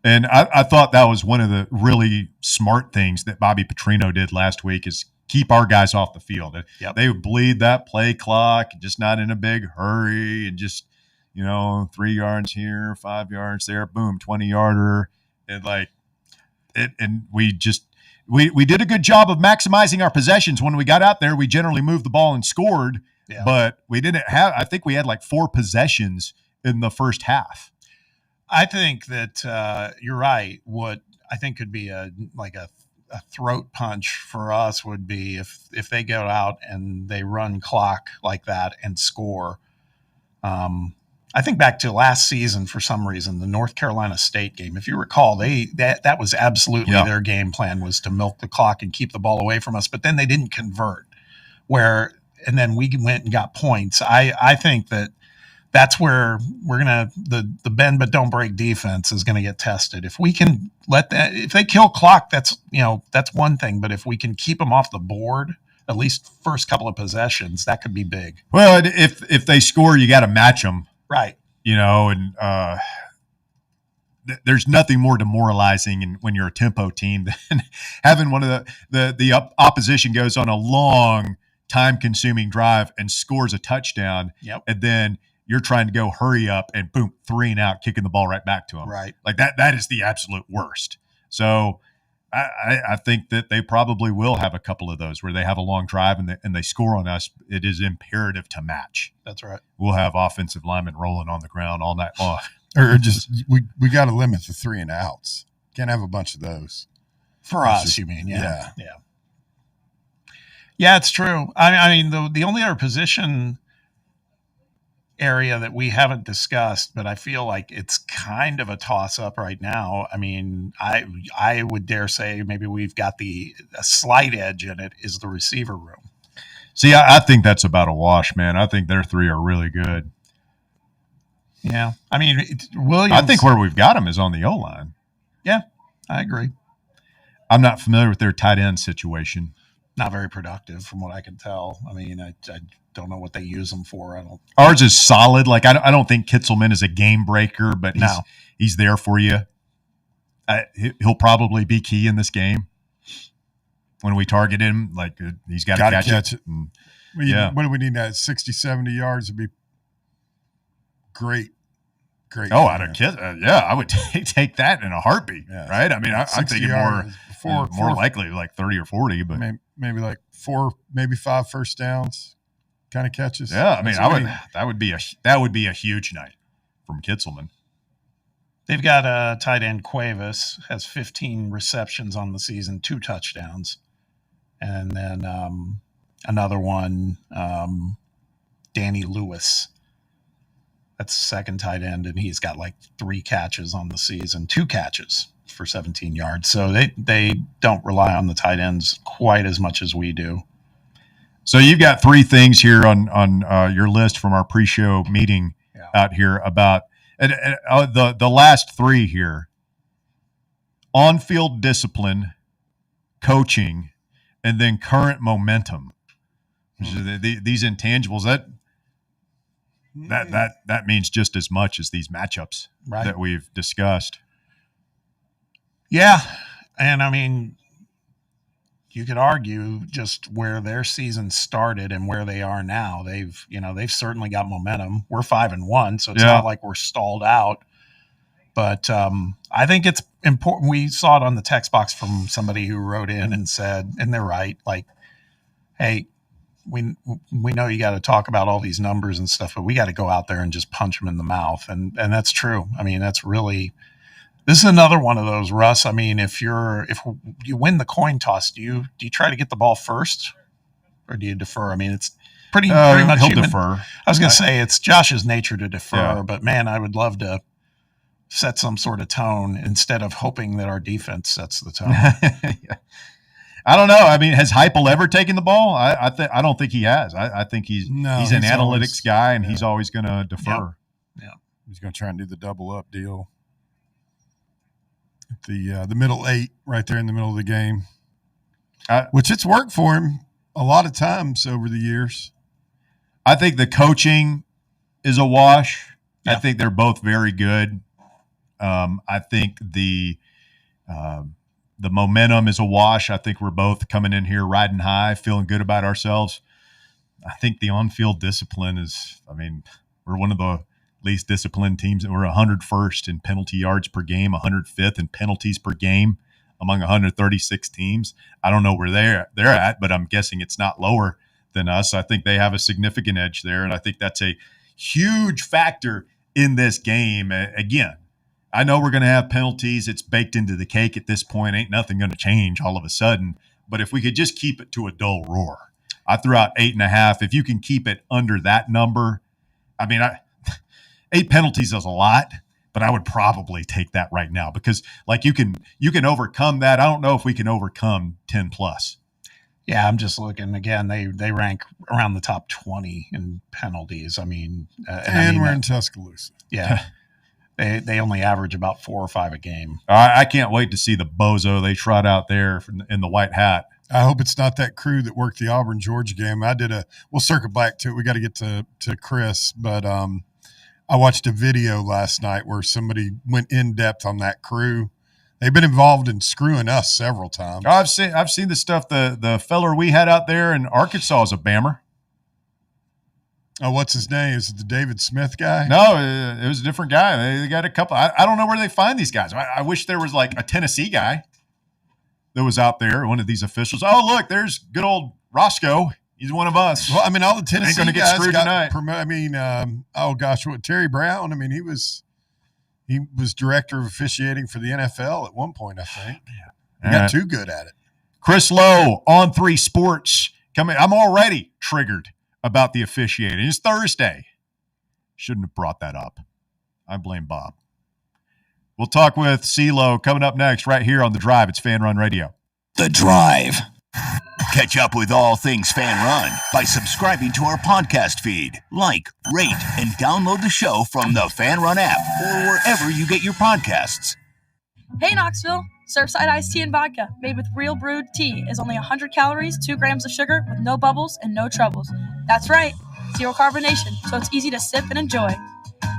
Speaker 3: And I thought that was one of the really smart things that Bobby Petrino did last week is keep our guys off the field.
Speaker 6: Yep.
Speaker 3: They would bleed that play clock, just not in a big hurry and just, 3 yards here, 5 yards there, boom, 20-yarder. And we did a good job of maximizing our possessions. When we got out there, we generally moved the ball and scored, but we didn't have, I think we had like 4 possessions in the first half.
Speaker 6: I think that you're right. What I think could be a throat punch for us would be if they go out and they run clock like that and score. I think back to last season for some reason, the North Carolina State game. If you recall, that was absolutely their game plan was to milk the clock and keep the ball away from us. But then they didn't convert. And then we went and got points. I think that's where we're gonna the bend but don't break defense is gonna get tested. If we can if they kill clock, that's one thing. But if we can keep them off the board, at least first couple of possessions, that could be big.
Speaker 3: Well, if they score, you got to match them.
Speaker 6: Right.
Speaker 3: There's nothing more demoralizing when you're a tempo team than having one of the opposition goes on a long, time-consuming drive and scores a touchdown, and then you're trying to go hurry up and boom, 3 and out, kicking the ball right back to them.
Speaker 6: Right.
Speaker 3: Like that is the absolute worst. So I think that they probably will have a couple of those where they have a long drive and they score on us. It is imperative to match.
Speaker 6: That's right.
Speaker 3: We'll have offensive linemen rolling on the ground all night long.
Speaker 8: Or just we got to limit the 3 and outs. Can't have a bunch of those.
Speaker 6: For us, you mean? Yeah. Yeah, it's true. I mean, the only other position area that we haven't discussed, but I feel like it's kind of a toss-up right now. I mean, I would dare say maybe we've got a slight edge in it is the receiver room.
Speaker 3: See, I think that's about a wash, man. I think their 3 are really good.
Speaker 6: Yeah. I mean, Williams.
Speaker 3: I think where we've got them is on the O-line.
Speaker 6: Yeah, I agree.
Speaker 3: I'm not familiar with their tight end situation.
Speaker 6: Not very productive from what I can tell. I mean, I don't know what they use them for.
Speaker 3: Ours is solid. Like I don't think Kitzelman is a game breaker, but he's there for you. He'll probably be key in this game when we target him. Like he's got to catch it. And,
Speaker 8: what do we need? That 60, 70 yards would be great great.
Speaker 3: Oh, out of kids, yeah, I would take that in a heartbeat, right? I mean, I'm thinking more likely like 30 or 40, but
Speaker 8: maybe like 4, maybe 5 first downs kind of catches.
Speaker 3: Yeah, I mean, that would be a huge night from Kitzelman.
Speaker 6: They've got a tight end, Cuevas, has 15 receptions on the season, 2 touchdowns. And then another one, Danny Lewis. That's the second tight end, and he's got like 3 catches on the season, 2 catches for 17 yards. So they don't rely on the tight ends quite as much as we do.
Speaker 3: So you've got 3 things here on your list from our pre-show meeting out here about the last 3 here: on-field discipline, coaching, and then current momentum. These intangibles that means just as much as these matchups that we've discussed.
Speaker 6: Yeah, and I mean, you could argue just where their season started and where they are now. They've certainly got momentum. We're 5-1, so it's not like we're stalled out. But I think it's important. We saw it on the text box from somebody who wrote in and said, and they're right, like, hey, we know you got to talk about all these numbers and stuff, but we got to go out there and just punch them in the mouth. And that's true. I mean, this is another one of those, Russ. I mean, if you win the coin toss, do you try to get the ball first or do you defer? I mean, it's pretty much
Speaker 3: he'll defer.
Speaker 6: I was going to say it's Josh's nature to defer, but man, I would love to set some sort of tone instead of hoping that our defense sets the tone.
Speaker 3: I don't know. I mean, has Heupel ever taken the ball? I don't think he has. I think he's an analytics guy, and he's always going to defer.
Speaker 6: Yeah,
Speaker 8: he's going to try and do the double up deal. The middle 8 right there in the middle of the game, which it's worked for him a lot of times over the years.
Speaker 3: I think the coaching is a wash. Yeah. I think they're both very good. I think the momentum is a wash. I think we're both coming in here riding high, feeling good about ourselves. I think the on-field discipline is, I mean, we're one of the least disciplined teams, and we're 101st in penalty yards per game, 105th in penalties per game among 136 teams. I don't know where they're at, but I'm guessing it's not lower than us. I think they have a significant edge there, and I think that's a huge factor in this game. Again, I know we're going to have penalties. It's baked into the cake at this point. Ain't nothing going to change all of a sudden. But if we could just keep it to a dull roar. I threw out 8.5. If you can keep it under that number, I mean, 8 penalties is a lot, but I would probably take that right now because, like, you can overcome that. I don't know if we can overcome 10 plus.
Speaker 6: Yeah, I'm just looking again. They rank around the top 20 in penalties. I mean,
Speaker 8: we're in Tuscaloosa.
Speaker 6: Yeah. They only average about 4 or 5 a game.
Speaker 3: I can't wait to see the bozo they trot out there in the white hat.
Speaker 8: I hope it's not that crew that worked the Auburn Georgia game. We'll circle back to it. We got to get to Chris, but I watched a video last night where somebody went in depth on that crew. They've been involved in screwing us several times.
Speaker 3: Oh, I've seen the stuff. The feller we had out there in Arkansas is a Bammer.
Speaker 8: Oh, what's his name? Is it the David Smith guy?
Speaker 3: No, it was a different guy. They got a couple. I don't know where they find these guys. I wish there was like a Tennessee guy that was out there, one of these officials. Oh, look, there's good old Roscoe. He's one of us.
Speaker 8: Well, I mean, all the Tennessee
Speaker 3: ain't going to get screwed tonight.
Speaker 8: Terry Brown. I mean, he was director of officiating for the NFL at one point, I think. He got too good at it.
Speaker 3: Chris Lowe, On 3 Sports. Coming. I'm already triggered about the officiating. It's Thursday. Shouldn't have brought that up. I blame Bob. We'll talk with CeeLo coming up next right here on The Drive. It's Fan Run Radio.
Speaker 1: The Drive. Catch up with all things Fan Run by subscribing to our podcast feed. Like, rate, and download the show from the Fan Run app or wherever you get your podcasts.
Speaker 12: Hey, Knoxville. Surfside iced tea and vodka made with real brewed tea is only 100 calories, 2 grams of sugar with no bubbles and no troubles. That's right, 0 carbonation, so it's easy to sip and enjoy.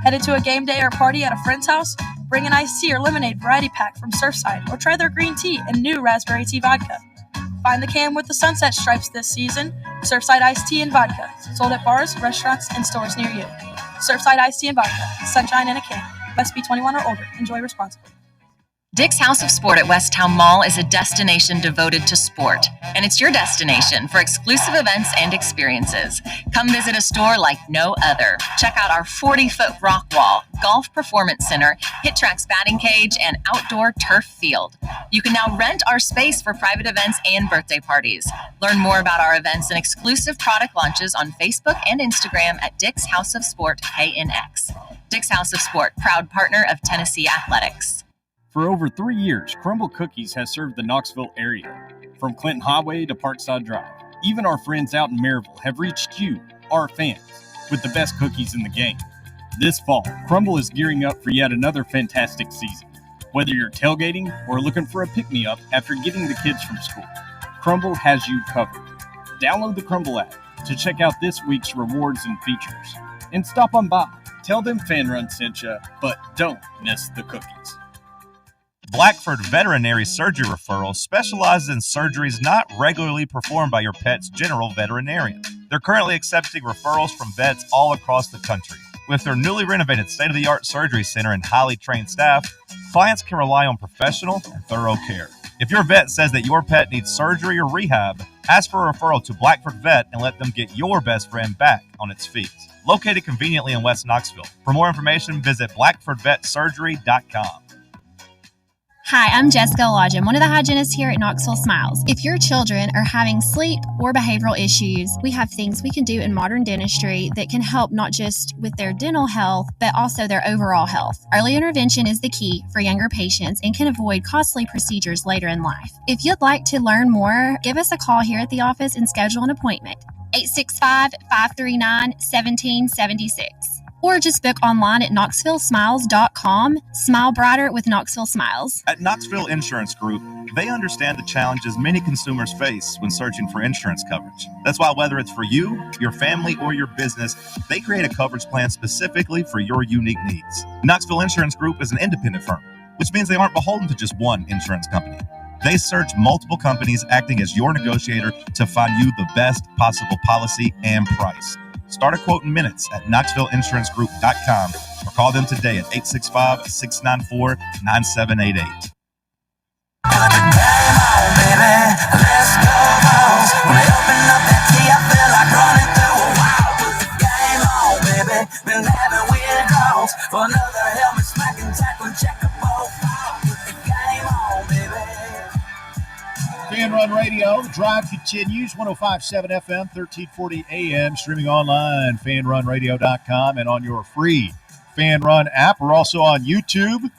Speaker 12: Headed to a game day or party at a friend's house? Bring an iced tea or lemonade variety pack from Surfside or try their green tea and new raspberry tea vodka. Find the can with the sunset stripes this season. Surfside iced tea and vodka, sold at bars, restaurants, and stores near you. Surfside iced tea and vodka, sunshine in a can. Must be 21 or older. Enjoy responsibly.
Speaker 14: Dick's House of Sport at Westtown Mall is a destination devoted to sport, and it's your destination for exclusive events and experiences. Come visit a store like no other. Check out our 40-foot rock wall, golf performance center, Hit Tracks batting cage, and outdoor turf field. You can now rent our space for private events and birthday parties. Learn more about our events and exclusive product launches on Facebook and Instagram at Dick's House of Sport KNX. Dick's House of Sport, proud partner of Tennessee Athletics.
Speaker 16: For over 3 years, Crumble Cookies has served the Knoxville area. From Clinton Highway to Parkside Drive, even our friends out in Maryville have reached you, our fans, with the best cookies in the game. This fall, Crumble is gearing up for yet another fantastic season. Whether you're tailgating or looking for a pick-me-up after getting the kids from school, Crumble has you covered. Download the Crumble app to check out this week's rewards and features. And stop on by. Tell them Fan Run sent you, but don't miss the cookies.
Speaker 13: Blackford Veterinary Surgery Referral specializes in surgeries not regularly performed by your pet's general veterinarian. They're currently accepting referrals from vets all across the country. With their newly renovated state-of-the-art surgery center and highly trained staff, clients can rely on professional and thorough care. If your vet says that your pet needs surgery or rehab, ask for a referral to Blackford Vet and let them get your best friend back on its feet. Located conveniently in West Knoxville. For more information, visit blackfordvetsurgery.com.
Speaker 17: Hi, I'm Jessica Lodgen, one of the hygienists here at Knoxville Smiles. If your children are having sleep or behavioral issues, we have things we can do in modern dentistry that can help not just with their dental health, but also their overall health. Early intervention is the key for younger patients and can avoid costly procedures later in life. If you'd like to learn more, give us a call here at the office and schedule an appointment. 865-539-1776. Or just book online at knoxvillesmiles.com. Smile brighter with Knoxville Smiles.
Speaker 13: At Knoxville Insurance Group, they understand the challenges many consumers face when searching for insurance coverage. That's why whether it's for you, your family, or your business, they create a coverage plan specifically for your unique needs. Knoxville Insurance Group is an independent firm, which means they aren't beholden to just one insurance company. They search multiple companies, acting as your negotiator to find you the best possible policy and price. Start a quote in minutes at knoxvilleinsuranceGroup.com or call them today at 865-694-9788.
Speaker 2: Fan Run Radio, the drive continues, 105.7 FM, 1340 AM, streaming online, fanrunradio.com, and on your free Fan Run app. We're also on YouTube.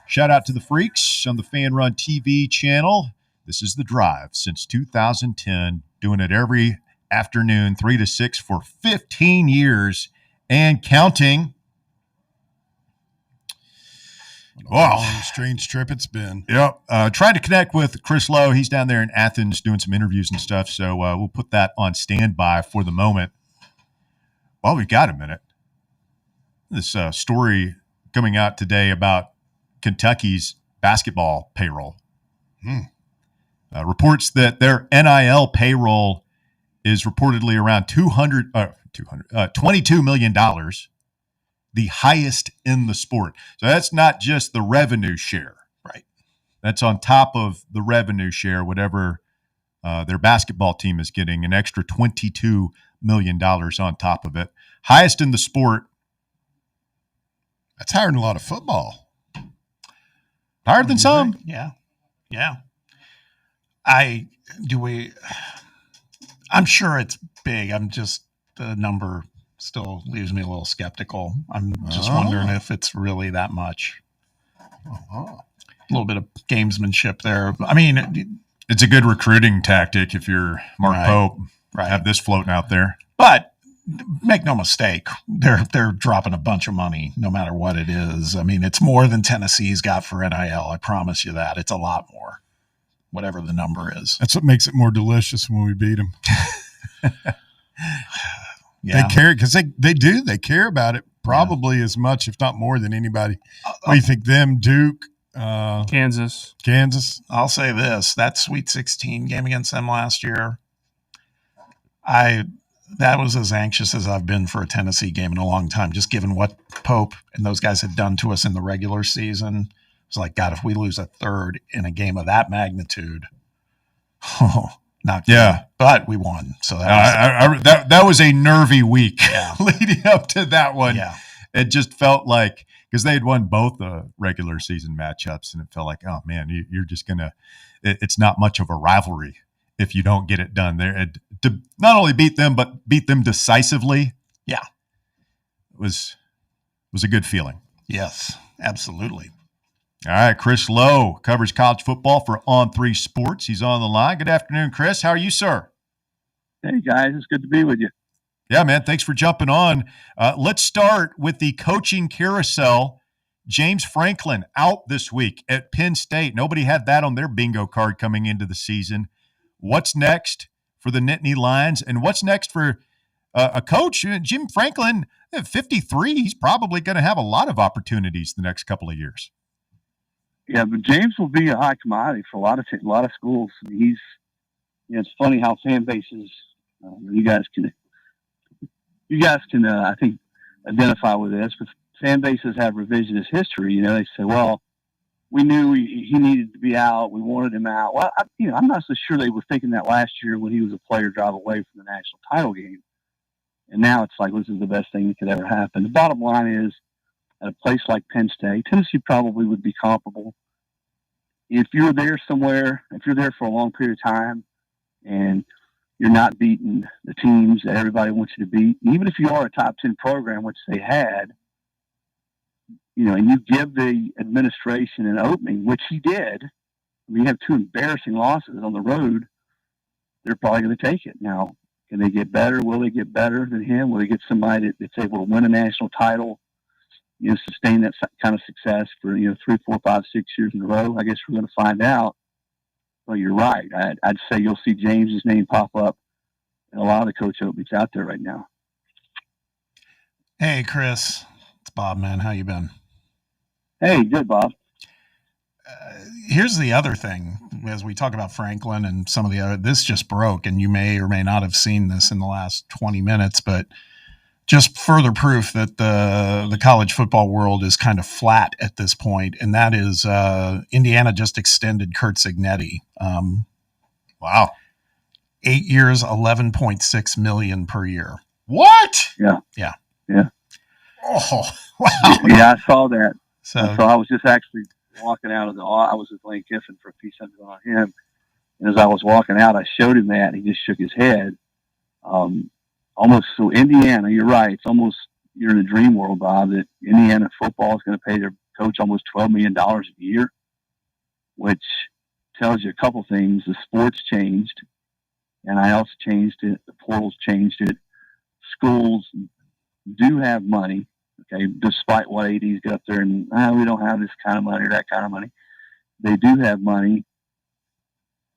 Speaker 2: Shout out to the freaks on the Fan Run TV channel. This is The Drive since 2010, doing it every afternoon, 3 to 6 for 15 years and counting.
Speaker 8: Wow, strange trip it's been.
Speaker 2: Yep. Tried to connect with Chris Lowe. He's down there in Athens doing some interviews and stuff. So we'll put that on standby for the moment. Well, we've got a minute. This story coming out today about Kentucky's basketball payroll. Reports that their NIL payroll is reportedly around $22 million. The highest in the sport. So that's not just the revenue share.
Speaker 6: Right.
Speaker 2: That's on top of the revenue share, whatever their basketball team is getting, an extra $22 million on top of it. Highest in the sport.
Speaker 8: That's higher than a lot of football.
Speaker 2: Higher than some.
Speaker 6: Yeah. Yeah. I'm sure it's big. I'm just the number still leaves me a little skeptical. I'm just wondering if it's really that much. A little bit of gamesmanship there. I mean,
Speaker 2: it's a good recruiting tactic if you're Mark Pope. Right. Have this floating out there.
Speaker 6: But make no mistake, they're dropping a bunch of money no matter what it is. I mean, it's more than Tennessee's got for NIL. I promise you that. It's a lot more, whatever the number is.
Speaker 8: That's what makes it more delicious when we beat them.
Speaker 6: Yeah.
Speaker 8: They care because they do. They care about it probably as much, if not more, than anybody. What do you think? Them, Duke,
Speaker 11: Kansas.
Speaker 6: I'll say this: that Sweet 16 game against them last year, I That was as anxious as I've been for a Tennessee game in a long time, just given what Pope and those guys had done to us in the regular season. It's like, God, if we lose a third in a game of that magnitude, not good.
Speaker 3: Yeah.
Speaker 6: But we won. So
Speaker 3: that was a nervy week
Speaker 6: Yeah.
Speaker 3: leading up to that one.
Speaker 6: Yeah.
Speaker 3: It just felt like, because they had won both the regular season matchups, and it felt like, oh man, you're just gonna. It's not much of a rivalry if you don't get it done there. To not only beat them, but beat them decisively.
Speaker 6: Yeah.
Speaker 3: was a good feeling.
Speaker 6: Yes, absolutely.
Speaker 3: All right, Chris Lowe covers college football for On3 Sports. He's on the line. Good afternoon, Chris. How are you, sir?
Speaker 7: Hey, guys. It's good to be with you.
Speaker 3: Yeah, man. Thanks for jumping on. Let's start with the coaching carousel. James Franklin out this week at Penn State. Nobody had that on their bingo card coming into the season. What's next for the Nittany Lions? And what's next for a coach? Jim Franklin, at 53, he's probably going to have a lot of opportunities the next couple of years.
Speaker 7: Yeah, but James will be a high commodity for a lot of schools. It's funny how fan bases, you guys can I think identify with this, but fan bases have revisionist history. They say, well, we knew he needed to be out. We wanted him out. Well, I'm not so sure they were thinking that last year when he was a player drive away from the national title game. And now it's like, this is the best thing that could ever happen. The bottom line is, at a place like Penn State, Tennessee probably would be comparable. If you're there somewhere, if you're there for a long period of time and you're not beating the teams that everybody wants you to beat, even if you are a top 10 program, which they had, and you give the administration an opening, which he did. You have two embarrassing losses on the road. They're probably going to take it. Now, can they get better? Will they get better than him? Will they get somebody that's able to win a national title, sustain that kind of success for, 3, 4, 5, 6 years in a row? I guess we're going to find out. But you're right. I'd say you'll see James's name pop up in a lot of the coach openings out there right now.
Speaker 6: Hey, Chris. It's Bob, man. How you been?
Speaker 7: Hey, good, Bob.
Speaker 6: Here's the other thing. As we talk about Franklin and some of the other, this just broke, and you may or may not have seen this in the last 20 minutes, but just further proof that the college football world is kind of flat at this point, and that is Indiana just extended Curt Cignetti.
Speaker 3: Wow.
Speaker 6: 8 years, $11.6 million per year.
Speaker 3: What?
Speaker 7: Yeah.
Speaker 6: Yeah.
Speaker 7: Yeah.
Speaker 3: Oh, wow.
Speaker 7: Yeah, I saw that.
Speaker 6: So
Speaker 7: I was just actually walking out of I was with Lane Kiffin for a piece on him. And as I was walking out, I showed him that, and he just shook his head. Almost, so Indiana, you're right. It's almost, you're in a dream world, Bob, that Indiana football is going to pay their coach almost $12 million a year, which tells you a couple things. The sport's changed. NIL's changed it. The portal's changed it. Schools do have money, okay, despite what ADs get up there and we don't have this kind of money or that kind of money. They do have money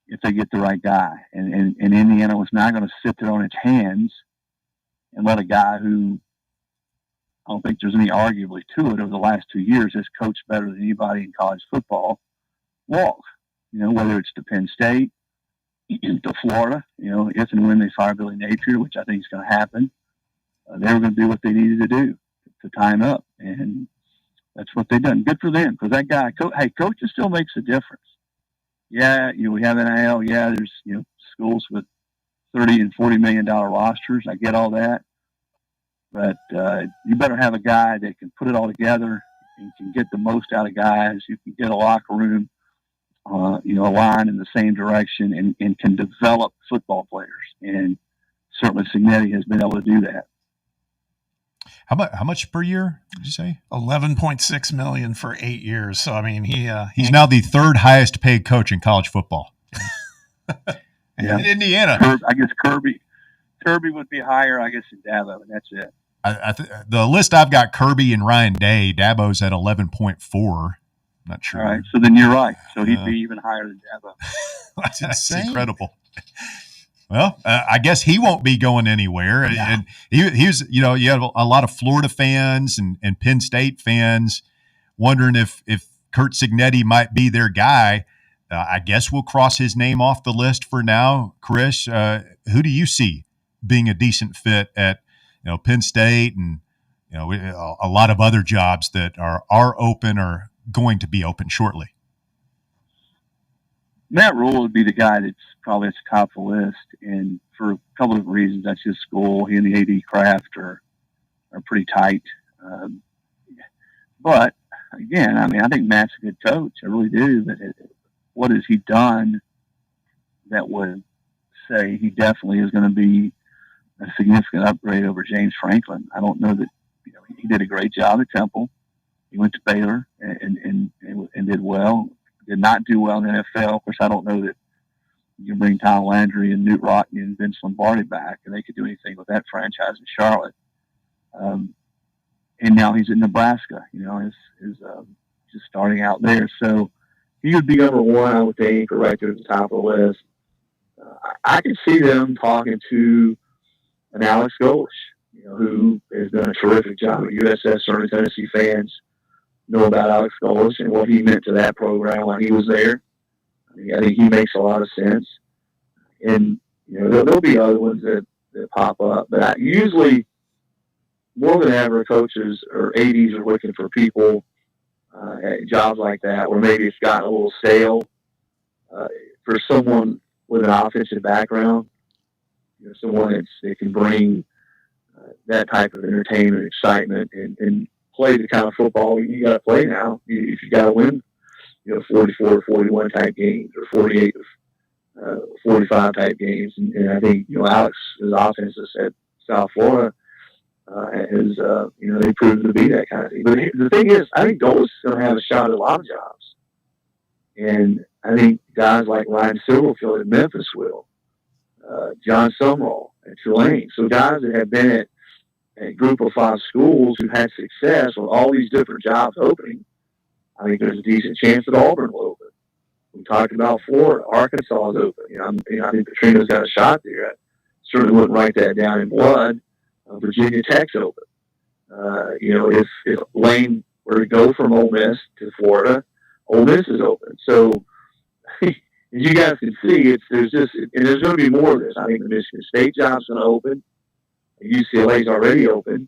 Speaker 7: if they get the right guy. And Indiana was not going to sit there on its hands and let a guy who, I don't think there's any arguably to it, over the last 2 years has coached better than anybody in college football walk. Whether it's to Penn State, to Florida, if and when they fire Billy Napier, which I think is going to happen, they were going to do what they needed to do to tie him up. And that's what they've done. Good for them, because that guy, coaching still makes a difference. Yeah, we have NIL. Yeah, there's, schools with $30 and $40 million rosters. I get all that. But you better have a guy that can put it all together and can get the most out of guys. You can get a locker room, aligned in the same direction and can develop football players. And certainly Cignetti has been able to do that.
Speaker 3: How much per year did you say?
Speaker 6: $11.6 million for 8 years. So I mean,
Speaker 3: he's now the third highest paid coach in college football.
Speaker 7: Yeah.
Speaker 3: In Indiana.
Speaker 7: I guess Kirby would be higher, I guess, in Dabo, and that's it.
Speaker 3: The list I've got, Kirby and Ryan Day. Dabo's at 11.4. Not sure.
Speaker 7: All right, so then you're right. So he'd be even higher than Dabo.
Speaker 3: That's incredible. Well, I guess he won't be going anywhere.
Speaker 7: Yeah.
Speaker 3: And he was, you have a lot of Florida fans and Penn State fans wondering if Curt Cignetti might be their guy. I guess we'll cross his name off the list for now. Chris, who do you see being a decent fit at, Penn State and, a lot of other jobs that are open or going to be open shortly?
Speaker 7: Matt Rule would be the guy that's probably at the top of the list, and for a couple of reasons. That's his school. He and the AD Kraft are pretty tight. But again, I think Matt's a good coach. I really do. But what has he done that would say he definitely is going to be a significant upgrade over James Franklin? I don't know that. He did a great job at Temple. He went to Baylor and did well. Did not do well in the NFL. Of course, I don't know that you can bring Tom Landry and Newt Rockne and Vince Lombardi back, and they could do anything with that franchise in Charlotte. And now he's in Nebraska. Is just starting out there. So he would be number one, I would think, or right there at the top of the list. I could see them talking to an Alex Golesh, who has done a terrific job at USS. Certainly Tennessee fans know about Alex Golesh and what he meant to that program when he was there. I think he makes a lot of sense. And, there'll be other ones that pop up. But usually, more than ever, coaches or ADs are looking for people at jobs like that where maybe it's gotten a little stale. For someone with an offensive background, someone that can bring that type of entertainment, excitement, and play the kind of football you got to play now. If you got to win, 44 or 41 type games or 48 or 45 type games. And I think, Alex's offenses at South Florida is, they proved to be that kind of thing. But the thing is, I think Golesh is going to have a shot at a lot of jobs. And I think guys like Ryan Silverfield at Memphis will, John Sumrall at Tulane. So guys that have been at Group of 5 schools who had success with all these different jobs opening, I think there's a decent chance that Auburn will open. We talked about Florida. Arkansas is open. I think Petrino's got a shot there. I certainly wouldn't write that down in blood. Virginia Tech's open. If Lane were to go from Ole Miss to Florida, Ole Miss is open. So as you guys can see, there's going to be more of this. I think the Michigan State job's going to open. UCLA's already open.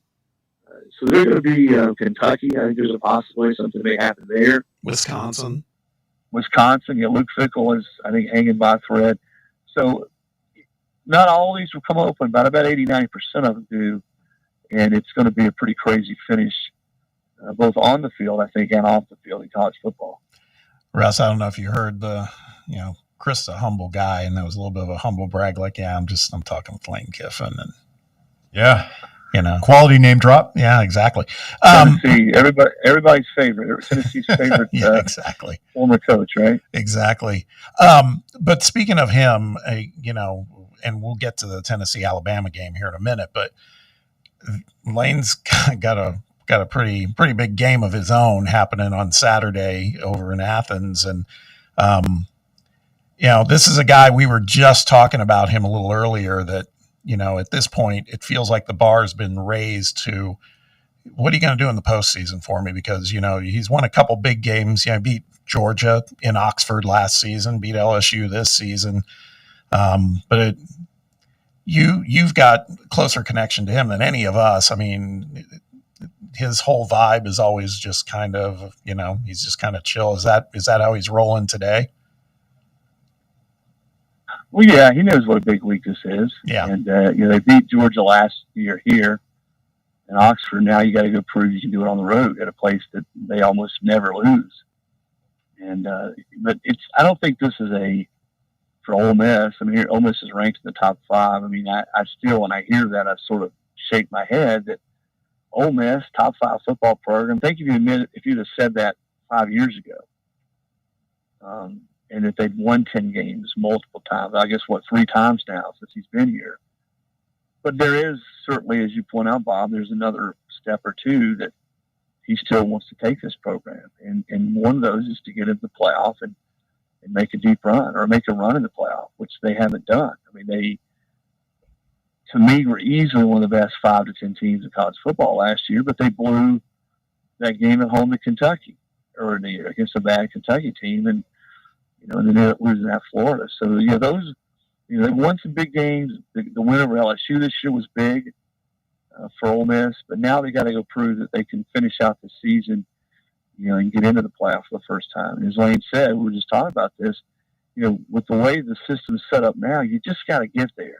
Speaker 7: So there's going to be Kentucky. I think there's a possibility something may happen there.
Speaker 6: Wisconsin,
Speaker 7: Luke Fickell is, I think, hanging by a thread. So not all of these will come open, but about 80-90% of them do. And it's going to be a pretty crazy finish, both on the field, I think, and off the field in college football.
Speaker 6: Russ, I don't know if you heard Chris is a humble guy, and that was a little bit of a humble brag. Like, I'm talking with Lane Kiffin, and
Speaker 3: yeah, quality name drop.
Speaker 6: Yeah, exactly.
Speaker 7: Tennessee, everybody's favorite, Tennessee's favorite.
Speaker 6: Yeah, exactly.
Speaker 7: Former coach, right?
Speaker 6: Exactly. But speaking of him, and we'll get to the Tennessee-Alabama game here in a minute, but Lane's got a pretty big game of his own happening on Saturday over in Athens, and this is a guy we were just talking about him a little earlier that. At this point, it feels like the bar has been raised to what are you going to do in the postseason for me? Because, he's won a couple big games. Beat Georgia in Oxford last season, beat LSU this season. But you've got closer connection to him than any of us. I mean, his whole vibe is always just kind of, he's just kind of chill. Is that how he's rolling today?
Speaker 7: Well, yeah, he knows what a big week this is.
Speaker 6: Yeah.
Speaker 7: And, they beat Georgia last year here in Oxford. Now you got to go prove you can do it on the road at a place that they almost never lose. And, but I don't think this is for Ole Miss. I mean, Ole Miss is ranked in the top 5. I mean, I still, when I hear that, I sort of shake my head that Ole Miss, top 5 football program. Think if you'd have said that 5 years ago. And that they'd won 10 games multiple times. I guess, 3 times now since he's been here. But there is certainly, as you point out, Bob, there's another step or two that he still wants to take this program. And one of those is to get into the playoff and make a deep run or make a run in the playoff, which they haven't done. I mean, they, to me, were easily one of the best 5 to 10 teams in college football last year, but they blew that game at home to Kentucky earlier in the year against a bad Kentucky team. And then losing at Florida. So, those They won some big games. The win over LSU this year was big for Ole Miss, but now they got to go prove that they can finish out the season, and get into the playoffs for the first time. And as Lane said, we were just talking about this, with the way the system's set up now, you just got to get there.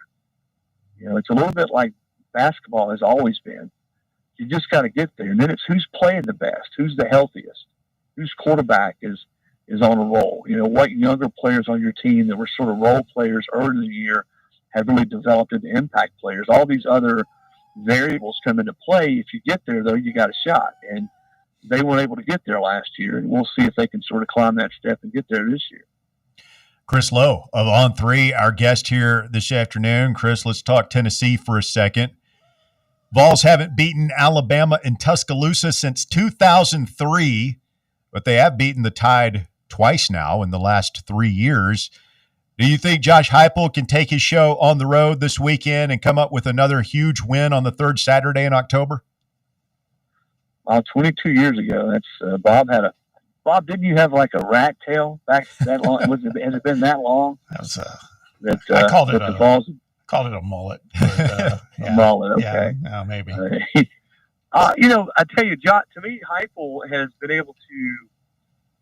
Speaker 7: It's a little bit like basketball has always been. You just got to get there. And then it's who's playing the best, who's the healthiest, whose quarterback is on a roll. What younger players on your team that were sort of role players early in the year have really developed into impact players. All these other variables come into play. If you get there, though, you got a shot. And they weren't able to get there last year. And we'll see if they can sort of climb that step and get there this year.
Speaker 3: Chris Lowe of On3, our guest here this afternoon. Chris, let's talk Tennessee for a second. Vols haven't beaten Alabama in Tuscaloosa since 2003, but they have beaten the Tide twice now in the last 3 years. Do you think Josh Heupel can take his show on the road this weekend and come up with another huge win on the third Saturday in October?
Speaker 7: 22 years ago, that's Bob, didn't you have like a rat tail back that long? Has it been that long?
Speaker 6: That was
Speaker 7: I
Speaker 6: called it
Speaker 7: the Vols
Speaker 6: called it a mullet. But,
Speaker 7: a mullet, okay.
Speaker 6: Yeah, maybe.
Speaker 7: I tell you, John, to me, Heupel has been able to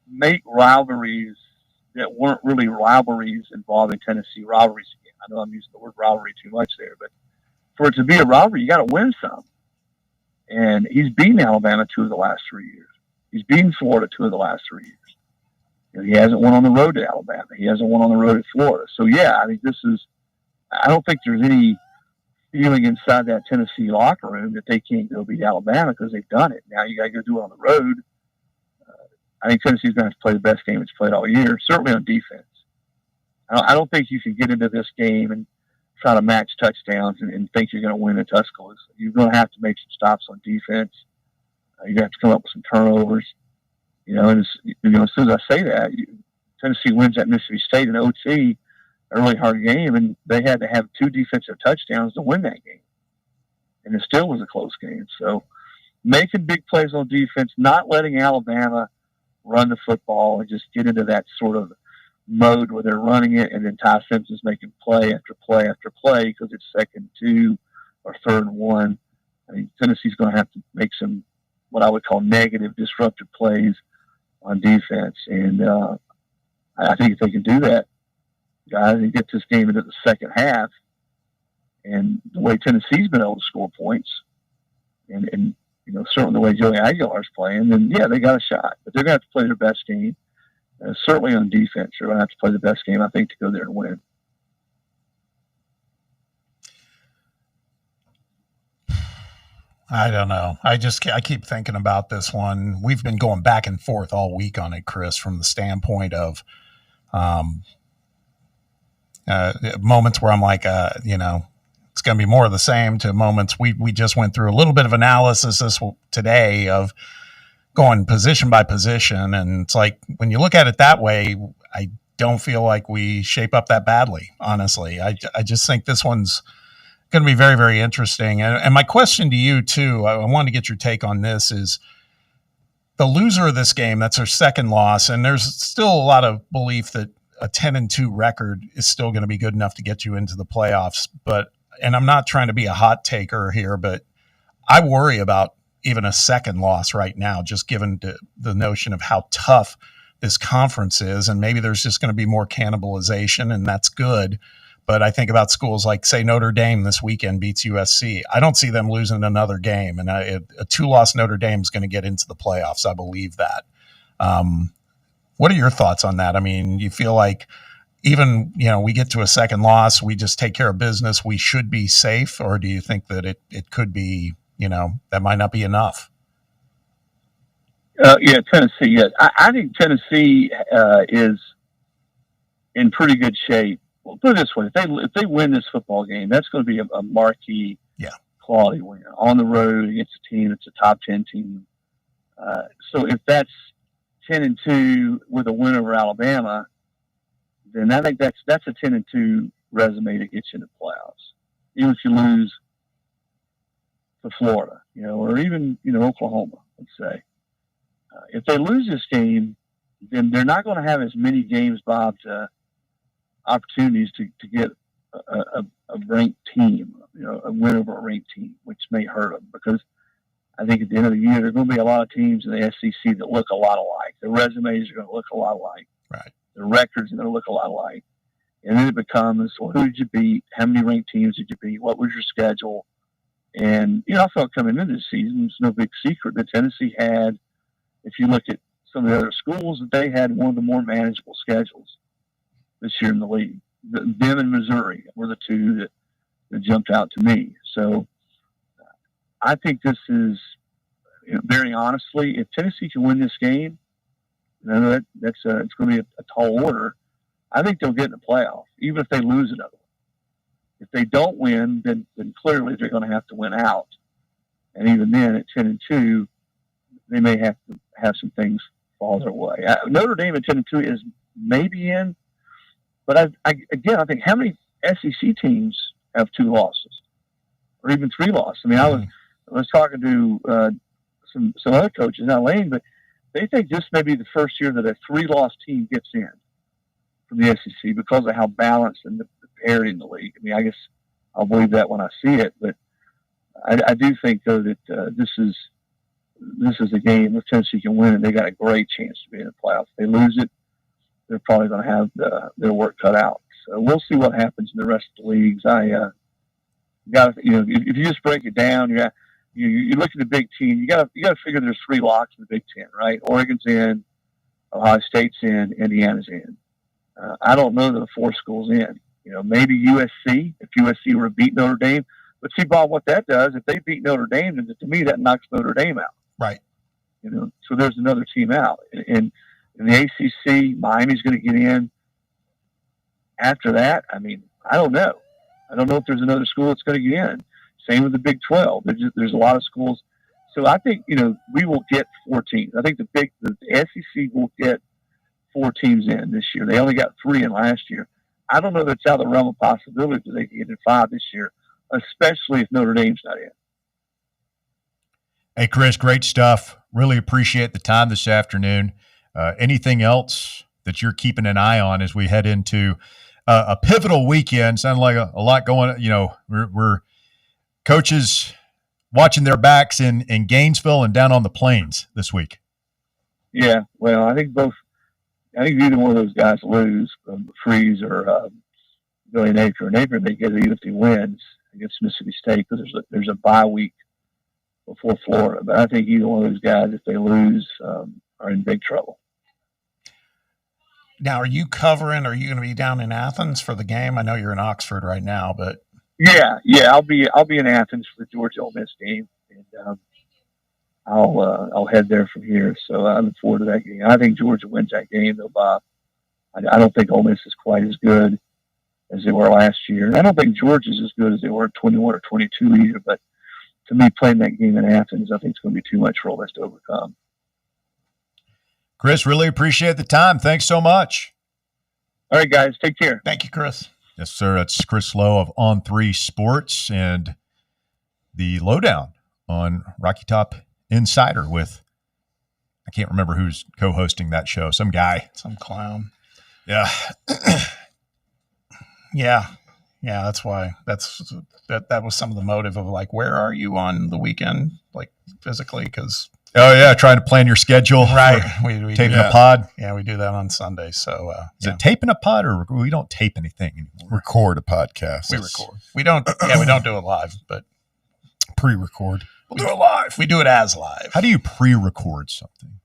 Speaker 7: make rivalries that weren't really rivalries involving Tennessee rivalries. I know I'm using the word rivalry too much there, but for it to be a rivalry, you got to win some. And he's beaten Alabama 2 of the last 3 years. He's beaten Florida 2 of the last 3 years. He hasn't won on the road to Alabama. He hasn't won on the road at Florida. So, yeah, I mean, I don't think there's any feeling inside that Tennessee locker room that they can't go beat Alabama because they've done it. Now you got to go do it on the road. I think Tennessee's going to have to play the best game it's played all year, certainly on defense. I don't think you can get into this game and try to match touchdowns and think you're going to win at Tuscaloosa. You're going to have to make some stops on defense. You have to come up with some turnovers. And as soon as I say that, Tennessee wins at Mississippi State in OT, a really hard game, and they had to have 2 defensive touchdowns to win that game. And it still was a close game. So making big plays on defense, not letting Alabama run the football and just get into that sort of mode where they're running it, and then Ty Simpson's making play after play after play because it's 2nd and 2 or 3rd and 1. I mean, Tennessee's going to have to make some what I would call negative, disruptive plays on defense. And I think if they can do that, guys, and get this game into the second half, and the way Tennessee's been able to score points, and certainly the way Joey Aguilar's playing, then, yeah, they got a shot. But they're going to have to play their best game. Certainly on defense, they're going to have to play the best game, I think, to go there and win.
Speaker 6: I don't know. I keep thinking about this one. We've been going back and forth all week on it, Chris, from the standpoint of moments where I'm like, it's going to be more of the same, to moments we just went through a little bit of analysis today of going position by position. And it's like, when you look at it that way, I don't feel like we shape up that badly, honestly. I just think this one's going to be very, very interesting. And my question to you, too, I want to get your take on this, is the loser of this game, that's their second loss, and there's still a lot of belief that a 10-2 record is still going to be good enough to get you into the playoffs. And I'm not trying to be a hot taker here, but I worry about even a second loss right now, just given the notion of how tough this conference is. And maybe there's just going to be more cannibalization, and that's good. But I think about schools like, say, Notre Dame this weekend beats USC. I don't see them losing another game. And a 2-loss Notre Dame is going to get into the playoffs. I believe that. What are your thoughts on that? I mean, you feel like even, we get to a second loss, we just take care of business, we should be safe? Or do you think that it could be, that might not be enough?
Speaker 7: Yeah, Tennessee, yes. I think Tennessee is in pretty good shape. Well, put it this way: if they win this football game, that's going to be a marquee, quality win on the road against a team that's a top 10 team. So if that's 10-2 with a win over Alabama, then I think that's a 10-2 resume to get you into playoffs. Even if you lose to Florida, or even Oklahoma, let's say. If they lose this game, then they're not going to have as many games, Bob, to opportunities to get a ranked team, a win over a ranked team, which may hurt them because I think at the end of the year, there are going to be a lot of teams in the SEC that look a lot alike. Their resumes are going to look a lot alike.
Speaker 6: Right.
Speaker 7: Their records are going to look a lot alike. And then it becomes, well, who did you beat? How many ranked teams did you beat? What was your schedule? And, I felt coming into this season, it's no big secret that Tennessee had, if you look at some of the other schools, that they had one of the more manageable schedules this year in the league. Them and Missouri were the two that jumped out to me. So I think this is, very honestly, if Tennessee can win this game, it's going to be a tall order. I think they'll get in the playoff, even if they lose another one. If they don't win, then clearly they're going to have to win out. And even then, at 10-2, they may have to have some things fall their way. Notre Dame at 10-2 is maybe in, but I think how many SEC teams have 2 losses or even 3 losses? I mean, I was talking to some other coaches, not Lane, but they think this may be the first year that a 3-loss team gets in from the SEC because of how balanced and the parity in the league. I mean, I guess I'll believe that when I see it, but I do think though that this is a game if Tennessee can win, and they got a great chance to be in the playoffs. If they lose it, they're probably going to have their work cut out. So we'll see what happens in the rest of the leagues. If you just break it down, you look at the Big Ten. You got to figure there's 3 locks in the Big Ten, right? Oregon's in, Ohio State's in, Indiana's in. I don't know that the 4 schools in. Maybe USC if USC were to beat Notre Dame. But see, Bob, what that does, if they beat Notre Dame, then to me that knocks Notre Dame out.
Speaker 6: Right.
Speaker 7: So there's another team out. And in the ACC, Miami's going to get in. After that, I mean, I don't know. I don't know if there's another school that's going to get in. Same with the Big 12. There's a lot of schools. So I think, we will get 4 teams. I think the SEC will get 4 teams in this year. They only got 3 in last year. I don't know if it's out of the realm of possibility that they can get in 5 this year, especially if Notre Dame's not in.
Speaker 3: Hey, Chris, great stuff. Really appreciate the time this afternoon. Anything else that you're keeping an eye on as we head into a pivotal weekend? Sounds like a lot going. We're coaches watching their backs in Gainesville and down on the plains this week.
Speaker 7: Yeah, well, I think either one of those guys lose, Freeze or Billy Napier. Napier, they get it even if he wins against Mississippi State because there's a bye week before Florida. But I think either one of those guys, if they lose, are in big trouble.
Speaker 6: Now, are you covering? Are you going to be down in Athens for the game? I know you're in Oxford right now, but
Speaker 7: yeah, I'll be in Athens for the Georgia Ole Miss game, and I'll head there from here. So I look forward to that game. I think Georgia wins that game, though, Bob. I don't think Ole Miss is quite as good as they were last year. And I don't think Georgia's as good as they were at 21 or 22 either. But to me, playing that game in Athens, I think it's going to be too much for Ole Miss to overcome.
Speaker 3: Chris, really appreciate the time. Thanks so much.
Speaker 7: All right, guys. Take care.
Speaker 6: Thank you, Chris.
Speaker 3: Yes, sir. That's Chris Lowe of On3 Sports and the lowdown on Rocky Top Insider with, I can't remember who's co-hosting that show. Some guy.
Speaker 6: Some clown.
Speaker 3: Yeah.
Speaker 6: Yeah. That's why that was some of the motive of like, where are you on the weekend? Like physically.
Speaker 3: Trying to plan your schedule.
Speaker 6: Right.
Speaker 3: We taping a pod.
Speaker 6: Yeah. We do that on Sunday. So,
Speaker 3: is it taping a pod or we don't tape anything anymore?
Speaker 8: Record a podcast.
Speaker 6: We record. We don't do it live, but
Speaker 8: pre-record.
Speaker 6: We'll do it live. We do it as live.
Speaker 3: How do you pre-record something?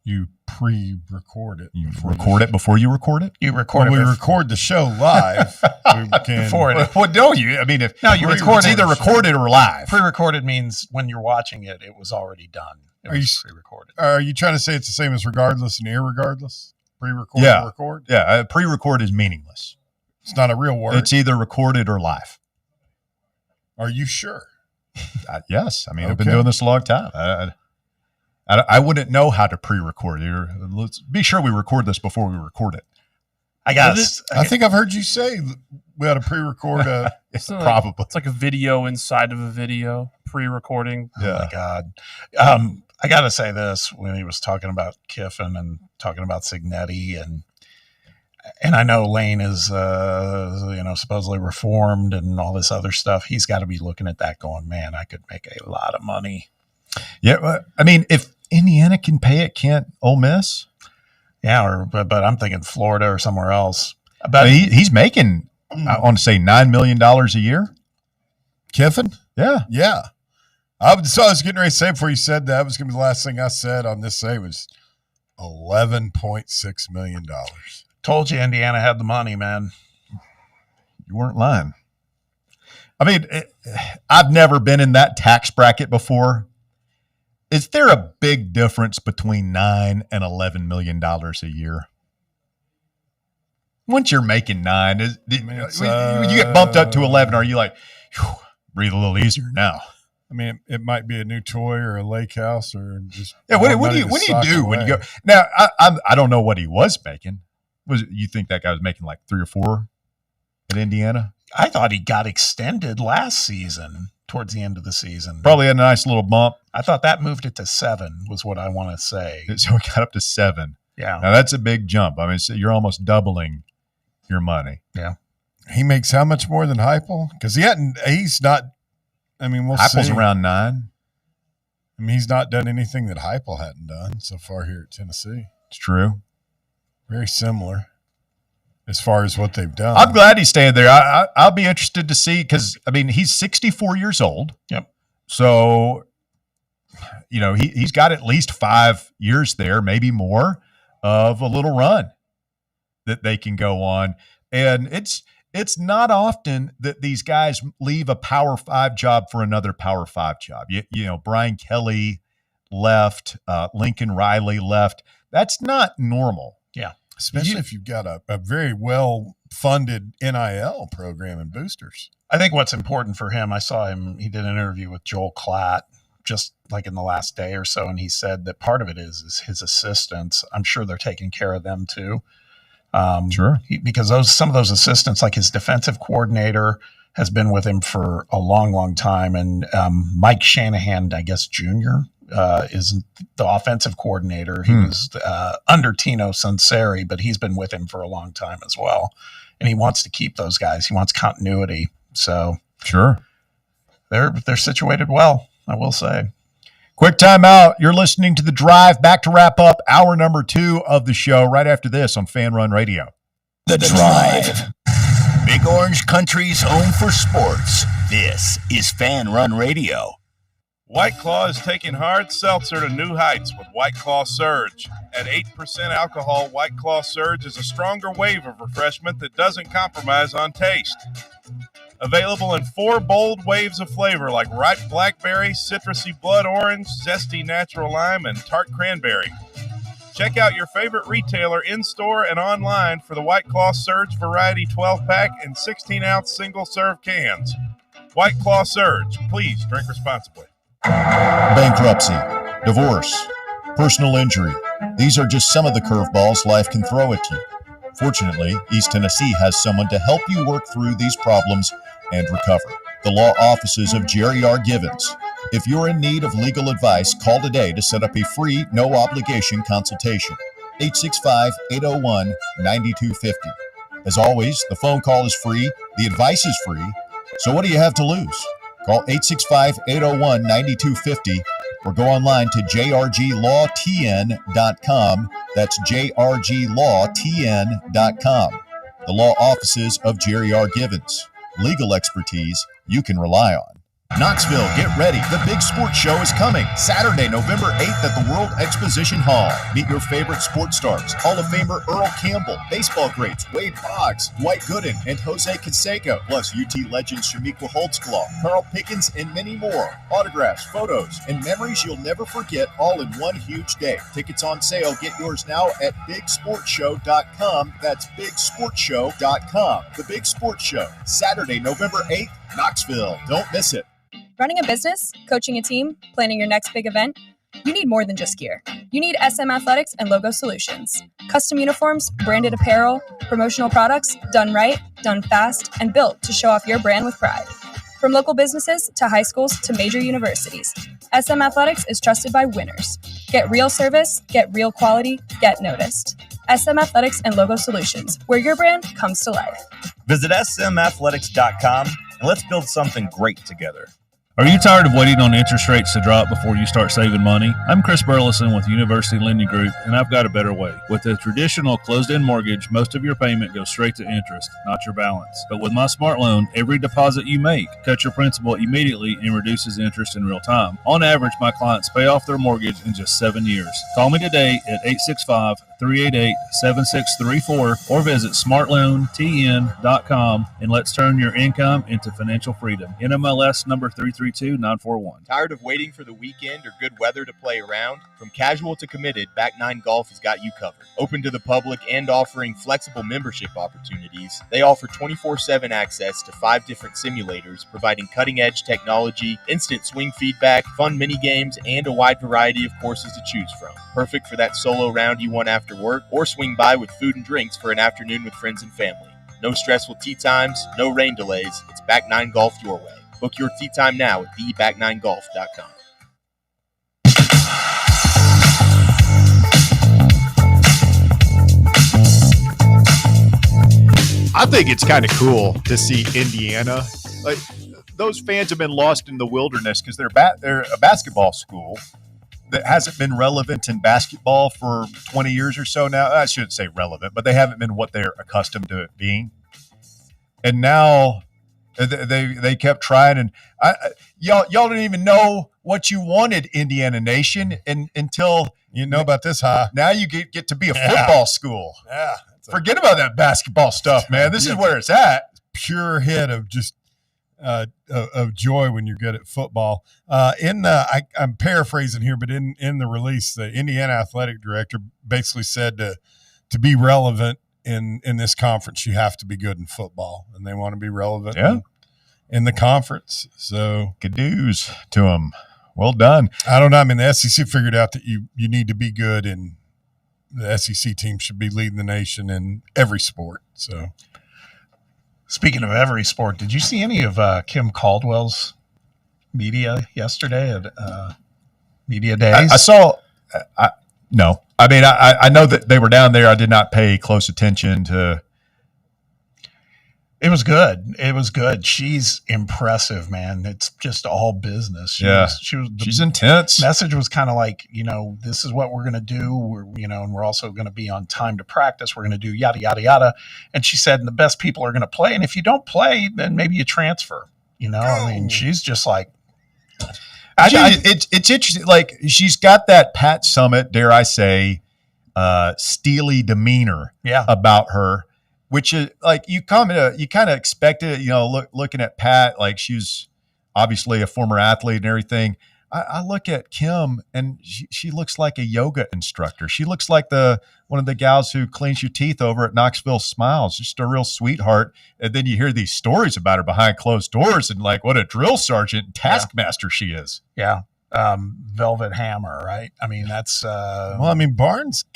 Speaker 8: You pre-record it.
Speaker 3: You record it before you record it?
Speaker 6: You record it.
Speaker 8: We record the show live.
Speaker 6: Before it.
Speaker 3: What don't you? I mean, you record, it's either recorded or live.
Speaker 6: Pre-recorded means when you're watching it, it was already done. It was pre-recorded.
Speaker 8: Are you trying to say it's the same as regardless and irregardless? Pre-record and record?
Speaker 3: Yeah. Pre-record is meaningless.
Speaker 8: It's not a real word.
Speaker 3: It's either recorded or live.
Speaker 8: Are you sure?
Speaker 3: Yes. I mean, I've been doing this a long time. I wouldn't know how to pre-record. Let's be sure we record this before we record it.
Speaker 8: I think I've heard you say we ought to pre-record.
Speaker 3: Probably.
Speaker 11: It's like a video inside of a video, pre-recording.
Speaker 6: Oh, my God. I got to say this when he was talking about Kiffin and talking about Cignetti. And And I know Lane is, supposedly reformed and all this other stuff. He's got to be looking at that going, man, I could make a lot of money.
Speaker 3: Yeah. I mean, if Indiana can pay it, can't Ole Miss?
Speaker 6: Yeah. But I'm thinking Florida or somewhere else. But
Speaker 3: he's making, I want to say $9 million a year.
Speaker 8: Kiffin?
Speaker 3: Yeah.
Speaker 8: Yeah. I was getting ready to say before you said that was going to be the last thing I said on this say was $11.6 million.
Speaker 6: Told you Indiana had the money, man.
Speaker 3: You weren't lying. I mean, I've never been in that tax bracket before. Is there a big difference between $9 and $11 million a year? Once you're making $9, when you get bumped up to 11, are you like, breathe a little easier now?
Speaker 8: I mean, it might be a new toy or a lake house or just
Speaker 3: What do you do when you go? Now, I don't know what he was making. You think that guy was making like 3 or 4 at Indiana?
Speaker 6: I thought he got extended last season, towards the end of the season.
Speaker 3: Probably had a nice little bump.
Speaker 6: I thought that moved it to 7 was what I want to say.
Speaker 3: So we got up to 7.
Speaker 6: Yeah.
Speaker 3: Now that's a big jump. I mean, so you're almost doubling your money.
Speaker 6: Yeah.
Speaker 8: He makes how much more than Heupel? Because he's not. I mean, we'll see.
Speaker 3: Heupel's around 9.
Speaker 8: I mean, he's not done anything that Heupel hadn't done so far here at Tennessee.
Speaker 3: It's true.
Speaker 8: Very similar as far as what they've done.
Speaker 3: I'm glad he's staying there. I'll be interested to see because, I mean, he's 64 years old.
Speaker 6: Yep.
Speaker 3: So, he's got at least 5 years there, maybe more, of a little run that they can go on. And it's not often that these guys leave a Power 5 job for another Power 5 job. Brian Kelly left, Lincoln Riley left. That's not normal.
Speaker 6: Yeah.
Speaker 8: Especially if you've got a very well-funded NIL program and boosters.
Speaker 6: I think what's important for him, I saw him, he did an interview with Joel Klatt just like in the last day or so, and he said that part of it is his assistants. I'm sure they're taking care of them too.
Speaker 3: Sure.
Speaker 6: Because some of those assistants, like his defensive coordinator, has been with him for a long, long time. And Mike Shanahan, I guess, Jr., is the offensive coordinator. He was under Tino Sunseri, but he's been with him for a long time as well. And he wants to keep those guys. He wants continuity. So
Speaker 3: sure,
Speaker 6: they're situated well, I will say.
Speaker 3: Quick time out. You're listening to The Drive. Back to wrap up hour number 2 of the show right after this on Fan Run Radio.
Speaker 1: The Drive. Big Orange Country's home for sports. This is Fan Run Radio.
Speaker 15: White Claw is taking hard seltzer to new heights with White Claw Surge. At 8% alcohol, White Claw Surge is a stronger wave of refreshment that doesn't compromise on taste. Available in 4 bold waves of flavor like ripe blackberry, citrusy blood orange, zesty natural lime, and tart cranberry. Check out your favorite retailer in-store and online for the White Claw Surge Variety 12-pack and 16-ounce single-serve cans. White Claw Surge. Please drink responsibly.
Speaker 18: Bankruptcy, divorce, personal injury. These are just some of the curveballs life can throw at you. Fortunately, East Tennessee has someone to help you work through these problems and recover. The law offices of Jerry R. Givens. If you're in need of legal advice, call today to set up a free, no-obligation consultation. 865-801-9250. As always, the phone call is free, the advice is free, so what do you have to lose? Call 865-801-9250 or go online to jrglawtn.com. That's jrglawtn.com. The law offices of Jerry R. Givens. Legal expertise you can rely on. Knoxville, get ready. The Big Sports Show is coming Saturday, November 8th at the World Exposition Hall. Meet your favorite sports stars, Hall of Famer Earl Campbell, baseball greats Wade Boggs, Dwight Gooden, and Jose Canseco, plus UT legends Shamiqua Holtzclaw, Carl Pickens, and many more. Autographs, photos, and memories you'll never forget all in one huge day. Tickets on sale. Get yours now at BigSportsShow.com. That's BigSportsShow.com. The Big Sports Show, Saturday, November 8th, Knoxville. Don't miss it.
Speaker 19: Running a business, coaching a team, planning your next big event, you need more than just gear. You need SM Athletics and Logo Solutions. Custom uniforms, branded apparel, promotional products, done right, done fast, and built to show off your brand with pride. From local businesses to high schools to major universities, SM Athletics is trusted by winners. Get real service, get real quality, get noticed. SM Athletics and Logo Solutions, where your brand comes to life.
Speaker 4: Visit smathletics.com and let's build something great together.
Speaker 20: Are you tired of waiting on interest rates to drop before you start saving money? I'm Chris Burleson with University Lending Group, and I've got a better way. With a traditional closed-end mortgage, most of your payment goes straight to interest, not your balance. But with my Smart Loan, every deposit you make cuts your principal immediately and reduces interest in real time. On average, my clients pay off their mortgage in just 7 years. Call me today at 865-388-7634 or visit smartloantn.com and let's turn your income into financial freedom. NMLS number 332941.
Speaker 18: Tired of waiting for the weekend or good weather to play around? From casual to committed, Back Nine Golf has got you covered. Open to the public and offering flexible membership opportunities, they offer 24/7 access to 5 different simulators, providing cutting-edge technology, instant swing feedback, fun mini games, and a wide variety of courses to choose from. Perfect for that solo round you want after work, or swing by with food and drinks for an afternoon with friends and family. No stressful tee times, no rain delays. It's Back Nine Golf your way. Book your tee time now at theback9golf.com.
Speaker 2: I think it's kind of cool to see Indiana. Like, those fans have been lost in the wilderness because they're a basketball school that hasn't been relevant in basketball for 20 years or so now. I shouldn't say relevant, but they haven't been what they're accustomed to it being. And now they kept trying, and y'all didn't even know what you wanted, Indiana Nation, until
Speaker 8: you know about this, huh?
Speaker 2: Now you get to be a football school.
Speaker 8: Yeah.
Speaker 2: Forget about that basketball stuff, man. This is where it's at.
Speaker 8: Pure hit of just of joy when you're good at football. I'm paraphrasing here, but in the release, the Indiana athletic director basically said to be relevant in this conference, you have to be good in football, and they want to be relevant in the conference. So
Speaker 2: kudos to them. Well done.
Speaker 8: I don't know. I mean, the SEC figured out that you need to be good, and the SEC team should be leading the nation in every sport. So,
Speaker 6: speaking of every sport, did you see any of Kim Caldwell's media yesterday at Media Days?
Speaker 2: I saw. No. I mean, I know that they were down there. I did not pay close attention to.
Speaker 6: It was good. It was good. She's impressive, man. It's just all business.
Speaker 2: She's intense.
Speaker 6: Message was kind of like, this is what we're going to do. And we're also going to be on time to practice. We're going to do yada, yada, yada. And she said, and the best people are going to play. And if you don't play, then maybe you transfer. I mean, she's just like.
Speaker 2: It's interesting. Like, she's got that Pat Summitt, dare I say, steely demeanor about her, which is like you kind of expected it. Looking at Pat, like she's obviously a former athlete and everything. I look at Kim, and she looks like a yoga instructor. She looks like one of the gals who cleans your teeth over at Knoxville Smiles. Just a real sweetheart. And then you hear these stories about her behind closed doors, and like what a drill sergeant and taskmaster she is.
Speaker 6: Yeah. Velvet Hammer, right? I mean, that's
Speaker 8: Barnes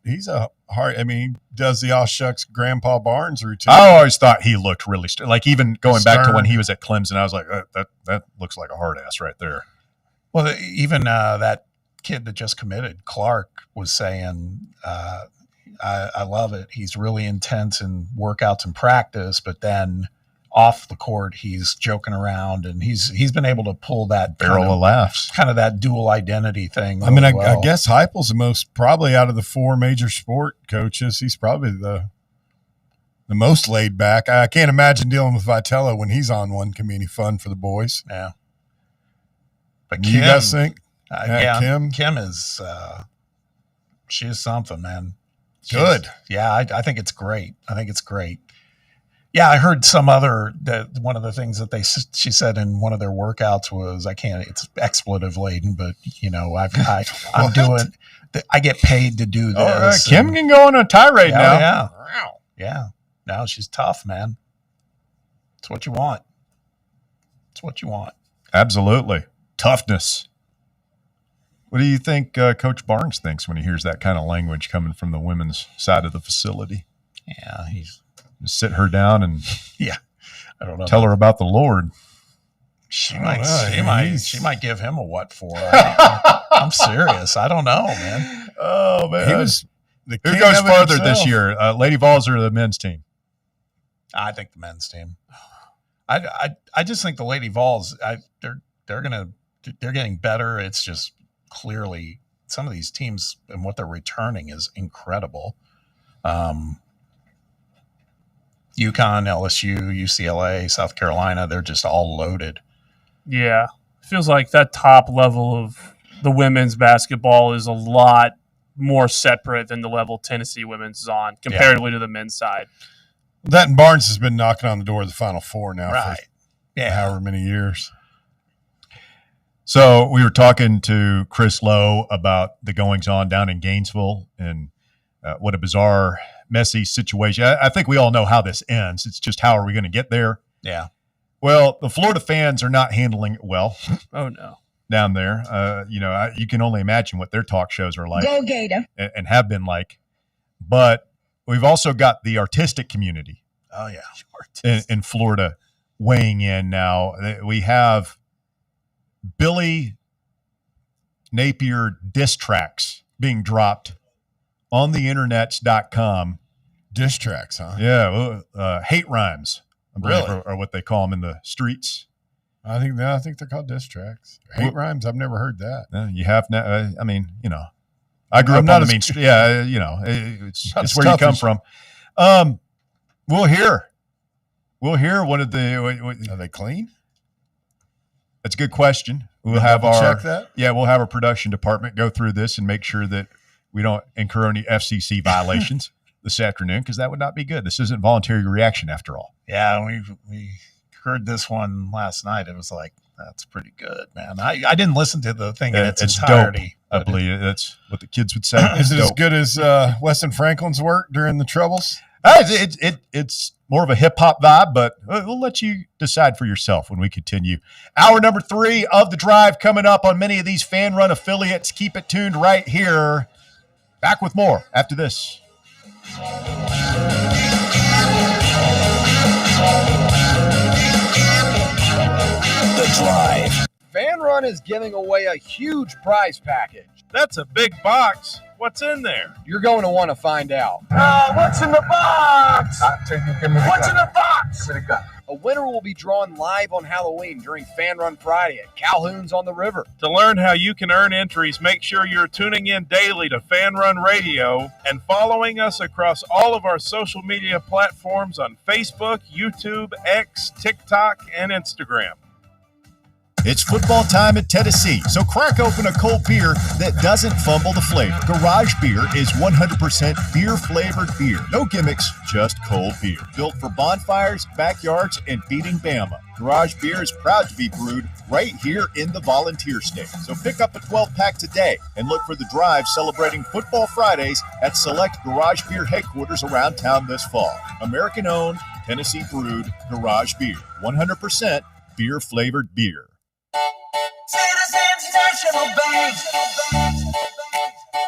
Speaker 8: he's a hard. I mean, he does the all shucks Grandpa Barnes routine.
Speaker 2: I always thought he looked really like, even going back to when he was at Clemson, I was like, that looks like a hard ass right there.
Speaker 6: Well, even that kid that just committed, Clark, was saying, I love it. He's really intense in workouts and practice, but then off the court, he's joking around, and he's been able to pull that
Speaker 2: barrel of laughs,
Speaker 6: kind of that dual identity thing.
Speaker 8: I mean, I guess Heupel's the most, probably out of the 4 major sport coaches, he's probably the most laid back. I can't imagine dealing with Vitello when he's on one. Can be any fun for the boys.
Speaker 6: Yeah.
Speaker 8: But Kim, you guys think?
Speaker 6: Kim is she is something, man.
Speaker 8: Good.
Speaker 6: I think it's great. Yeah, I heard one of the things that she said in one of their workouts was, it's expletive laden, but I'm doing, I get paid to do this.
Speaker 2: Kim can go on a tirade now.
Speaker 6: Yeah. No, she's tough, man. It's what you want.
Speaker 2: Absolutely. Toughness. What do you think Coach Barnes thinks when he hears that kind of language coming from the women's side of the facility?
Speaker 6: Yeah, he's
Speaker 2: sit her down and
Speaker 6: I don't know.
Speaker 2: Tell her about the Lord.
Speaker 6: She might give him a what for. I'm serious. I don't know, man.
Speaker 2: Oh man,
Speaker 8: the
Speaker 3: Who
Speaker 8: king
Speaker 3: goes
Speaker 8: of it
Speaker 3: further
Speaker 8: himself.
Speaker 3: this year, Lady Vols or the men's team?
Speaker 6: I think the men's team. I just think the Lady Vols. They're getting better. It's just clearly some of these teams and what they're returning is incredible. UConn, LSU, UCLA, South Carolina, they're just all loaded.
Speaker 11: Yeah. Feels like that top level of the women's basketball is a lot more separate than the level Tennessee women's is on comparatively to the men's side.
Speaker 8: That and Barnes has been knocking on the door of the Final Four now
Speaker 6: Right.
Speaker 8: for however many years.
Speaker 3: So we were talking to Chris Lowe about the goings-on down in Gainesville and what a bizarre, messy situation. I think we all know how this ends. It's just how are we going to get there?
Speaker 6: Yeah.
Speaker 3: Well, the Florida fans are not handling it well.
Speaker 11: Oh, no.
Speaker 3: Down there. You can only imagine what their talk shows are like.
Speaker 9: Go Gator.
Speaker 3: And have been like. But we've also got the artistic community
Speaker 6: Oh, yeah.
Speaker 3: in Florida weighing in now. We have Billy Napier diss tracks being dropped on the internets.com.
Speaker 8: Diss tracks, huh?
Speaker 3: Yeah. Hate rhymes, I believe,
Speaker 8: Really?
Speaker 3: are what they call them in the streets.
Speaker 8: I think they're called diss tracks. Hate rhymes. I've never heard that.
Speaker 3: You have now. I grew
Speaker 8: I'm
Speaker 3: up
Speaker 8: not
Speaker 3: on the
Speaker 8: as-
Speaker 3: main street. Yeah, it's
Speaker 8: Not as
Speaker 3: where you
Speaker 8: tough
Speaker 3: come
Speaker 8: as-
Speaker 3: from. We'll hear one of the.
Speaker 8: Are they clean?
Speaker 3: That's a good question. We'll
Speaker 8: We'll
Speaker 3: have our
Speaker 8: double-check that?
Speaker 3: Yeah, we'll have our production department go through this and make sure that we don't incur any FCC violations this afternoon, because that would not be good. This isn't voluntary reaction after all.
Speaker 6: Yeah, we heard this one last night. It was like, that's pretty good, man. I didn't listen to the thing in its entirety.
Speaker 3: Dope, I believe that's what the kids would say.
Speaker 8: Is it as
Speaker 3: Dope.
Speaker 8: good as Weston Franklin's work during the Troubles?
Speaker 3: It's more of a hip hop vibe, but we'll let you decide for yourself when we continue. Hour number 3 of The Drive coming up on many of these fan run affiliates. Keep it tuned right here. Back with more after this.
Speaker 5: The Drive.
Speaker 21: Fan Run is giving away a huge prize package.
Speaker 15: That's a big box. What's in there?
Speaker 21: You're going to want to find out.
Speaker 15: What's in the box?
Speaker 21: What's in the box? A winner will be drawn live on Halloween during Fan Run Friday at Calhoun's on the River.
Speaker 15: To learn how you can earn entries, make sure you're tuning in daily to Fan Run Radio and following us across all of our social media platforms on Facebook, YouTube, X, TikTok, and Instagram.
Speaker 18: It's football time in Tennessee, so crack open a cold beer that doesn't fumble the flavor. Garage Beer is 100% beer-flavored beer. No gimmicks, just cold beer. Built for bonfires, backyards, and beating Bama. Garage Beer is proud to be brewed right here in the Volunteer State. So pick up a 12-pack today and look for The Drive celebrating Football Fridays at select Garage Beer headquarters around town this fall. American-owned, Tennessee-brewed Garage Beer. 100% beer-flavored beer.
Speaker 9: Citizens National Bank.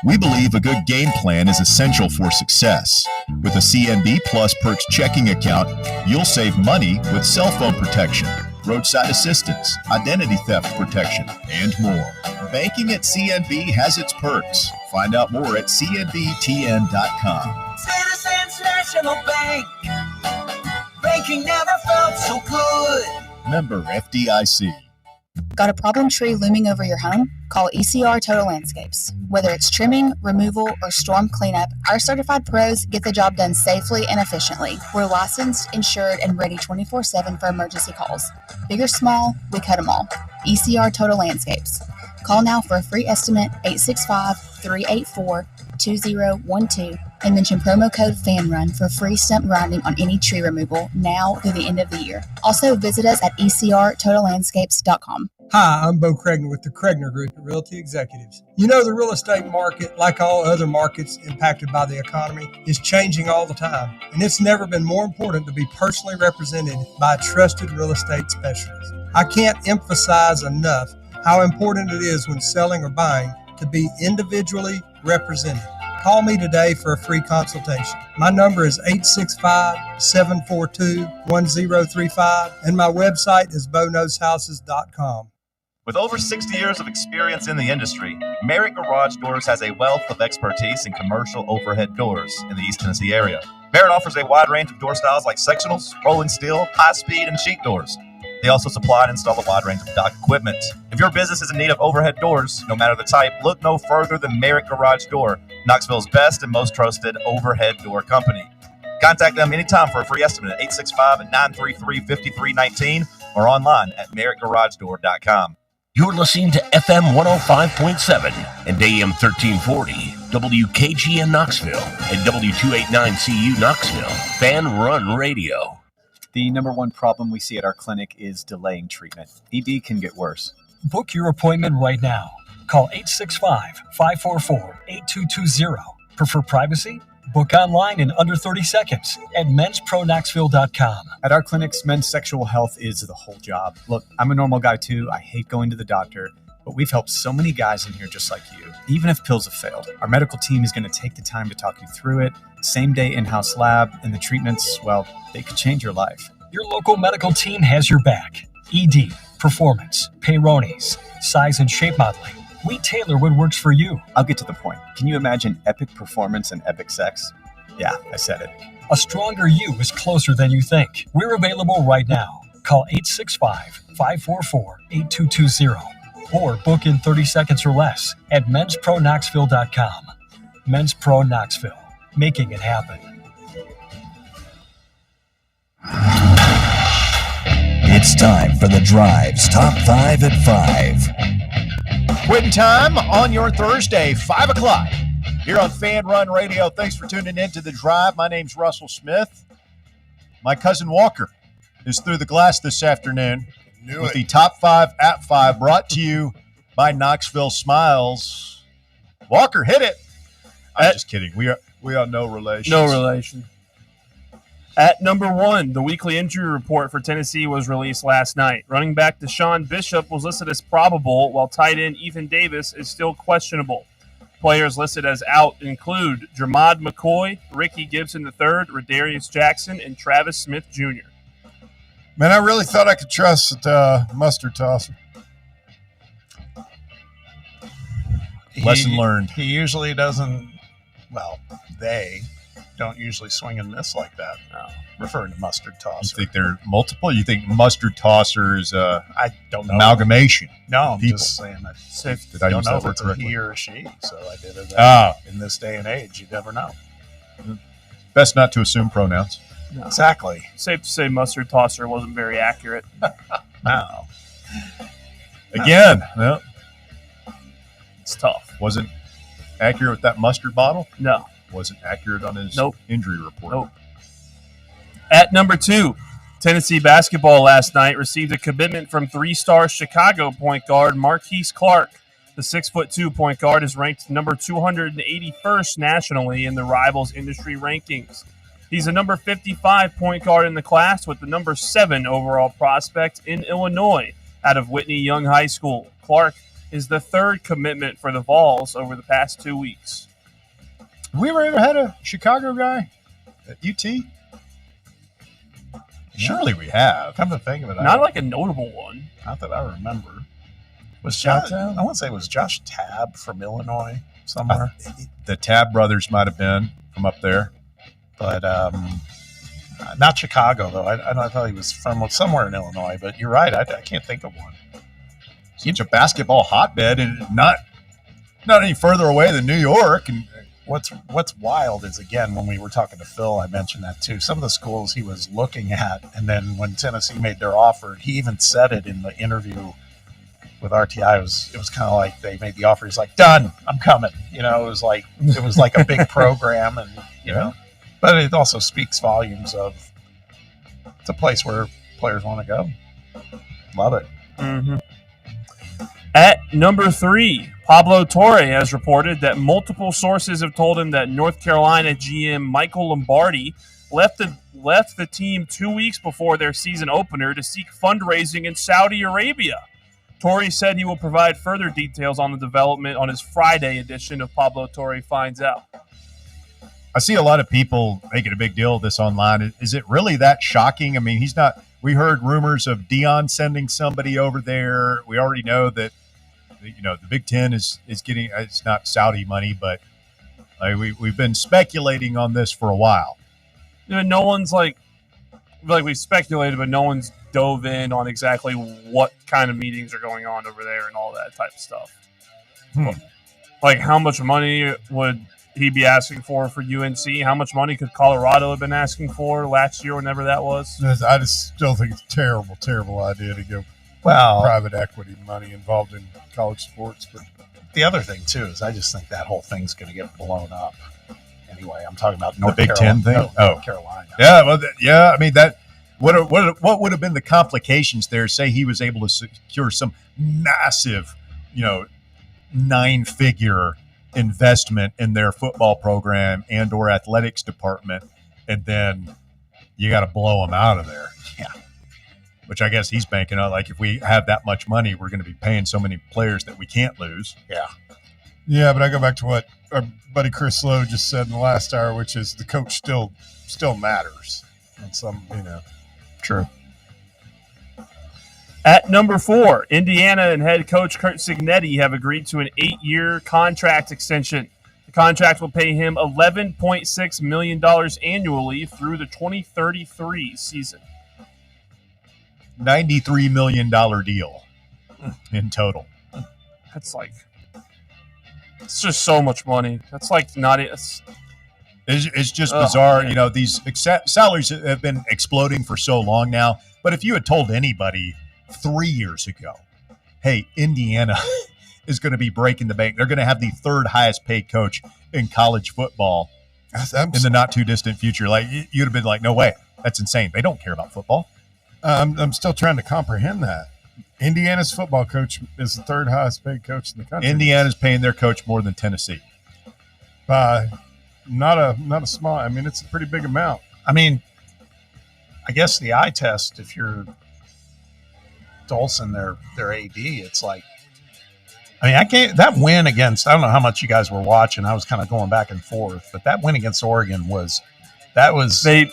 Speaker 18: We believe a good game plan is essential for success. With a CNB Plus Perks checking account, you'll save money with cell phone protection, roadside assistance, identity theft protection, and more. Banking at CNB has its perks. Find out more at cnbtn.com.
Speaker 9: Citizens National Bank. Banking never felt so good.
Speaker 18: Member FDIC.
Speaker 10: Got a problem tree looming over your home? Call ECR Total Landscapes. Whether it's trimming, removal, or storm cleanup, our certified pros get the job done safely and efficiently. We're licensed, insured, and ready 24/7 for emergency calls. Big or small, we cut them all. ECR Total Landscapes. Call now for a free estimate, 865-384-2012, and mention promo code FANRUN for free stump grinding on any tree removal now through the end of the year. Also, visit us at ecrtotallandscapes.com.
Speaker 22: Hi, I'm Bo Cregner with the Cregner Group at Realty Executives. You know, the real estate market, like all other markets impacted by the economy, is changing all the time. And it's never been more important to be personally represented by a trusted real estate specialist. I can't emphasize enough how important it is when selling or buying to be individually represented. Call me today for a free consultation. My number is 865-742-1035, and my website is BoKnowsHouses.com.
Speaker 13: With over 60 years of experience in the industry, Merritt Garage Doors has a wealth of expertise in commercial overhead doors in the East Tennessee area. Merritt offers a wide range of door styles like sectionals, rolling steel, high-speed, and sheet doors. They also supply and install a wide range of dock equipment. If your business is in need of overhead doors, no matter the type, look no further than Merritt Garage Door, Knoxville's best and most trusted overhead door company. Contact them anytime for a free estimate at 865-933-5319 or online at merrittgaragedoor.com.
Speaker 12: You're listening to FM 105.7 and AM 1340, WKGN Knoxville and W289CU Knoxville, Fan Run Radio.
Speaker 14: The number one problem we see at our clinic is delaying treatment. ED can get worse.
Speaker 23: Book your appointment right now. Call 865-544-8220. Prefer privacy? Book online in under 30 seconds at menspronknoxville.com.
Speaker 14: At our clinics, men's sexual health is the whole job. Look, I'm a normal guy too. I hate going to the doctor, but we've helped so many guys in here just like you. Even if pills have failed, our medical team is going to take the time to talk you through it. Same day in-house lab, and the treatments, well, they could change your life.
Speaker 23: Your local medical team has your back. ED, performance, Peyronie's, size and shape modeling. We tailor what works for you.
Speaker 14: I'll get to the point. Can you imagine epic performance and epic sex? Yeah, I said it.
Speaker 23: A stronger you is closer than you think. We're available right now. Call 865-544-8220 or book in 30 seconds or less at menspronknoxville.com. Men's Pro Knoxville, making it happen.
Speaker 1: It's time for The Drive's Top 5 at 5.
Speaker 2: Quitting time on your Thursday, 5 o'clock, here on Fan Run Radio. Thanks for tuning in to The Drive. My name's Russell Smith. My cousin Walker is through the glass this afternoon with the Top 5 at 5, brought to you by Knoxville Smiles. Walker, hit it. I'm just kidding. We are no relation.
Speaker 11: No relation. At number 1, the weekly injury report for Tennessee was released last night. Running back Deshaun Bishop was listed as probable, while tight end Ethan Davis is still questionable. Players listed as out include Jermod McCoy, Ricky Gibson III, Radarius Jackson, and Travis Smith Jr.
Speaker 8: Man, I really thought I could trust Mustard Tosser.
Speaker 2: Lesson learned.
Speaker 6: He usually doesn't, they don't usually swing and miss like that. No. Referring to Mustard Tosser.
Speaker 2: You think there are multiple? You think Mustard Tosser is
Speaker 6: I don't know.
Speaker 2: Amalgamation?
Speaker 6: No, I'm
Speaker 2: people.
Speaker 6: just saying that.
Speaker 2: Did I
Speaker 6: don't
Speaker 2: use
Speaker 6: know
Speaker 2: that
Speaker 6: if
Speaker 2: word
Speaker 6: it's a
Speaker 2: correctly?
Speaker 6: he or a she, so I did it. In this day and age, you never know.
Speaker 2: Best not to assume pronouns.
Speaker 6: No. Exactly.
Speaker 11: Safe to say Mustard Tosser wasn't very accurate.
Speaker 6: No.
Speaker 2: Again, well,
Speaker 11: it's tough.
Speaker 2: Wasn't accurate with that mustard bottle?
Speaker 11: No.
Speaker 2: Wasn't accurate on his
Speaker 11: Nope.
Speaker 2: injury report?
Speaker 11: Nope. At number 2, Tennessee basketball last night received a commitment from 3-star Chicago point guard Marquise Clark. The 6'2" point guard is ranked number 281st nationally in the Rivals industry rankings. He's a number 55 point guard in the class with the number 7 overall prospect in Illinois out of Whitney Young High School. Clark is the 3rd commitment for the Vols over the past 2 weeks.
Speaker 2: Have we ever had a Chicago guy at UT? Surely we have.
Speaker 6: Come to think of it,
Speaker 11: Not like a notable one.
Speaker 6: Not that I remember. Was
Speaker 2: Shout
Speaker 6: Josh?
Speaker 2: out.
Speaker 6: I want to say it was Josh Tabb from Illinois somewhere,
Speaker 2: The Tab brothers might have been from up there.
Speaker 6: but not Chicago though. I thought he was from somewhere in Illinois. But you're right. I can't think of one.
Speaker 2: Such a basketball hotbed, and not any further away than New York. And
Speaker 6: What's wild is, again, when we were talking to Phil, I mentioned that too. Some of the schools he was looking at, and then when Tennessee made their offer, he even said it in the interview with RTI. It was kind of like they made the offer. He's like, "Done, I'm coming." It was like a big program, and you know. But it also speaks volumes of it's a place where players want to go. Love it.
Speaker 11: Mm-hmm. At number 3, Pablo Torre has reported that multiple sources have told him that North Carolina GM Michael Lombardi left the team 2 weeks before their season opener to seek fundraising in Saudi Arabia. Torre said he will provide further details on the development on his Friday edition of Pablo Torre Finds Out.
Speaker 2: I see a lot of people making a big deal of this online. Is it really that shocking? I mean, he's not We heard rumors of Dion sending somebody over there. We already know that, the Big Ten is getting, it's not Saudi money, but we've been speculating on this for a while.
Speaker 11: No one's like we speculated, but no one's dove in on exactly what kind of meetings are going on over there and all that type of stuff. Like, how much money would he be asking for UNC? How much money could Colorado have been asking for last year, whenever that was?
Speaker 8: I just still think it's a terrible, terrible idea to go private equity money involved in college sports. But
Speaker 6: the other thing, too, is I just think that whole thing's going to get blown up. Anyway, I'm talking about
Speaker 2: The Big Ten thing?
Speaker 6: North Carolina.
Speaker 2: Yeah, well, I mean, that what would have been the complications there? Say he was able to secure some massive, 9-figure investment in their football program and or athletics department, and then you got to blow them out of there.
Speaker 6: Yeah.
Speaker 2: Which I guess he's banking on, like, if we have that much money, we're going to be paying so many players that we can't lose.
Speaker 6: Yeah.
Speaker 8: Yeah, but I go back to what our buddy Chris Lowe just said in the last hour, which is the coach still matters. And
Speaker 6: True.
Speaker 11: At number 4, Indiana and head coach Curt Cignetti have agreed to an 8-year contract extension. The contract will pay him $11.6 million annually through the 2033 season.
Speaker 2: $93 million deal in total.
Speaker 11: It's just so much money. That's like not it.
Speaker 2: It's just bizarre. Man. These salaries have been exploding for so long now. But if you had told anybody 3 years ago, hey, Indiana is going to be breaking the bank, they're going to have the third highest paid coach in college football in the not too distant future, like, you'd have been like, no way, that's insane. They don't care about football.
Speaker 8: I'm still trying to comprehend that. Indiana's football coach is the third highest paid coach in the country.
Speaker 2: Indiana's paying their coach more than Tennessee.
Speaker 8: By not a small. I mean, it's a pretty big amount.
Speaker 6: I mean, I guess the eye test, if you're Dolson, their AD, it's like, I mean, that win against, I don't know how much you guys were watching. I was kind of going back and forth, but that win against Oregon they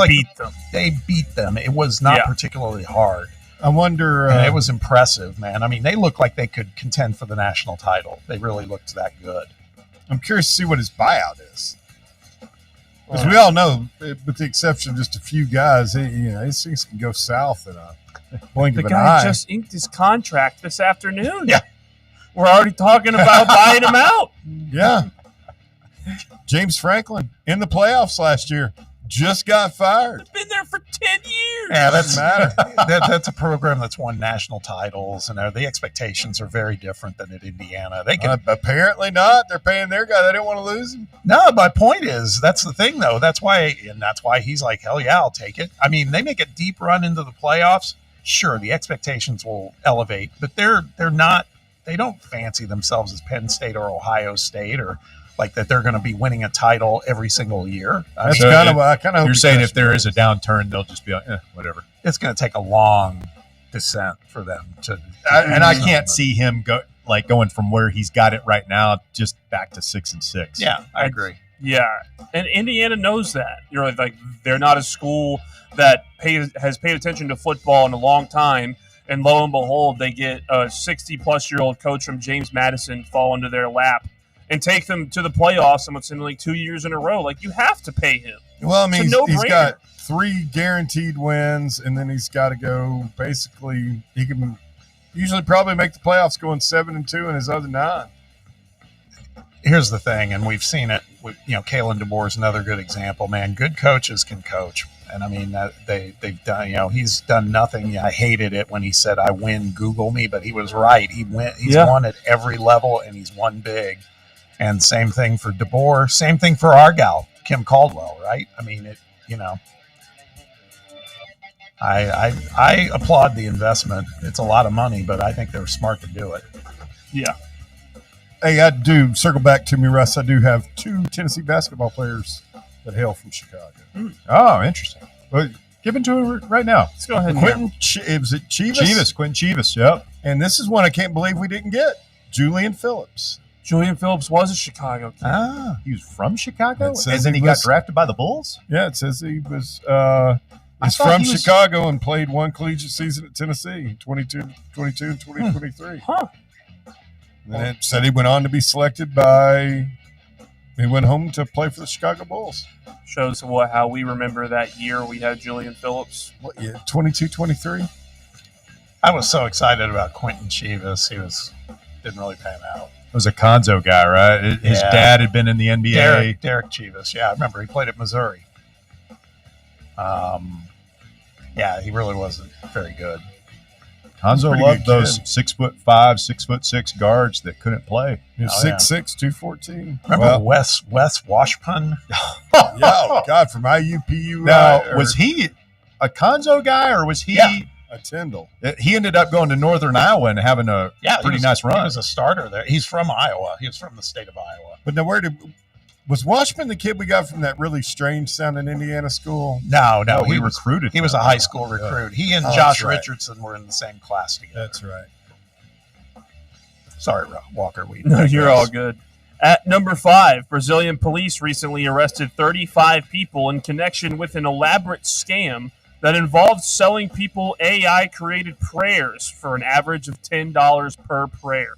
Speaker 6: beat them. They beat them. It was not particularly hard.
Speaker 8: I wonder.
Speaker 6: And it was impressive, man. I mean, they looked like they could contend for the national title. They really looked that good.
Speaker 8: I'm curious to see what his buyout is. Because we all know, with the exception of just a few guys, these things can go south in a blink of an eye.
Speaker 11: The guy just inked his contract this afternoon. Yeah. We're already talking about buying him out.
Speaker 8: Yeah. James Franklin in the playoffs last year just got fired.
Speaker 11: He's been there for 10 years.
Speaker 6: Yeah, that's a program that's won national titles, and the expectations are very different than at Indiana. They can
Speaker 8: apparently not. They're paying their guy. They don't want to lose him.
Speaker 6: No, my point is that's the thing, though. That's why he's like, hell yeah, I'll take it. I mean, they make a deep run into the playoffs. Sure, the expectations will elevate, but they're not. They don't fancy themselves as Penn State or Ohio State or like that they're going to be winning a title every single year.
Speaker 8: That's kind of
Speaker 2: you're saying if there is a downturn, they'll just be like, whatever.
Speaker 6: It's going to take a long descent for them to.
Speaker 2: I can't see him going from where he's got it right now just back to 6-6.
Speaker 6: Yeah, I agree.
Speaker 11: Yeah, and Indiana knows that. They're not a school that has paid attention to football in a long time. And lo and behold, they get a 60-plus-year-old coach from James Madison fall into their lap and take them to the playoffs, and what's in like 2 years in a row. Like, you have to pay him.
Speaker 8: Well, I mean, he's got 3 guaranteed wins, and then he's got to go. Basically, he can usually probably make the playoffs going 7-2 in his other 9.
Speaker 6: Here's the thing, and we've seen it. Kalen DeBoer is another good example. Man, good coaches can coach. And I mean, they've done, he's done nothing. I hated it when he said, I win, Google me, but he was right. He's won at every level, and he's won big. And same thing for DeBoer, same thing for our gal, Kim Caldwell, right? I mean, I applaud the investment. It's a lot of money, but I think they're smart to do it.
Speaker 11: Yeah.
Speaker 8: Hey, I do circle back to me, Russ. I do have 2 Tennessee basketball players that hail from Chicago.
Speaker 2: Oh, interesting. Well, give it to her right now.
Speaker 11: Let's go ahead.
Speaker 8: Quentin Chivas?
Speaker 2: Quentin Chivas, yep.
Speaker 8: And this is one I can't believe we didn't get. Julian Phillips.
Speaker 11: Julian Phillips was a Chicago kid.
Speaker 2: He was from Chicago? And then he got drafted by the Bulls?
Speaker 8: Yeah, it says he was He's from Chicago and played one collegiate season at Tennessee, 22 and 2023.
Speaker 11: Huh.
Speaker 8: And then it said he went on to be selected he went home to play for the Chicago Bulls.
Speaker 11: Shows how we remember that year we had Julian Phillips.
Speaker 8: What year? 22-23?
Speaker 7: I was so excited about Quentin Chivas. Didn't really pan out.
Speaker 3: It was a Conzo guy, right? His dad had been in the NBA.
Speaker 7: Derek Chivas. Yeah, I remember he played at Missouri. Yeah, he really wasn't very good.
Speaker 3: Hanzo loved those 6'5", 6'6" guards that couldn't play.
Speaker 8: He was 6'6", 214.
Speaker 7: Remember Wes Washpun?
Speaker 8: Yeah, God, from IUPU.
Speaker 3: Now, was he a Conzo guy or was he
Speaker 8: a Tyndall?
Speaker 3: He ended up going to Northern Iowa and having a pretty nice run.
Speaker 7: He was a starter there. He's from Iowa. He was from the state of Iowa.
Speaker 8: But now, was Washpun the kid we got from that really strange sounding Indiana school?
Speaker 7: No,
Speaker 3: he recruited.
Speaker 7: He was a high school recruit. He and Josh Richardson were in the same class together.
Speaker 8: That's right.
Speaker 7: Sorry, Walker.
Speaker 11: No, you're all good. At number 5, Brazilian police recently arrested 35 people in connection with an elaborate scam that involved selling people AI-created prayers for an average of $10 per prayer.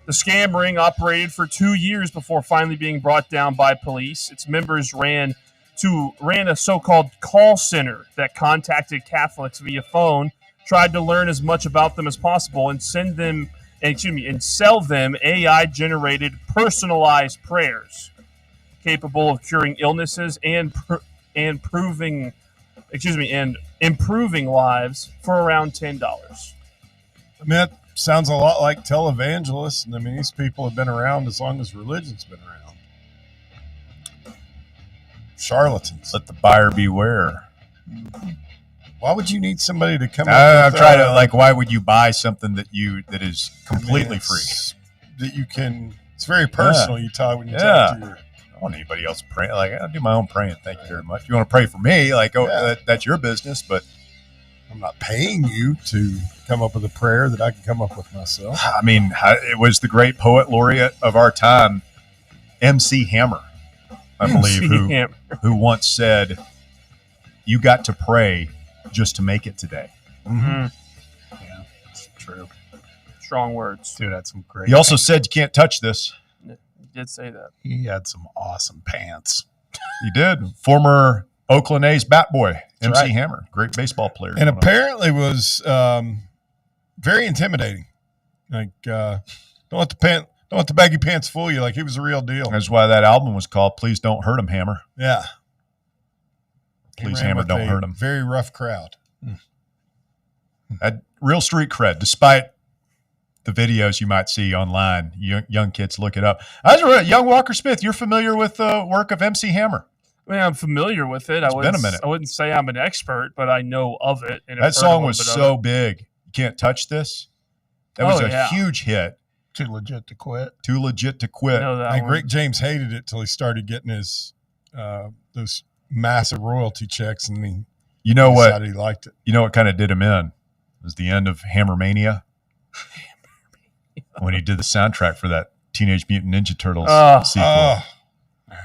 Speaker 11: The scam ring operated for 2 years before finally being brought down by police. Its members ran a so-called call center that contacted Catholics via phone, tried to learn as much about them as possible, and sell them AI-generated personalized prayers capable of curing illnesses and improving lives for around $10.
Speaker 8: I mean, that sounds a lot like televangelists. And I mean, these people have been around as long as religion's been around. Charlatans.
Speaker 3: Let the buyer beware.
Speaker 8: Why would you need somebody to come up with
Speaker 3: why would you buy something that is completely free?
Speaker 8: That you can, it's very personal. You talk when you talk to your.
Speaker 3: I don't want anybody else praying. Like, I do my own praying. Thank you very much. If you want to pray for me, that's your business, but
Speaker 8: I'm not paying you to come up with a prayer that I can come up with myself.
Speaker 3: I mean, it was the great poet laureate of our time, MC Hammer, I believe, who once said, "You got to pray just to make it today."
Speaker 11: Mm-hmm.
Speaker 7: Yeah, it's true.
Speaker 11: Strong words.
Speaker 7: Dude had some great.
Speaker 3: He also said, "You can't touch this."
Speaker 11: He did say that.
Speaker 7: He had some awesome pants.
Speaker 3: He did. Former Oakland A's bat boy, MC
Speaker 7: right.
Speaker 3: Hammer, great baseball player,
Speaker 8: and apparently was very intimidating. Like, don't let the baggy pants fool you. Like, he was the real deal.
Speaker 3: That's why that album was called "Please Don't Hurt Him, Hammer."
Speaker 8: Yeah.
Speaker 3: Please, Hammer, don't hurt him.
Speaker 8: Very rough crowd.
Speaker 3: Had real street cred, despite the videos you might see online. Young kids, look it up. Young Walker Smith, you're familiar with the work of MC Hammer?
Speaker 11: I mean, I'm familiar with it.
Speaker 3: It's been a minute.
Speaker 11: I wouldn't say I'm an expert, but I know of it. And
Speaker 3: that song was so big. You can't touch this. That was a huge hit.
Speaker 7: Too legit to quit.
Speaker 3: Too legit to quit.
Speaker 8: I think Rick James hated it till he started getting his those massive royalty checks, and he decided he liked it.
Speaker 3: You know what kind of did him in? It was the end of Hammermania. When he did the soundtrack for that Teenage Mutant Ninja Turtles sequel.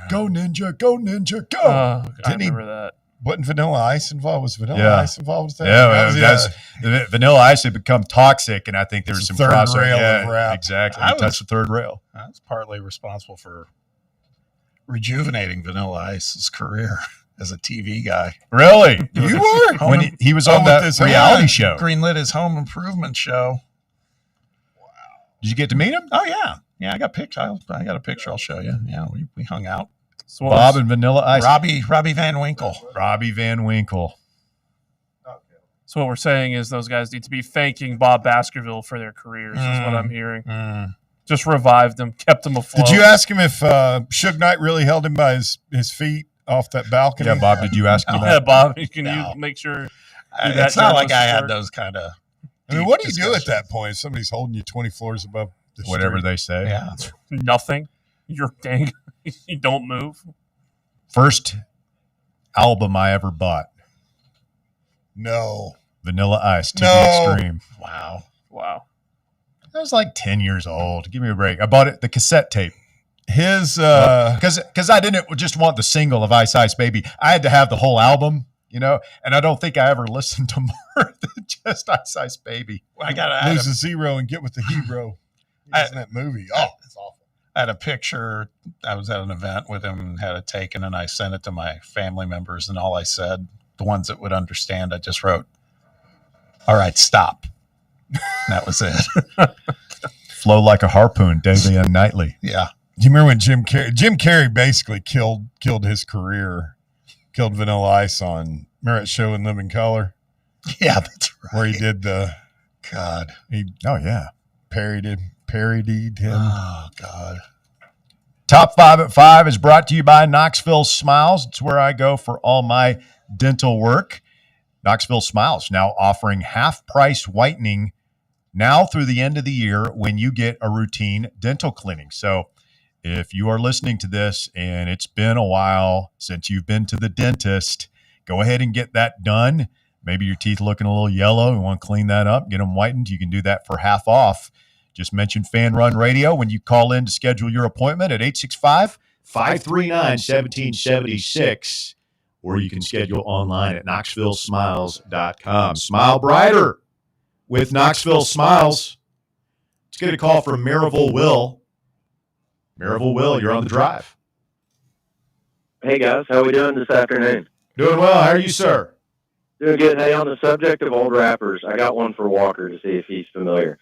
Speaker 3: Go Ninja, go Ninja, go!
Speaker 11: I remember that.
Speaker 8: Wasn't Vanilla Ice involved? Was Vanilla Ice involved with
Speaker 3: that? Yeah, Vanilla Ice had become toxic, and I think there was some
Speaker 8: third
Speaker 3: crossover.
Speaker 8: rail
Speaker 3: Yeah,
Speaker 8: of rap.
Speaker 3: exactly. He touched the third rail.
Speaker 7: I was partly responsible for rejuvenating Vanilla Ice's career as a TV guy.
Speaker 3: Really? You were? When he was on that reality show.
Speaker 7: Greenlit his home improvement show.
Speaker 3: Did you get to meet him?
Speaker 7: Oh, yeah. Yeah, I got pictures. I got a picture I'll show you. Yeah, we hung out.
Speaker 11: So
Speaker 3: Bob and Vanilla Ice.
Speaker 7: Robbie Van Winkle.
Speaker 3: Robbie Van Winkle.
Speaker 11: So what we're saying is those guys need to be thanking Bob Baskerville for their careers, is what I'm hearing. Just revived them, kept them afloat.
Speaker 8: Did you ask him if Suge Knight really held him by his feet off that balcony?
Speaker 3: Yeah, Bob, did you ask him that?
Speaker 11: Yeah, Bob, can you make sure?
Speaker 7: It's not like I had those kind of.
Speaker 8: I mean, what do you do at that point? If somebody's holding you 20 floors above the
Speaker 3: whatever
Speaker 8: street?
Speaker 3: they say.
Speaker 7: Yeah.
Speaker 11: Nothing. You're dang. You don't move.
Speaker 3: First album I ever bought.
Speaker 8: No.
Speaker 3: Vanilla Ice to the extreme.
Speaker 7: Wow.
Speaker 3: I was like 10 years old. Give me a break. I bought it, the cassette tape.
Speaker 8: His
Speaker 3: because I didn't just want the single of Ice Ice Baby. I had to have the whole album. and I don't think I ever listened to more than just Ice Ice Baby.
Speaker 7: I got
Speaker 8: Lose a zero and get with the hero. Isn't that movie? Oh, it's awful.
Speaker 7: I had a picture. I was at an event with him and had it taken, and I sent it to my family members. And all I said, the ones that would understand, I just wrote, "All right, stop." And that was it.
Speaker 3: Flow like a harpoon, daily and nightly.
Speaker 7: Yeah.
Speaker 8: Do you remember when Jim Carrey basically killed his career, killed Vanilla Ice on Merit Show in Living Color?
Speaker 7: Yeah, that's right.
Speaker 8: Where he did the
Speaker 7: God.
Speaker 8: Parodied him.
Speaker 7: Oh God.
Speaker 3: Top 5 at 5 is brought to you by Knoxville Smiles. It's where I go for all my dental work. Knoxville Smiles now offering half-price whitening now through the end of the year when you get a routine dental cleaning. So if you are listening to this and it's been a while since you've been to the dentist, go ahead and get that done. Maybe your teeth looking a little yellow. You want to clean that up, get them whitened. You can do that for half off. Just mention Fan Run Radio when you call in to schedule your appointment at 865-539-1776, or you can schedule online at knoxvillesmiles.com. Smile brighter with Knoxville Smiles. Let's get a call from Maryville Will. Maryville Will, you're on the drive.
Speaker 16: Hey, guys. How we doing this afternoon?
Speaker 3: Doing well. How are you, sir?
Speaker 16: Doing good. Hey, on the subject of old rappers, I got one for Walker to see if he's familiar.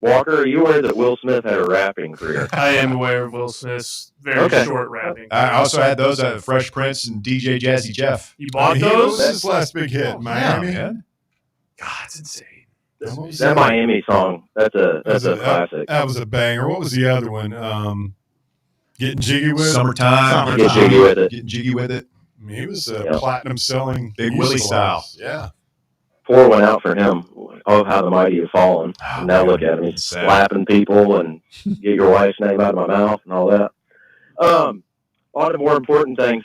Speaker 16: Walker, are you aware that Will Smith had a rapping career?
Speaker 11: I am aware of Will Smith's very short rapping.
Speaker 3: I also had those at Fresh Prince and DJ Jazzy Jeff.
Speaker 11: You bought
Speaker 8: What
Speaker 11: those?
Speaker 8: was his last big hit? Miami?
Speaker 3: Yeah, man.
Speaker 11: God, it's insane.
Speaker 16: That Miami song, that's a classic.
Speaker 8: That was a banger. What was the other one? Getting Jiggy with It?
Speaker 3: Summertime.
Speaker 16: Get jiggy with it.
Speaker 3: Getting jiggy with it.
Speaker 8: I mean, he was a platinum selling
Speaker 3: Big Willie style.
Speaker 8: Yeah.
Speaker 16: Pour one out for him. Oh, how the mighty have fallen. And now look at him. He's
Speaker 3: Sad.
Speaker 16: slapping people and get your wife's name out of my mouth and all that. On to more important things.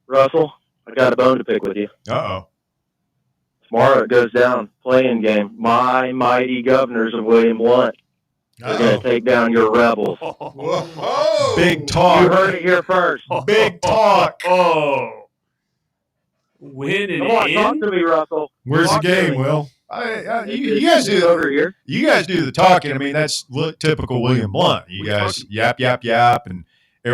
Speaker 16: Russell, I got a bone to pick with you.
Speaker 3: Uh-oh.
Speaker 16: Tomorrow it goes down. Playing game. My mighty governors of William Blunt are going to take down your rebels.
Speaker 8: Whoa.
Speaker 3: Big talk.
Speaker 16: You heard it here first.
Speaker 3: Big talk.
Speaker 11: Oh. Win it
Speaker 16: Come on, talk to me, Russell.
Speaker 8: Where's
Speaker 16: Talk
Speaker 8: the
Speaker 16: to
Speaker 8: game,
Speaker 16: me.
Speaker 8: Will?
Speaker 3: You guys do
Speaker 16: over here.
Speaker 3: You guys do the talking. I mean, that's typical William Blunt. You guys yap, and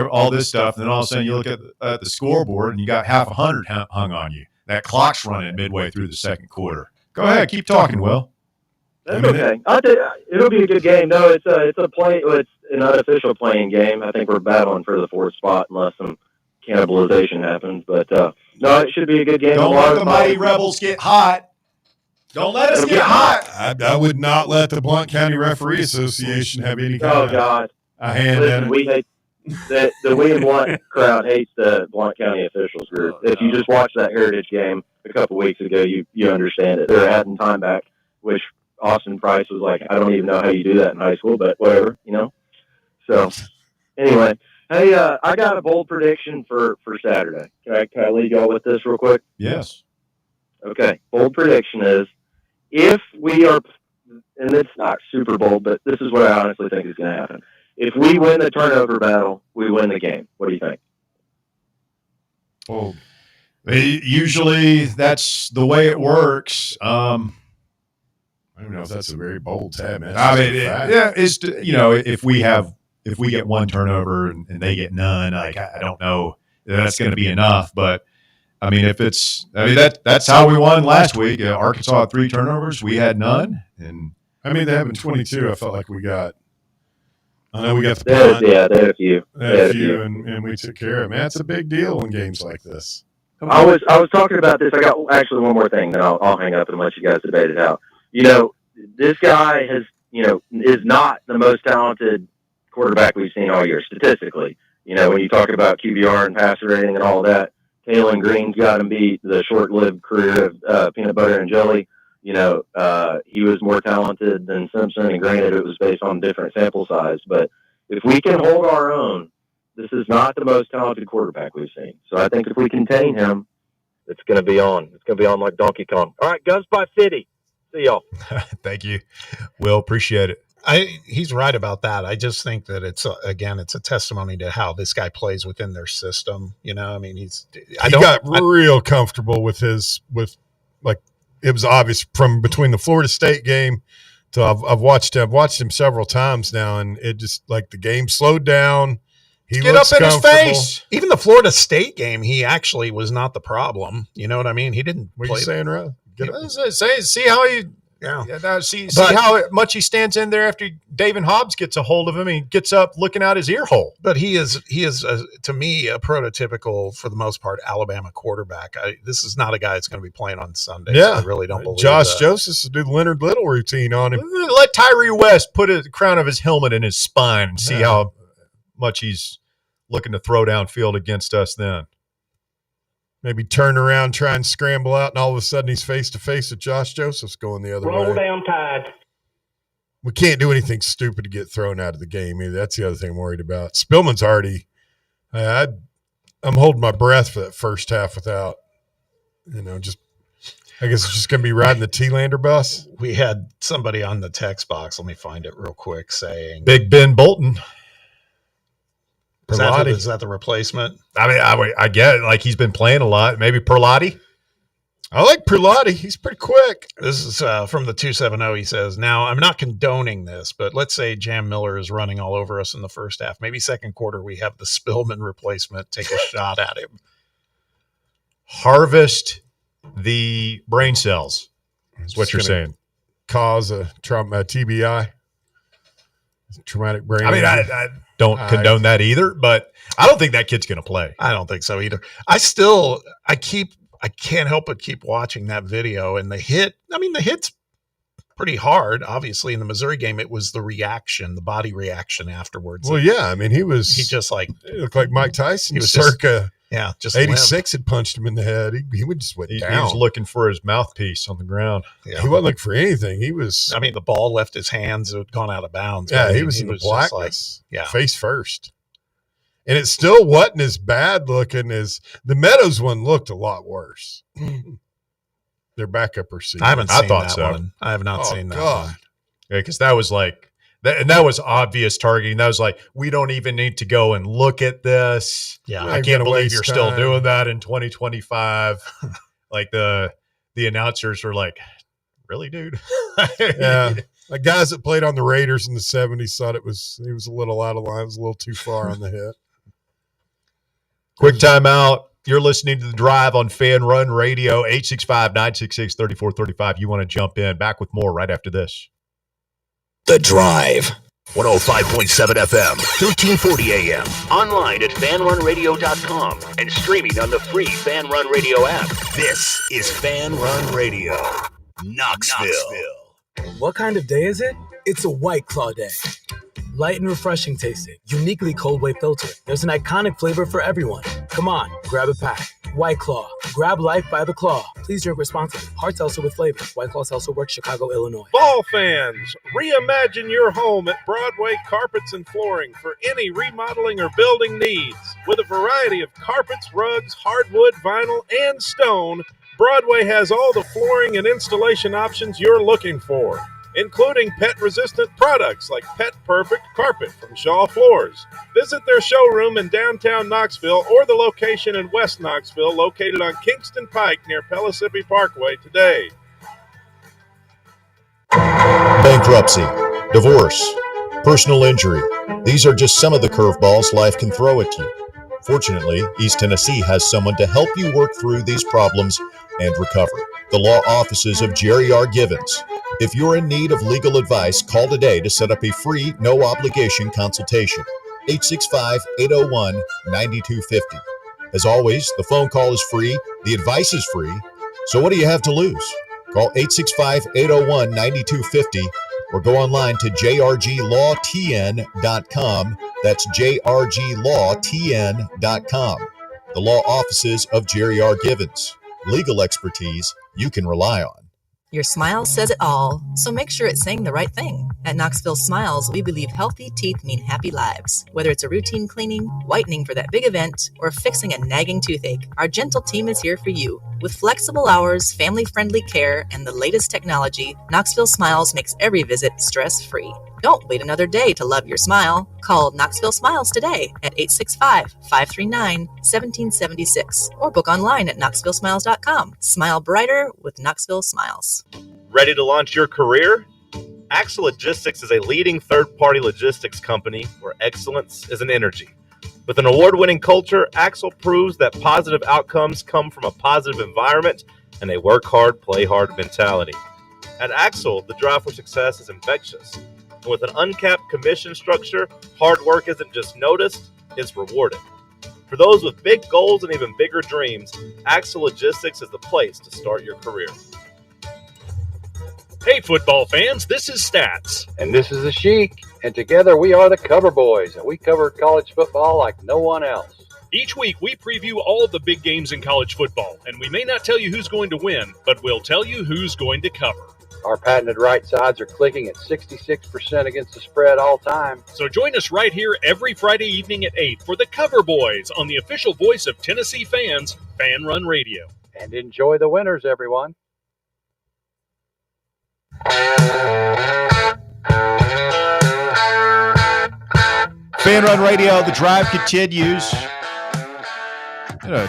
Speaker 3: all this stuff. And then all of a sudden you look at the scoreboard and you got 100 hung on you. That clock's running midway through the second quarter. Go ahead. Keep talking, Will.
Speaker 16: That's okay. I think it'll be a good game. No, it's an unofficial playing game. I think we're battling for the 4th spot unless some cannibalization happens. But no, it should be a good game.
Speaker 3: Don't let the mighty rebels get hot. Don't let us get hot.
Speaker 8: I would not let the Blount County Referee Association have any kind of
Speaker 16: God.
Speaker 8: a hand
Speaker 16: Listen,
Speaker 8: in it.
Speaker 16: we hate the William Blunt crowd hates the Blount County officials group. If you just watched that Heritage game a couple weeks ago, you understand it. They're adding time back, which Austin Price was like, I don't even know how you do that in high school, but whatever, So anyway, hey, I got a bold prediction for Saturday. Can I lead y'all with this real quick?
Speaker 3: Yes.
Speaker 16: Okay. Bold prediction is if we are, and it's not super bold, but this is what I honestly think is going to happen. If we win the turnover battle, we win the game. What do you think?
Speaker 3: Well, usually that's the way it works.
Speaker 8: I don't know if that's a very bold tab, man.
Speaker 3: I mean, if we get one turnover and they get none, like I don't know if that's going to be enough. But I mean, that's how we won last week. Arkansas had 3 turnovers, we had none, and
Speaker 8: I mean, they have been 22. I felt like we got. I know we got the
Speaker 16: they had a few.
Speaker 8: They had a few, and we took care of it. Man, it's a big deal in games like this.
Speaker 16: I was talking about this. I got actually one more thing, then I'll hang up and let you guys debate it out. This guy is not the most talented quarterback we've seen all year statistically. When you talk about QBR and passer rating and all that, Taylor Green's got him beat. The short-lived career of peanut butter and jelly. He was more talented than Simpson, and granted, it was based on different sample size. But if we can hold our own, this is not the most talented quarterback we've seen. So I think if we contain him, it's going to be on. It's going to be on like Donkey Kong. All right, Guns by 50. See y'all.
Speaker 3: Thank you. Will, appreciate it.
Speaker 6: He's right about that. I just think that it's a testimony to how this guy plays within their system. You know, I mean, he
Speaker 8: got real comfortable with it was obvious from between the Florida State game to I've watched him several times now, and it just like the game slowed down. He
Speaker 6: get up in his face. Even the Florida State game, he actually was not the problem. You know what I mean? He didn't.
Speaker 8: What are you saying, Rob?
Speaker 3: See how he.
Speaker 6: Yeah.
Speaker 3: See how much he stands in there after David Hobbs gets a hold of him. He gets up looking out his ear hole.
Speaker 6: But he is to me a prototypical, for the most part, Alabama quarterback. This is not a guy that's going to be playing on Sunday.
Speaker 8: Yeah,
Speaker 6: so I really don't believe
Speaker 8: Josh
Speaker 6: that.
Speaker 8: Josephs will do the Leonard Little routine on him.
Speaker 3: Let Tyree West put the crown of his helmet in his spine and see how much he's looking to throw downfield against us then.
Speaker 8: Maybe turn around, try and scramble out, and all of a sudden he's face-to-face with Josh Josephs going the other way.
Speaker 4: Roll down Tide.
Speaker 8: We can't do anything stupid to get thrown out of the game either. That's the other thing I'm worried about. Spillman's already I'm holding my breath for that first half without, I guess it's just going to be riding the T-Lander bus.
Speaker 6: We had somebody on the text box, let me find it real quick, saying
Speaker 3: Big Ben Bolton.
Speaker 6: Is that the replacement?
Speaker 3: I mean, I get it. Like, he's been playing a lot. Maybe Perlotti.
Speaker 8: I like Perlotti. He's pretty quick.
Speaker 6: This is from the 270. He says, now, I'm not condoning this, but let's say Jam Miller is running all over us in the first half. Maybe second quarter we have the Spillman replacement take a shot at him.
Speaker 3: Harvest the brain cells is what you're saying.
Speaker 8: Cause a TBI. Traumatic brain
Speaker 3: injury. I don't condone that either, but I don't think that kid's going to play.
Speaker 6: I don't think so either. I can't help but keep watching that video, and the hit's pretty hard. Obviously, in the Missouri game, it was the reaction, the body reaction afterwards.
Speaker 8: Well, yeah, I mean, he looked like Mike Tyson.
Speaker 6: He was
Speaker 8: circa
Speaker 6: just
Speaker 8: 86 had punched him in the head. He would just went down.
Speaker 3: He was looking for his mouthpiece on the ground.
Speaker 8: Yeah. He wasn't looking for anything. He was.
Speaker 6: I mean, the ball left his hands; it had gone out of bounds.
Speaker 8: Yeah, he was in the blackness.
Speaker 6: Yeah,
Speaker 8: face first. And it still wasn't as bad looking as the Meadows one. Looked a lot worse. Their backup receiver.
Speaker 6: I haven't seen that one. I have not seen that one.
Speaker 3: Yeah, because that was like and that was obvious targeting. That was like, we don't even need to go and look at this.
Speaker 6: Yeah,
Speaker 3: I can't believe you're still doing that in 2025. Like the announcers were like, really, dude?
Speaker 8: Yeah. Like guys that played on the Raiders in the 70s thought he was a little out of line. It was a little too far on the hit.
Speaker 3: Quick timeout. You're listening to The Drive on Fan Run Radio, 865-966-3435. You want to jump in. Back with more right after this.
Speaker 12: The Drive. 105.7 FM, 1340 AM. Online at fanrunradio.com and streaming on the free Fan Run Radio app. This is Fan Run Radio, Knoxville.
Speaker 17: What kind of day is it? It's a White Claw day. Light and refreshing tasting, uniquely cold way filtered. There's an iconic flavor for everyone. Come on, grab a pack. White Claw. Grab life by the claw. Please drink responsibly. Hard seltzer with flavor. White Claw Seltzer Works, Chicago, Illinois.
Speaker 15: Ball fans, reimagine your home at Broadway Carpets and Flooring for any remodeling or building needs. With a variety of carpets, rugs, hardwood, vinyl, and stone, Broadway has all the flooring and installation options you're looking for, including pet-resistant products like Pet Perfect Carpet from Shaw Floors. Visit their showroom in downtown Knoxville or the location in West Knoxville located on Kingston Pike near Pellissippi Parkway today.
Speaker 18: Bankruptcy, divorce, personal injury. These are just some of the curveballs life can throw at you. Fortunately, East Tennessee has someone to help you work through these problems and recover. The law offices of Jerry R. Givens. If you're in need of legal advice, call today to set up a free, no-obligation consultation. 865-801-9250. As always, the phone call is free, the advice is free, so what do you have to lose? Call 865-801-9250 or go online to jrglawtn.com. That's jrglawtn.com. The law offices of Jerry R. Givens. Legal expertise you can rely on.
Speaker 19: Your smile says it all, so make sure it's saying the right thing. At Knoxville Smiles, we believe healthy teeth mean happy lives. Whether it's a routine cleaning, whitening for that big event, or fixing a nagging toothache, our gentle team is here for you. With flexible hours, family-friendly care, and the latest technology, Knoxville Smiles makes every visit stress-free. Don't wait another day to love your smile. Call Knoxville Smiles today at 865-539-1776 or book online at knoxvillesmiles.com. Smile brighter with Knoxville Smiles.
Speaker 13: Ready to launch your career? Axle Logistics is a leading third-party logistics company where excellence is an energy. With an award-winning culture, Axle proves that positive outcomes come from a positive environment and a work hard, play hard mentality. At Axle, the drive for success is infectious. And with an uncapped commission structure, hard work isn't just noticed, it's rewarded. For those with big goals and even bigger dreams, Axle Logistics is the place to start your career.
Speaker 4: Hey, football fans, this is Stats.
Speaker 5: And this is the Sheik. And together we are the Cover Boys, and we cover college football like no one else.
Speaker 4: Each week we preview all of the big games in college football, and we may not tell you who's going to win, but we'll tell you who's going to cover.
Speaker 5: Our patented right sides are clicking at 66% against the spread all time.
Speaker 4: So join us right here every Friday evening at 8 for the Cover Boys on the official voice of Tennessee fans, Fan Run Radio.
Speaker 5: And enjoy the winners, everyone.
Speaker 3: Fan Run Radio, the drive continues. Got an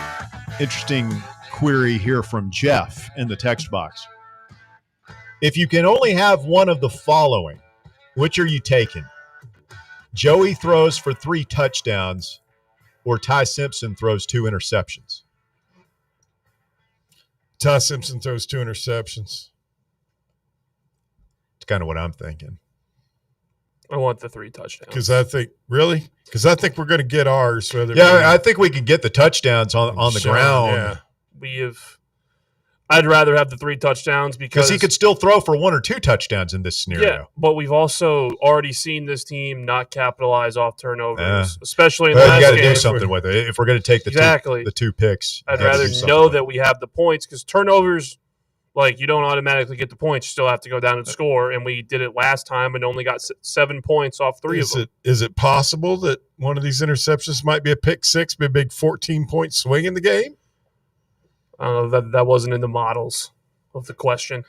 Speaker 3: interesting query here from Jeff in the text box. If you can only have one of the following, which are you taking? Joey throws for 3 touchdowns or Ty Simpson throws 2 interceptions?
Speaker 8: Ty Simpson throws 2 interceptions.
Speaker 3: It's kind of what I'm thinking.
Speaker 11: I want the 3 touchdowns.
Speaker 8: Because I think we're going to get ours.
Speaker 3: I think we can get the touchdowns on the ground.
Speaker 8: Yeah.
Speaker 11: I'd rather have the 3 touchdowns because
Speaker 3: he could still throw for 1 or 2 touchdowns in this scenario.
Speaker 11: Yeah, but we've also already seen this team not capitalize off turnovers, especially in the last game.
Speaker 3: You got to do something with it if we're going to take the 2 picks.
Speaker 11: I'd rather know that we have the points because turnovers, like, you don't automatically get the points. You still have to go down and score, and we did it last time and only got 7 points off 3 of them.
Speaker 8: Is it possible that one of these interceptions might be a pick six, be a big 14-point swing in the game?
Speaker 11: That wasn't in the models of the question.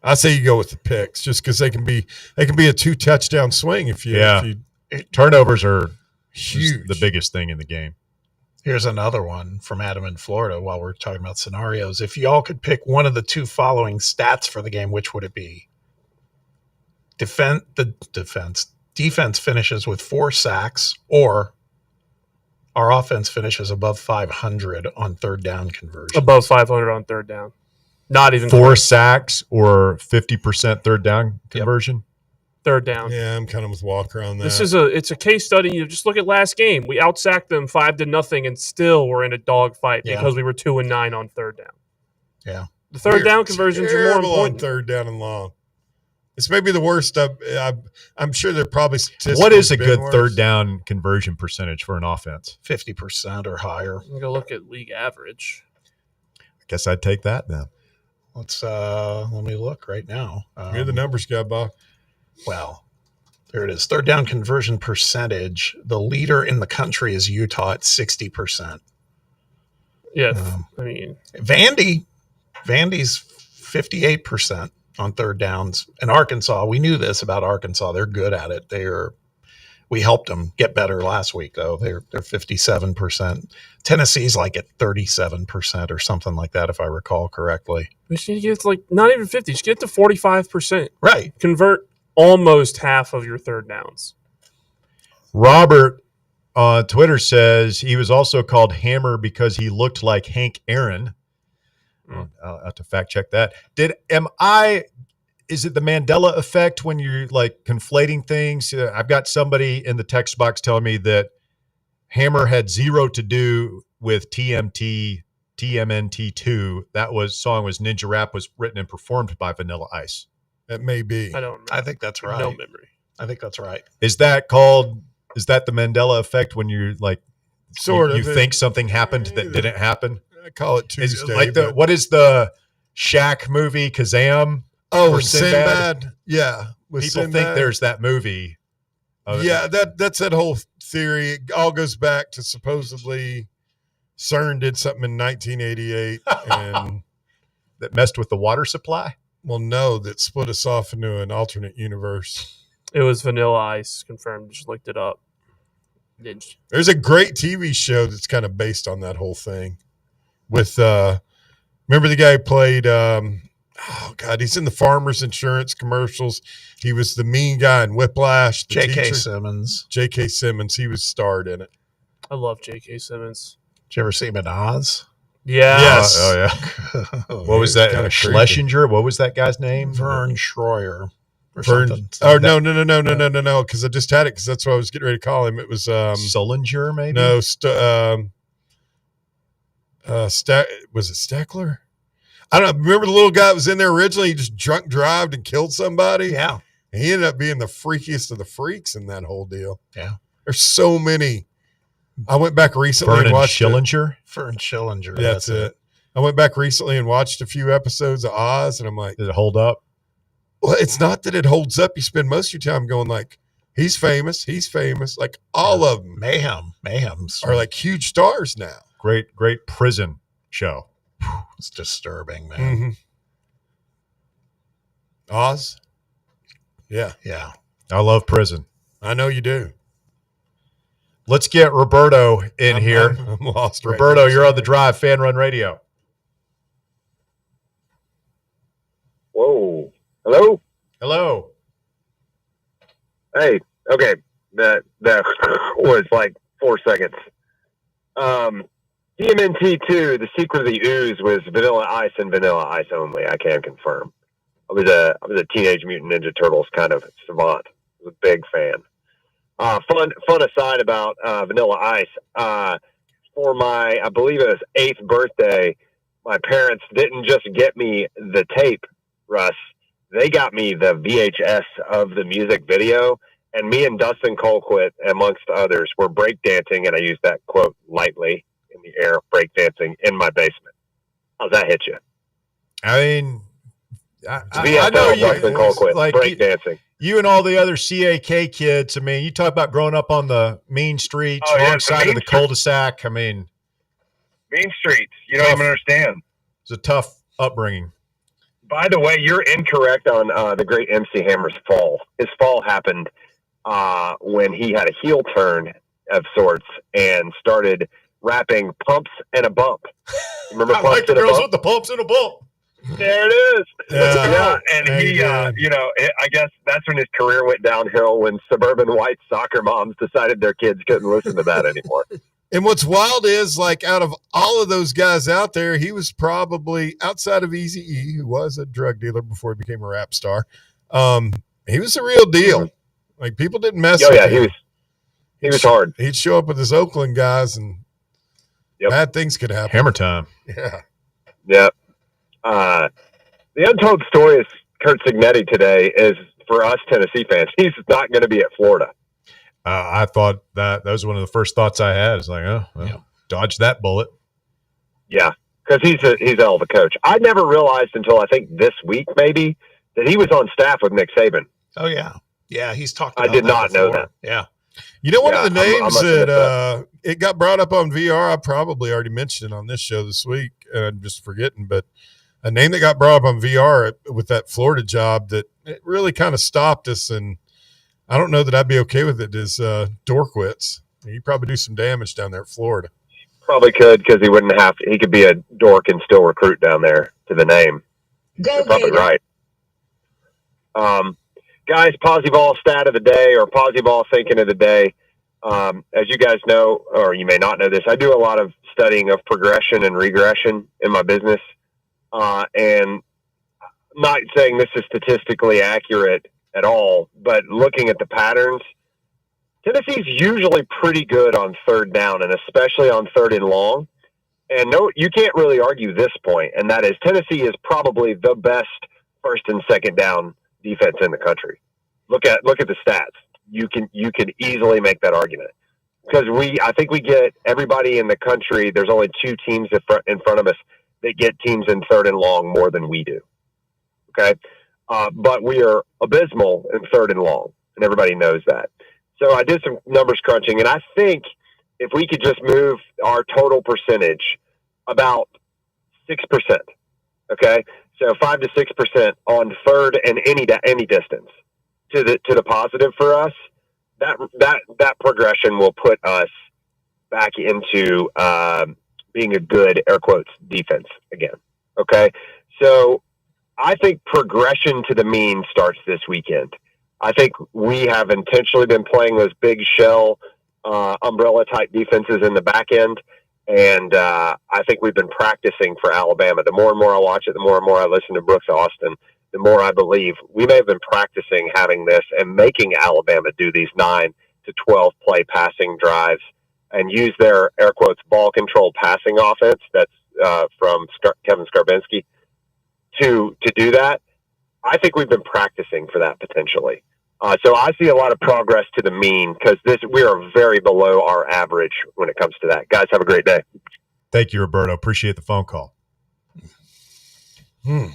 Speaker 8: I say you go with the picks just because they can be a 2-touchdown swing if you
Speaker 3: turnovers are
Speaker 8: huge,
Speaker 3: the biggest thing in the game.
Speaker 6: Here's another one from Adam in Florida while we're talking about scenarios. If y'all could pick one of the 2 following stats for the game, which would it be? Defense finishes with 4 sacks, or our offense finishes above 500 on third down conversion.
Speaker 11: Above 500 on third down. Not even
Speaker 3: 4 sacks or 50% third down conversion.
Speaker 11: Third down.
Speaker 8: Yeah, I'm kind of with Walker on that.
Speaker 11: It's a case study. You just look at last game. We outsacked them 5-0 and still were in a dogfight because we were 2-9 on third down.
Speaker 6: Yeah.
Speaker 11: The third down conversions are more important.
Speaker 8: On third down and long. It's maybe the worst. I'm sure they're probably statistics.
Speaker 3: What is a good third down conversion percentage for an offense?
Speaker 6: 50% or higher.
Speaker 11: I'm go look at league average.
Speaker 3: I guess I'd take that then.
Speaker 6: Let me look right now.
Speaker 8: You're the numbers guy, Bob.
Speaker 6: Well, there it is. Third down conversion percentage. The leader in the country is Utah at 60%.
Speaker 11: Yeah, I mean
Speaker 6: Vandy's 58% on third downs. And Arkansas, we knew this about Arkansas. They're good at it. We helped them get better last week, though. They're 57%. Tennessee's like at 37% or something like that, if I recall correctly.
Speaker 11: We should get like not even 50. Just get to 45%.
Speaker 6: Right.
Speaker 11: Convert almost half of your third downs.
Speaker 3: Robert on Twitter says he was also called Hammer because he looked like Hank Aaron. I'll have to fact check that. Is it the Mandela effect when you're like conflating things? I've got somebody in the text box telling me that Hammer had 0 to do with TMNT2. That song was Ninja Rap, was written and performed by Vanilla Ice.
Speaker 8: That may be.
Speaker 11: I don't remember.
Speaker 6: I think that's right.
Speaker 11: No memory.
Speaker 6: I think that's right.
Speaker 3: Is that the Mandela effect when you're like,
Speaker 8: sort of,
Speaker 3: you think something happened that didn't happen?
Speaker 8: I call it Tuesday.
Speaker 3: What is the Shaq movie, Kazam?
Speaker 8: Oh, Sinbad. Yeah.
Speaker 3: People think there's that movie.
Speaker 8: That's that whole theory. It all goes back to supposedly CERN did something in 1988 and
Speaker 3: that messed with the water supply.
Speaker 9: will know that split us off into an alternate universe.
Speaker 11: It was Vanilla Ice, confirmed. Just looked it up.
Speaker 9: There's a great TV show that's kind of based on that whole thing. With remember the guy who played he's in the Farmers Insurance commercials. He was the mean guy in Whiplash.
Speaker 6: J.K. Simmons.
Speaker 9: J.K. Simmons. He was starred in it.
Speaker 11: I love J.K. Simmons.
Speaker 6: Did you ever see him in Oz?
Speaker 11: Yeah.
Speaker 9: Yes.
Speaker 3: Oh, yeah. What was that? Schlesinger? What was that guy's name?
Speaker 6: Vern Schroyer. Or
Speaker 9: Vern,
Speaker 6: something.
Speaker 9: oh, no, because I just had it because that's what I was getting ready to call him. It was
Speaker 3: Sullinger, maybe?
Speaker 9: No, was it Steckler? I don't know. Remember the little guy that was in there originally? He just drunk drived and killed somebody?
Speaker 6: Yeah.
Speaker 9: And he ended up being the freakiest of the freaks in that whole deal.
Speaker 6: Yeah.
Speaker 9: There's so many. I went back recently and watched
Speaker 3: Schillinger?
Speaker 6: Vern Schillinger.
Speaker 9: That's it. I went back recently and watched a few episodes of Oz, and I'm like,
Speaker 3: did it hold up?
Speaker 9: Well, it's not that it holds up. You spend most of your time going like, he's famous. Like all of them.
Speaker 6: Mayhems
Speaker 9: are like huge stars now.
Speaker 3: Great prison show.
Speaker 6: It's disturbing, man.
Speaker 9: Mm-hmm. Oz? Yeah.
Speaker 6: Yeah.
Speaker 3: I love prison.
Speaker 9: I know you do.
Speaker 3: Let's get Roberto in here.
Speaker 9: I'm lost.
Speaker 3: Roberto,
Speaker 9: right now.
Speaker 3: you're on the drive, Fan Run Radio.
Speaker 20: Whoa. Hello?
Speaker 3: Hello.
Speaker 20: Hey. Okay. That was like 4 seconds. TMNT2, The Secret of the Ooze was Vanilla Ice and Vanilla Ice only. I can confirm. I was a Teenage Mutant Ninja Turtles kind of savant. I was a big fan. Fun aside about Vanilla Ice. For my, I believe it was 8th birthday, my parents didn't just get me the tape, Russ. They got me the VHS of the music video, and me and Dustin Colquitt, amongst others, were breakdancing, and I use that quote lightly in the air, breakdancing in my basement. How's that hit you?
Speaker 3: I mean,
Speaker 20: I know you. Dustin Colquitt,
Speaker 3: like
Speaker 20: breakdancing.
Speaker 3: You and all the other CAK kids, I mean, you talk about growing up on the mean streets, wrong side of the cul-de-sac. I mean,
Speaker 20: Mean Streets. You don't even understand.
Speaker 3: It's a tough upbringing.
Speaker 20: By the way, you're incorrect on the great MC Hammer's fall. His fall happened when he had a heel turn of sorts and started rapping "Pumps and a Bump." Remember
Speaker 3: I
Speaker 20: Pumps
Speaker 3: like the
Speaker 20: and a
Speaker 3: girls
Speaker 20: Bump?
Speaker 3: with the pumps and a bump.
Speaker 20: There it is.
Speaker 3: Yeah.
Speaker 20: And he, I guess that's when his career went downhill when suburban white soccer moms decided their kids couldn't listen to that anymore.
Speaker 9: And what's wild is, like, out of all of those guys out there, he was probably, outside of Eazy-E, who was a drug dealer before he became a rap star, he was a real deal. Like, people didn't mess with him.
Speaker 20: He was hard.
Speaker 9: He'd show up with his Oakland guys, and bad things could happen.
Speaker 3: Hammer time.
Speaker 9: Yeah.
Speaker 20: Yep. The untold story is Kurt Signetti today is, for us Tennessee fans, he's not going to be at Florida.
Speaker 3: I thought that was one of the first thoughts I had. It's like, dodge that bullet.
Speaker 20: Yeah, because he's a hell of a coach. I never realized until I think this week maybe that he was on staff with Nick Saban.
Speaker 6: Oh yeah, yeah. He's talked.
Speaker 20: I did not know that.
Speaker 6: Yeah.
Speaker 9: You know, one of the
Speaker 20: I
Speaker 9: names
Speaker 20: must admit
Speaker 9: that it got brought up on VR, I probably already mentioned it on this show this week, and I'm just forgetting, but a name that got brought up on VR with that Florida job that it really kind of stopped us, and I don't know that I'd be okay with it, is Dorkwitz. He'd probably do some damage down there at Florida.
Speaker 20: Probably could, because he could be a dork and still recruit down there to the name. You're probably right. Guys, Posiball stat of the day, or Posiball thinking of the day. As you guys know, or you may not know this, I do a lot of studying of progression and regression in my business. And not saying this is statistically accurate at all, but looking at the patterns, Tennessee's usually pretty good on third down, and especially on third and long. And no, you can't really argue this point, and that is Tennessee is probably the best first and second down defense in the country. Look at the stats. You can easily make that argument, because I think we get everybody in the country. There's only 2 teams in front of us that get teams in third and long more than we do. Okay. But we are abysmal in third and long, and everybody knows that. So I did some numbers crunching, and I think if we could just move our total percentage about 6%, okay? So 5 to 6% on third and any distance to the positive for us. That progression will put us back into being a good, air quotes, defense again. Okay, so I think progression to the mean starts this weekend. I think we have intentionally been playing those big shell umbrella type defenses in the back end. And I think we've been practicing for Alabama. The more and more I watch it, the more and more I listen to Brooks Austin, the more I believe we may have been practicing having this and making Alabama do these 9 to 12 play passing drives and use their, air quotes, ball controlled passing offense. That's from Kevin Skarbinski to do that. I think we've been practicing for that potentially. So I see a lot of progress to the mean because we are very below our average when it comes to that. Guys, have a great day.
Speaker 3: Thank you, Roberto. Appreciate the phone call.
Speaker 6: Not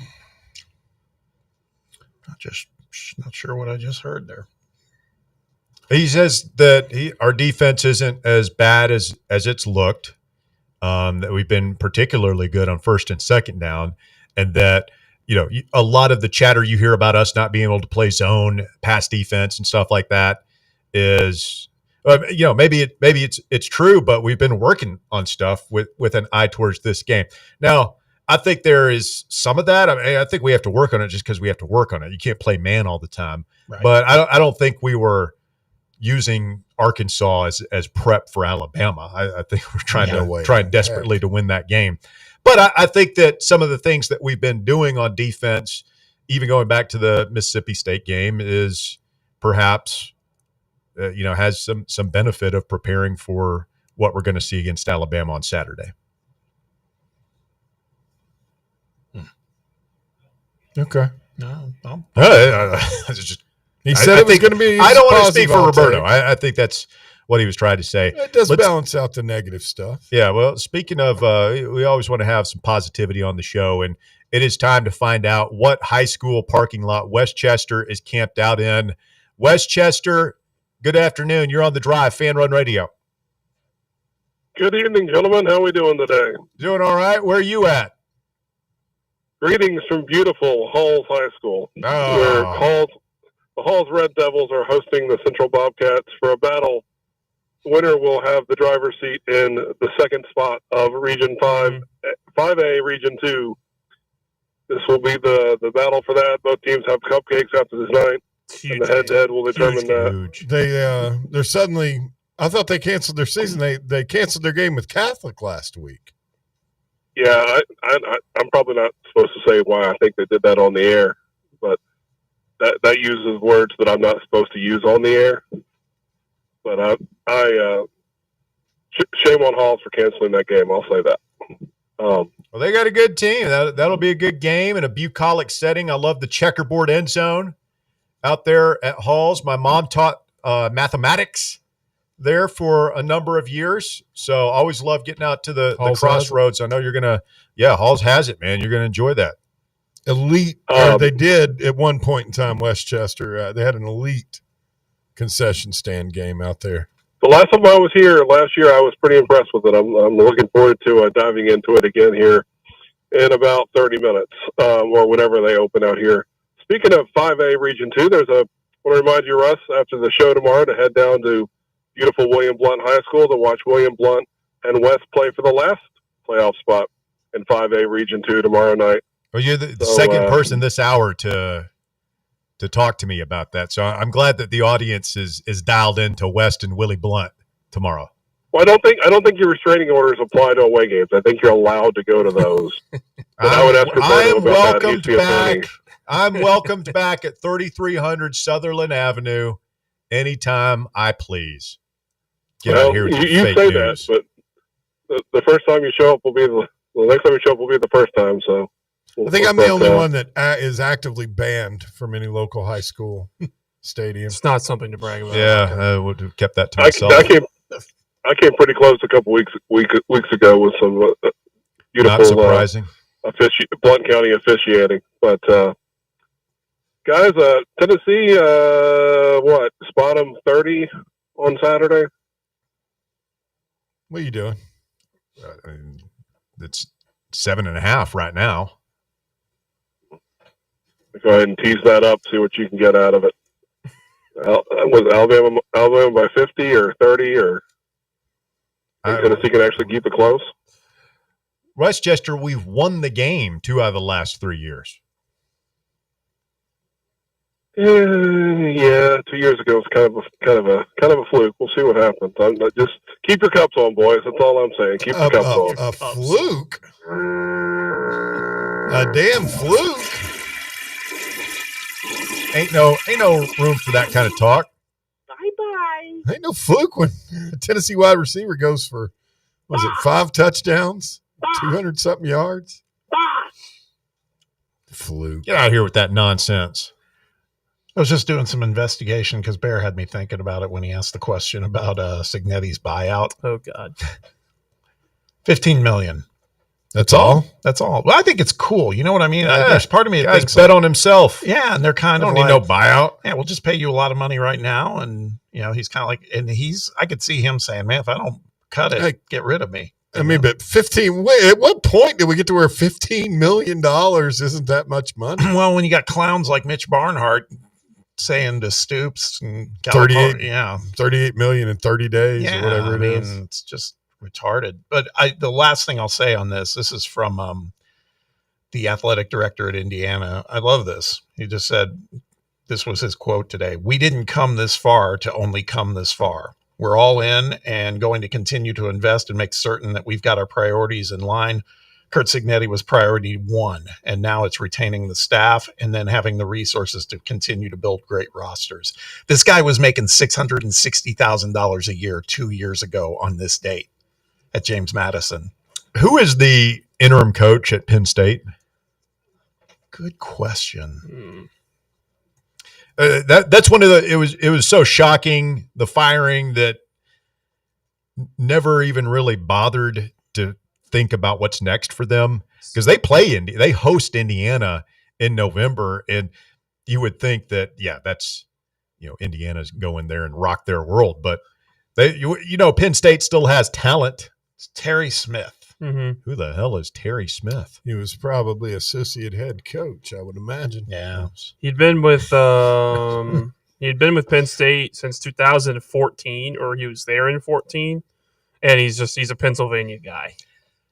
Speaker 6: sure what I just heard there.
Speaker 3: He says that our defense isn't as bad as it's looked, that we've been particularly good on first and second down, and that a lot of the chatter you hear about us not being able to play zone, pass defense, and stuff like that is, maybe it's true, but we've been working on stuff with an eye towards this game. Now, I think there is some of that. I think we have to work on it just because we have to work on it. You can't play man all the time,
Speaker 6: Right.
Speaker 3: But I don't think we were using Arkansas as prep for Alabama. I think we're trying desperately to win that game. But I think that some of the things that we've been doing on defense, even going back to the Mississippi State game, is perhaps, has some benefit of preparing for what we're going to see against Alabama on Saturday.
Speaker 9: Okay.
Speaker 6: No,
Speaker 9: he said it was going to be.
Speaker 3: I don't want to speak
Speaker 9: positive,
Speaker 3: for
Speaker 9: I'll
Speaker 3: Roberto.
Speaker 9: take.
Speaker 3: I think that's what he was trying to say.
Speaker 9: It does balance out the negative stuff.
Speaker 3: Yeah, well, speaking of, we always want to have some positivity on the show, and it is time to find out what high school parking lot Westchester is camped out in. Westchester, good afternoon. You're on the drive, Fan Run Radio.
Speaker 10: Good evening, gentlemen. How are we doing today?
Speaker 3: Doing all right. Where are you at?
Speaker 10: Greetings from beautiful Halls High School.
Speaker 3: Oh.
Speaker 10: Where the Halls Red Devils are hosting the Central Bobcats for a battle. The winner will have the driver's seat in the second spot of Region 5A, Region 2. This will be the battle for that. Both teams have cupcakes after this night. And the head-to-head will determine that.
Speaker 9: They're suddenly. I thought they canceled their season. They canceled their game with Catholic last week.
Speaker 10: Yeah, I'm probably not supposed to say why I think they did that on the air, but that uses words that I'm not supposed to use on the air. But shame on Halls for canceling that game. I'll say that.
Speaker 3: Well, they got a good team. That'll be a good game in a bucolic setting. I love the checkerboard end zone out there at Halls. My mom taught mathematics there for a number of years, so I always love getting out to the crossroads. I know you're gonna, Halls has it, man. You're gonna enjoy that.
Speaker 9: Elite, they did at one point in time. Westchester, they had an elite concession stand game out there.
Speaker 10: The last time I was here last year, I was pretty impressed with it. I'm looking forward to diving into it again here in about 30 minutes or whenever they open out here. Speaking of 5A Region 2, I want to remind you, Russ, after the show tomorrow, to head down to beautiful William Blount High School to watch William Blount and West play for the last playoff spot in 5A Region 2 tomorrow night.
Speaker 3: Well, you're the second person this hour to talk to me about that. So I'm glad that the audience is dialed into West and Willie Blount tomorrow.
Speaker 10: Well, I don't think your restraining orders apply to away games. I think you're allowed to go to those.
Speaker 3: I'm welcomed back. I'm welcomed back at 3300 Sutherland Avenue anytime I please. Get out here with
Speaker 10: you
Speaker 3: fake
Speaker 10: say
Speaker 3: news.
Speaker 10: that, but the first time you show up will be the next time you show up will be the first time. So
Speaker 9: I think I'm the only one that is actively banned from any local high school stadium.
Speaker 11: It's not something to brag about.
Speaker 3: Yeah, I would have kept that to myself.
Speaker 10: I came pretty close a couple weeks ago with some beautiful,
Speaker 3: not surprising,
Speaker 10: Blount County officiating. But guys, Tennessee, spot them 30 on Saturday.
Speaker 9: What are you doing?
Speaker 3: It's 7.5 right now.
Speaker 10: Go ahead and tease that up. See what you can get out of it. Was Alabama by 50 or 30, or Tennessee can actually keep it close?
Speaker 3: Westchester, we've won the game 2 out of the last 3 years.
Speaker 10: Yeah, 2 years ago was kind of a fluke. We'll see what happens. Just keep your cups on, boys. That's all I'm saying. Keep your cups on.
Speaker 8: A fluke? A damn fluke?
Speaker 3: Ain't no room for that kind of talk.
Speaker 8: Bye-bye. Ain't no fluke when a Tennessee wide receiver goes for, 5 touchdowns, 200-something yards? Fluke.
Speaker 3: Get out of here with that nonsense.
Speaker 6: I was just doing some investigation because Bear had me thinking about it when he asked the question about Signetti's buyout.
Speaker 11: Oh, God.
Speaker 6: $15 million.
Speaker 8: That's all?
Speaker 6: That's all. Well, I think it's cool. You know what I mean?
Speaker 3: Yeah.
Speaker 6: There's part of me that thinks
Speaker 3: bet on himself.
Speaker 6: Yeah, and they're kind of
Speaker 3: don't need no buyout.
Speaker 6: Yeah, we'll just pay you a lot of money right now. And, he's kind of like, and I could see him saying, man, if I don't cut it, get rid of me.
Speaker 8: I mean, but 15, at what point did we get to where $15 million isn't that much money?
Speaker 6: Well, when you got clowns like Mitch Barnhart saying to Stoops and California,
Speaker 8: 38 million in 30 days or whatever it is.
Speaker 6: It's just retarded. But the last thing I'll say on this is from the athletic director at Indiana. I love this. He just said, this was his quote today: "We didn't come this far to only come this far. We're all in and going to continue to invest and make certain that we've got our priorities in line. Curt Cignetti was priority 1, and now it's retaining the staff and then having the resources to continue to build great rosters." This guy was making $660,000 a year 2 years ago on this date at James Madison.
Speaker 3: Who is the interim coach at Penn State?
Speaker 6: Good question.
Speaker 3: That's one of the. It was so shocking, the firing, that never even really bothered to think about what's next for them, because they host Indiana in November, and you would think that that's Indiana's going there and rock their world, but Penn State still has talent.
Speaker 6: It's Terry Smith.
Speaker 11: Mm-hmm.
Speaker 3: Who the hell is Terry Smith?
Speaker 8: He was probably associate head coach, I would imagine.
Speaker 6: Yeah,
Speaker 11: he'd been with Penn State since 2014, or he was there in 14, and he's a Pennsylvania guy.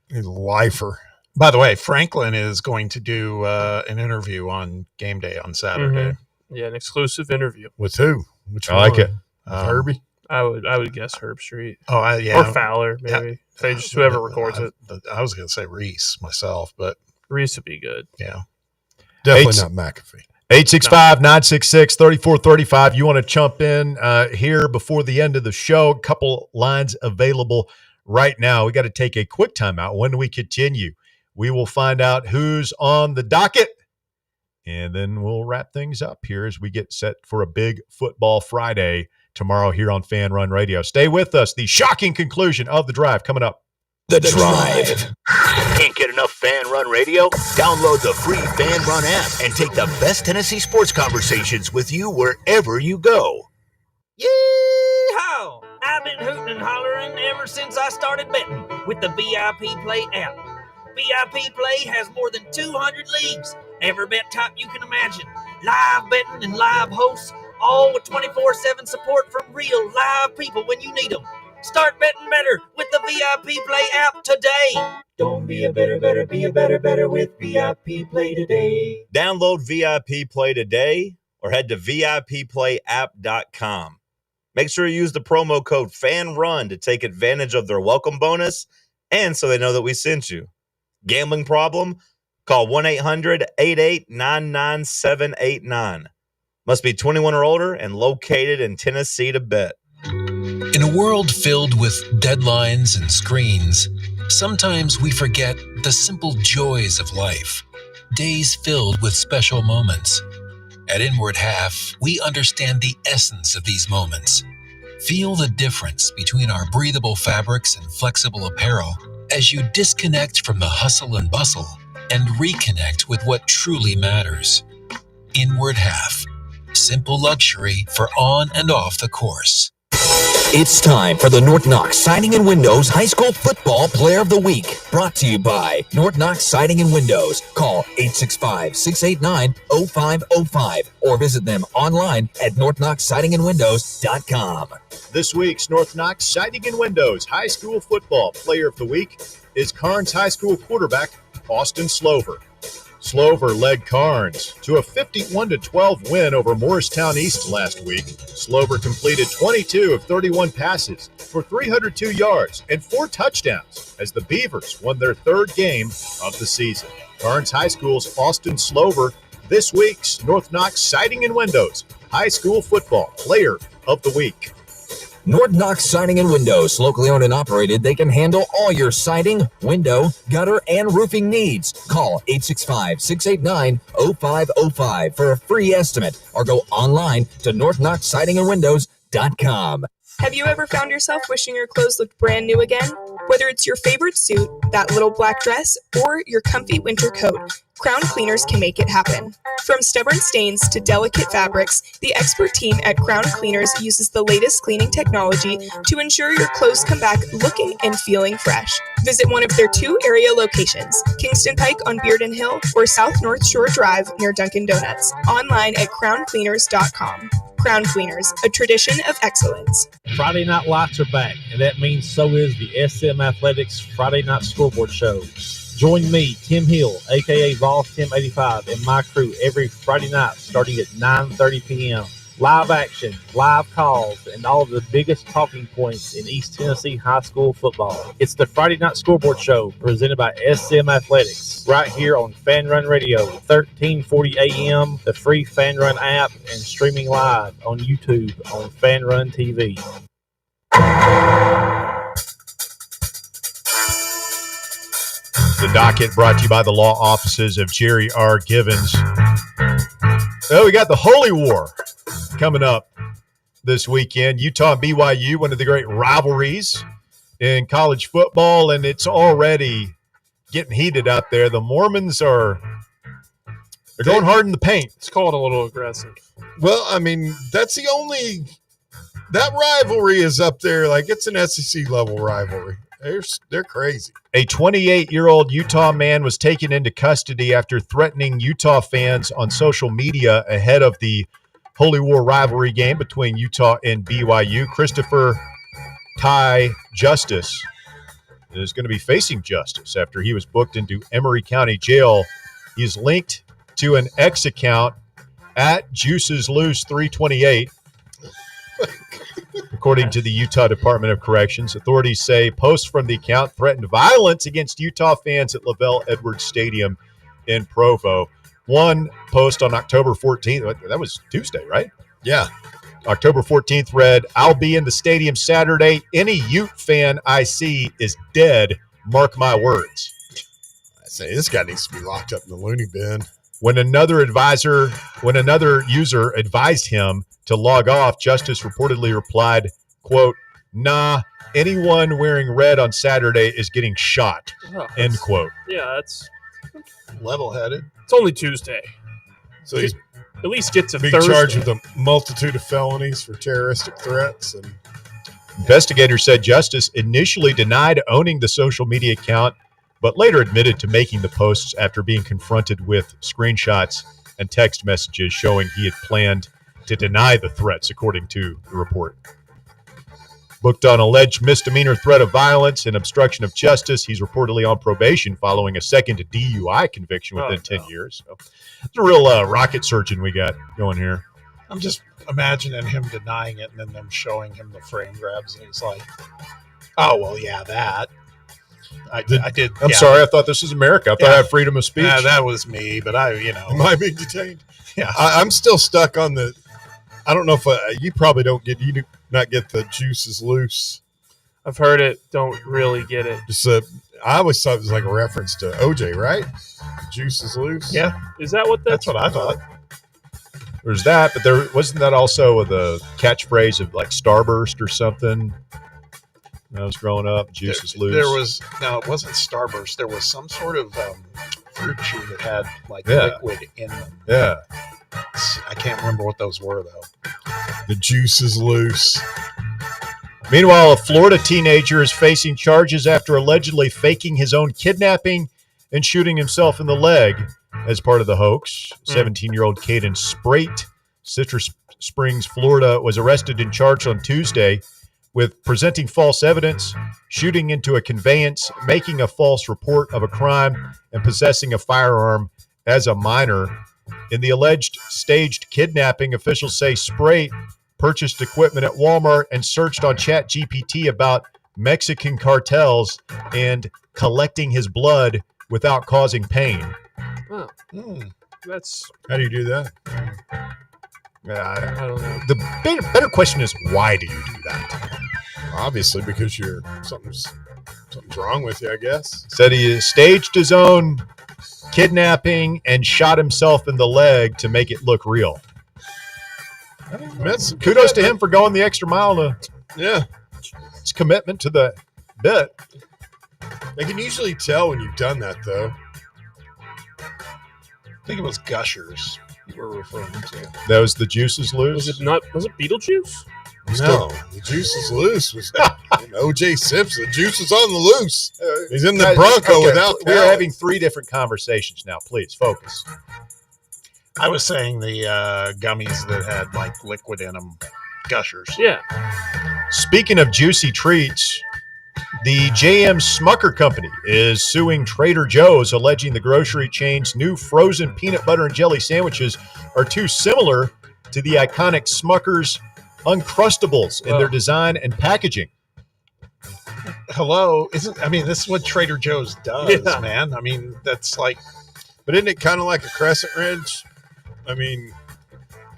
Speaker 8: He's a lifer.
Speaker 6: By the way, Franklin is going to do an interview on game day on Saturday.
Speaker 11: Mm-hmm. Yeah, an exclusive interview.
Speaker 8: With who? Which
Speaker 3: I like it.
Speaker 8: Herbie?
Speaker 11: I would guess Herb Street.
Speaker 6: Oh, yeah.
Speaker 11: Or Fowler, maybe. Just whoever records it.
Speaker 6: I was going to say Reese myself, but
Speaker 11: Reese would be good.
Speaker 6: Yeah.
Speaker 8: Definitely not McAfee.
Speaker 3: 865-966-3435. You want to jump in here before the end of the show? A couple lines available right now. We got to take a quick timeout. When we continue, we will find out who's on the docket, and then we'll wrap things up here as we get set for a big football Friday tomorrow here on Fan Run Radio. Stay with us. The shocking conclusion of The Drive coming up.
Speaker 12: The Drive. Can't get enough Fan Run Radio? Download the free Fan Run app and take the best Tennessee sports conversations with you wherever you go.
Speaker 14: Yee-haw! I've been hooting and hollering ever since I started betting with the VIP Play app. VIP Play has more than 200 leagues, every bet type you can imagine, live betting and live hosts, all with 24/7 support from real live people when you need them. Start betting better with the VIP Play app today. Don't be a better, be a better with VIP Play today.
Speaker 13: Download VIP Play today or head to VIPPlayApp.com. Make sure you use the promo code FANRUN to take advantage of their welcome bonus and so they know that we sent you. Gambling problem? Call 1-800-8899-789. Must be 21 or older and located in Tennessee to bet.
Speaker 21: In a world filled with deadlines and screens, sometimes we forget the simple joys of life. Days filled with special moments. At Inward Half, we understand the essence of these moments. Feel the difference between our breathable fabrics and flexible apparel as you disconnect from the hustle and bustle and reconnect with what truly matters. Inward Half. Simple luxury for on and off the course.
Speaker 1: It's time for the North Knox Siding and Windows High School Football Player of the Week. Brought to you by North Knox Siding and Windows. Call 865-689-0505 or visit them online at northknoxsidingandwindows.com.
Speaker 2: This week's North Knox Siding and Windows High School Football Player of the Week is Karns High School quarterback Austin Slover. Slover led Karns to a 51-12 win over Morristown East last week. Slover completed 22 of 31 passes for 302 yards and 4 touchdowns as the Beavers won their 3rd game of the season. Karns High School's Austin Slover, this week's North Knox Siding and Windows High School Football Player of the Week.
Speaker 1: North Knox Siding and Windows, locally owned and operated. They can handle all your siding, window, gutter, and roofing needs. Call 865-689-0505 for a free estimate or go online to northknoxsidingandwindows.com.
Speaker 22: Have you ever found yourself wishing your clothes looked brand new again? Whether it's your favorite suit, that little black dress, or your comfy winter coat, Crown Cleaners can make it happen. From stubborn stains to delicate fabrics, the expert team at Crown Cleaners uses the latest cleaning technology to ensure your clothes come back looking and feeling fresh. Visit one of their 2 area locations, Kingston Pike on Bearden Hill or South North Shore Drive near Dunkin' Donuts. Online at crowncleaners.com. Crown Cleaners, a tradition of excellence.
Speaker 23: Friday Night Lights are back, and that means so is the SM Athletics Friday Night Scoreboard Show. Join me, Tim Hill, a.k.a. Vols Tim 85, and my crew every Friday night starting at 9:30 p.m. Live action, live calls, and all of the biggest talking points in East Tennessee high school football. It's the Friday Night Scoreboard Show presented by SM Athletics right here on Fan Run Radio, 1340 a.m., the free Fan Run app, and streaming live on YouTube on Fan Run TV.
Speaker 2: The docket brought to you by the law offices of Jerry R. Givens. Oh, we got the Holy War coming up this weekend. Utah and BYU, one of the great rivalries in college football, and it's already getting heated out there. The Mormons they're going hard in the paint.
Speaker 11: It's called a little aggressive.
Speaker 9: Well, I mean, that rivalry is up there. Like, it's an SEC level rivalry. They're crazy.
Speaker 2: A 28-year-old Utah man was taken into custody after threatening Utah fans on social media ahead of the Holy War rivalry game between Utah and BYU. Christopher Ty Justice is going to be facing justice after he was booked into Emory County Jail. He's linked to an X account at Juices Loose 328. According to the Utah Department of Corrections, authorities say posts from the account threatened violence against Utah fans at LaVell Edwards Stadium in Provo. One post on October 14th, that was Tuesday, right?
Speaker 9: Yeah.
Speaker 2: October 14th read, "I'll be in the stadium Saturday. Any Ute fan I see is dead. Mark my words."
Speaker 9: I say this guy needs to be locked up in the loony bin.
Speaker 2: When another user advised him to log off, Justice reportedly replied, quote, "Nah, anyone wearing red on Saturday is getting shot," end quote.
Speaker 11: Yeah, that's
Speaker 9: level-headed.
Speaker 11: It's only Tuesday.
Speaker 9: So he's
Speaker 11: at least get to
Speaker 9: being
Speaker 11: Thursday.
Speaker 9: charged with a multitude of felonies for terroristic threats. And
Speaker 2: investigators said Justice initially denied owning the social media account, but later admitted to making the posts after being confronted with screenshots and text messages showing he had planned to deny the threats, according to the report. Booked on alleged misdemeanor threat of violence and obstruction of justice, he's reportedly on probation following a second DUI conviction within 10 years. So it's a real rocket surgeon we got going here.
Speaker 7: I'm just imagining him denying it and then them showing him the frame grabs, and he's like, "Oh, well, yeah, that. I did.
Speaker 2: I'm sorry. I thought this was America. I thought I had freedom of speech."
Speaker 7: That was me, but
Speaker 9: am I being detained?
Speaker 7: Yeah.
Speaker 9: I'm still stuck on the. I don't know if you probably don't get. You do not get the Juices Loose.
Speaker 11: I've heard it. Don't really get it.
Speaker 9: Just I always thought it was like a reference to OJ, right? Juices Loose.
Speaker 7: Yeah.
Speaker 11: Is that what
Speaker 9: that's what I thought?
Speaker 2: There's that, but there wasn't that also the catchphrase of like Starburst or something. When I was growing up, Juices Loose.
Speaker 7: There was it wasn't Starburst. There was some sort of fruit chew that had like liquid in them.
Speaker 2: Yeah.
Speaker 7: I can't remember what those were though.
Speaker 9: The Juices Loose.
Speaker 2: Meanwhile, a Florida teenager is facing charges after allegedly faking his own kidnapping and shooting himself in the leg as part of the hoax. 17-year-old Caden Sprate, Citrus Springs, Florida, was arrested and charged on Tuesday with presenting false evidence, shooting into a conveyance, making a false report of a crime, and possessing a firearm as a minor. In the alleged staged kidnapping, officials say Sprate purchased equipment at Walmart and searched on ChatGPT about Mexican cartels and collecting his blood without causing pain.
Speaker 11: Oh, that's.
Speaker 9: How do you do that?
Speaker 11: I don't know.
Speaker 2: The better question is, why do you do that?
Speaker 9: Obviously, because something's wrong with you, I guess.
Speaker 2: Said he staged his own kidnapping and shot himself in the leg to make it look real. Kudos to him for going the extra mile to his commitment to the bit.
Speaker 9: They can usually tell when you've done that, though.
Speaker 6: I think it was Gushers you were referring to.
Speaker 2: That was the Juice is Loose?
Speaker 11: Was it Beetlejuice?
Speaker 9: No, the Juice is Loose was O.J. Simpson. The Juice is on the loose. He's in the Bronco without
Speaker 2: We're having three different conversations now. Please, focus.
Speaker 6: I was saying the gummies that had like liquid in them, Gushers.
Speaker 11: Yeah.
Speaker 2: Speaking of juicy treats, the J.M. Smucker Company is suing Trader Joe's, alleging the grocery chain's new frozen peanut butter and jelly sandwiches are too similar to the iconic Smucker's Uncrustables in their design and packaging.
Speaker 6: Hello, this is what Trader Joe's does, man. I mean, that's like.
Speaker 9: But isn't it kind of like a crescent wrench? I mean,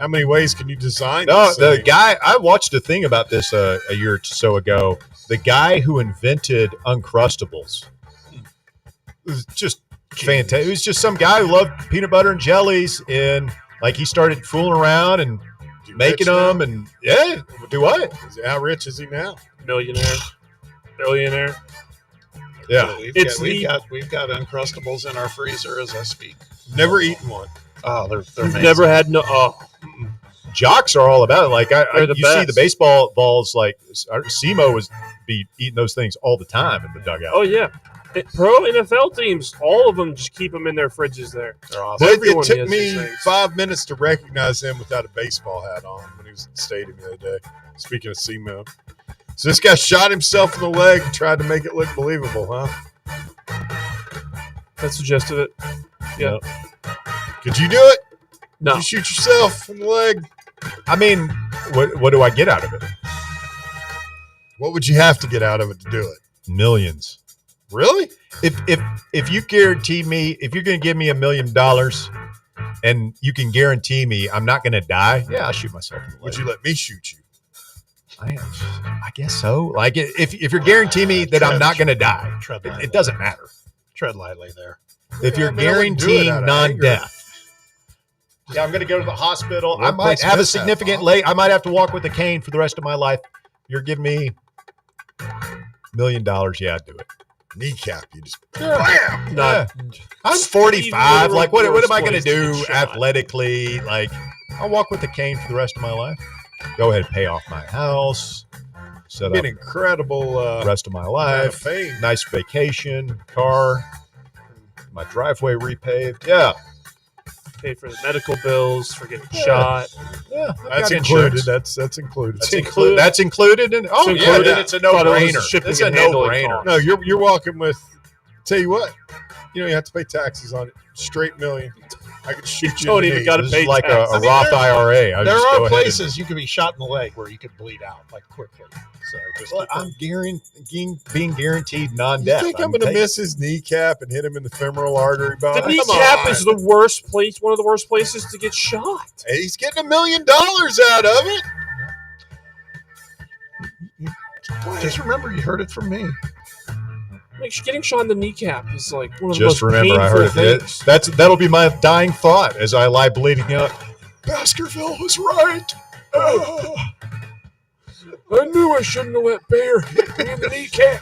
Speaker 9: how many ways can you design
Speaker 2: No,
Speaker 9: this
Speaker 2: the
Speaker 9: thing?
Speaker 2: guy, I watched a thing about this a year or so ago. The guy who invented Uncrustables was just fantastic. It was just some guy who loved peanut butter and jellies, and like he started fooling around and making them. And do what?
Speaker 9: How rich is he now?
Speaker 11: Millionaire, billionaire.
Speaker 2: Yeah,
Speaker 6: we've got Uncrustables in our freezer as I speak.
Speaker 9: Never eaten one.
Speaker 6: Oh, they're
Speaker 11: You've
Speaker 6: amazing.
Speaker 11: never had no. Oh,
Speaker 2: Jocks are all about it. Like
Speaker 11: They're the
Speaker 2: you see
Speaker 11: best.
Speaker 2: the baseball balls. Like SEMO was be eating those things all the time in the dugout.
Speaker 11: oh yeah. Pro NFL teams, all of them just keep them in their fridges there.
Speaker 6: They're awesome.
Speaker 9: But
Speaker 11: Everyone
Speaker 9: it took
Speaker 11: has
Speaker 9: me
Speaker 11: these things.
Speaker 9: 5 minutes to recognize him without a baseball hat on when he was in the stadium the other day. Speaking of SEMO. So this guy shot himself in the leg and tried to make it look believable, huh?
Speaker 11: That's the gist of it. Yeah.
Speaker 9: Could you do it?
Speaker 11: No.
Speaker 9: You shoot yourself in the leg.
Speaker 2: I mean, what do I get out of it?
Speaker 9: What would you have to get out of it to do it?
Speaker 2: Millions.
Speaker 9: Really?
Speaker 2: If you guarantee me, if you're going to give me $1 million and you can guarantee me I'm not going to die, yeah, I'll shoot myself in the leg.
Speaker 9: Would you let me shoot you?
Speaker 2: I guess so. Like if you're guaranteeing me that I'm not going to die,
Speaker 6: Tread lightly.
Speaker 2: it doesn't matter.
Speaker 6: Tread lightly there.
Speaker 2: If you're
Speaker 9: I mean, I wouldn't do it out
Speaker 2: guaranteeing
Speaker 9: of
Speaker 2: non-death. Yeah, I'm going to go to the hospital.
Speaker 9: What
Speaker 2: I might
Speaker 9: place
Speaker 2: have a
Speaker 9: was that,
Speaker 2: significant
Speaker 9: Bob?
Speaker 2: late. I might have to walk with a cane for the rest of my life. You're giving me $1 million. Yeah, I'd do it.
Speaker 9: Kneecap. You just
Speaker 2: Bam!
Speaker 11: Not-
Speaker 2: I'm 45.
Speaker 11: Even
Speaker 2: Like, what
Speaker 11: worse
Speaker 2: am I going to
Speaker 11: place to
Speaker 2: do
Speaker 11: get shot.
Speaker 2: athletically? Like, I'll walk with a cane for the rest of my life. Go ahead and pay off my house. Set
Speaker 9: be
Speaker 2: up
Speaker 9: an incredible
Speaker 2: the rest of my
Speaker 9: amount of
Speaker 2: life.
Speaker 9: fame.
Speaker 2: Nice vacation, car, my driveway repaved. Yeah.
Speaker 11: Pay for the medical bills, for getting shot.
Speaker 2: Yeah.
Speaker 9: That's
Speaker 2: got
Speaker 9: included.
Speaker 2: insurance.
Speaker 9: That's included.
Speaker 2: That's included in. Oh,
Speaker 11: It's
Speaker 2: yeah,
Speaker 11: included.
Speaker 2: then it's a
Speaker 11: Thought it was
Speaker 2: no-brainer.
Speaker 11: shipping
Speaker 2: It's a
Speaker 11: and handling
Speaker 2: no-brainer.
Speaker 11: cost.
Speaker 9: No, you're walking with. Tell you what, you have to pay taxes on it. Straight million. I could shoot you.
Speaker 11: Don't
Speaker 9: in the
Speaker 11: even
Speaker 9: knee.
Speaker 11: gotta
Speaker 2: This
Speaker 11: pay
Speaker 2: is like
Speaker 11: tax.
Speaker 2: a
Speaker 11: I mean,
Speaker 2: Roth IRA. I
Speaker 6: There
Speaker 2: just
Speaker 6: are
Speaker 2: go ahead
Speaker 6: places you could be shot in the leg where you could bleed out like quickly. So just
Speaker 2: Well, I'm being guaranteed
Speaker 9: You
Speaker 2: non-death.
Speaker 9: think I'm going to miss his kneecap and hit him in the femoral artery, Bob?
Speaker 11: The
Speaker 9: Come
Speaker 11: kneecap
Speaker 9: on.
Speaker 11: is the worst place, one of the worst places to get shot.
Speaker 9: Hey, he's getting $1 million out of it.
Speaker 6: just remember, you heard it from me.
Speaker 11: Like getting shot in the kneecap is like one of the
Speaker 2: Just
Speaker 11: most
Speaker 2: remember, I heard
Speaker 11: painful
Speaker 2: it.
Speaker 11: things.
Speaker 2: That'll be my dying thought as I lie bleeding out.
Speaker 9: Baskerville was right.
Speaker 11: I knew I shouldn't have let Bear hit me in the kneecap.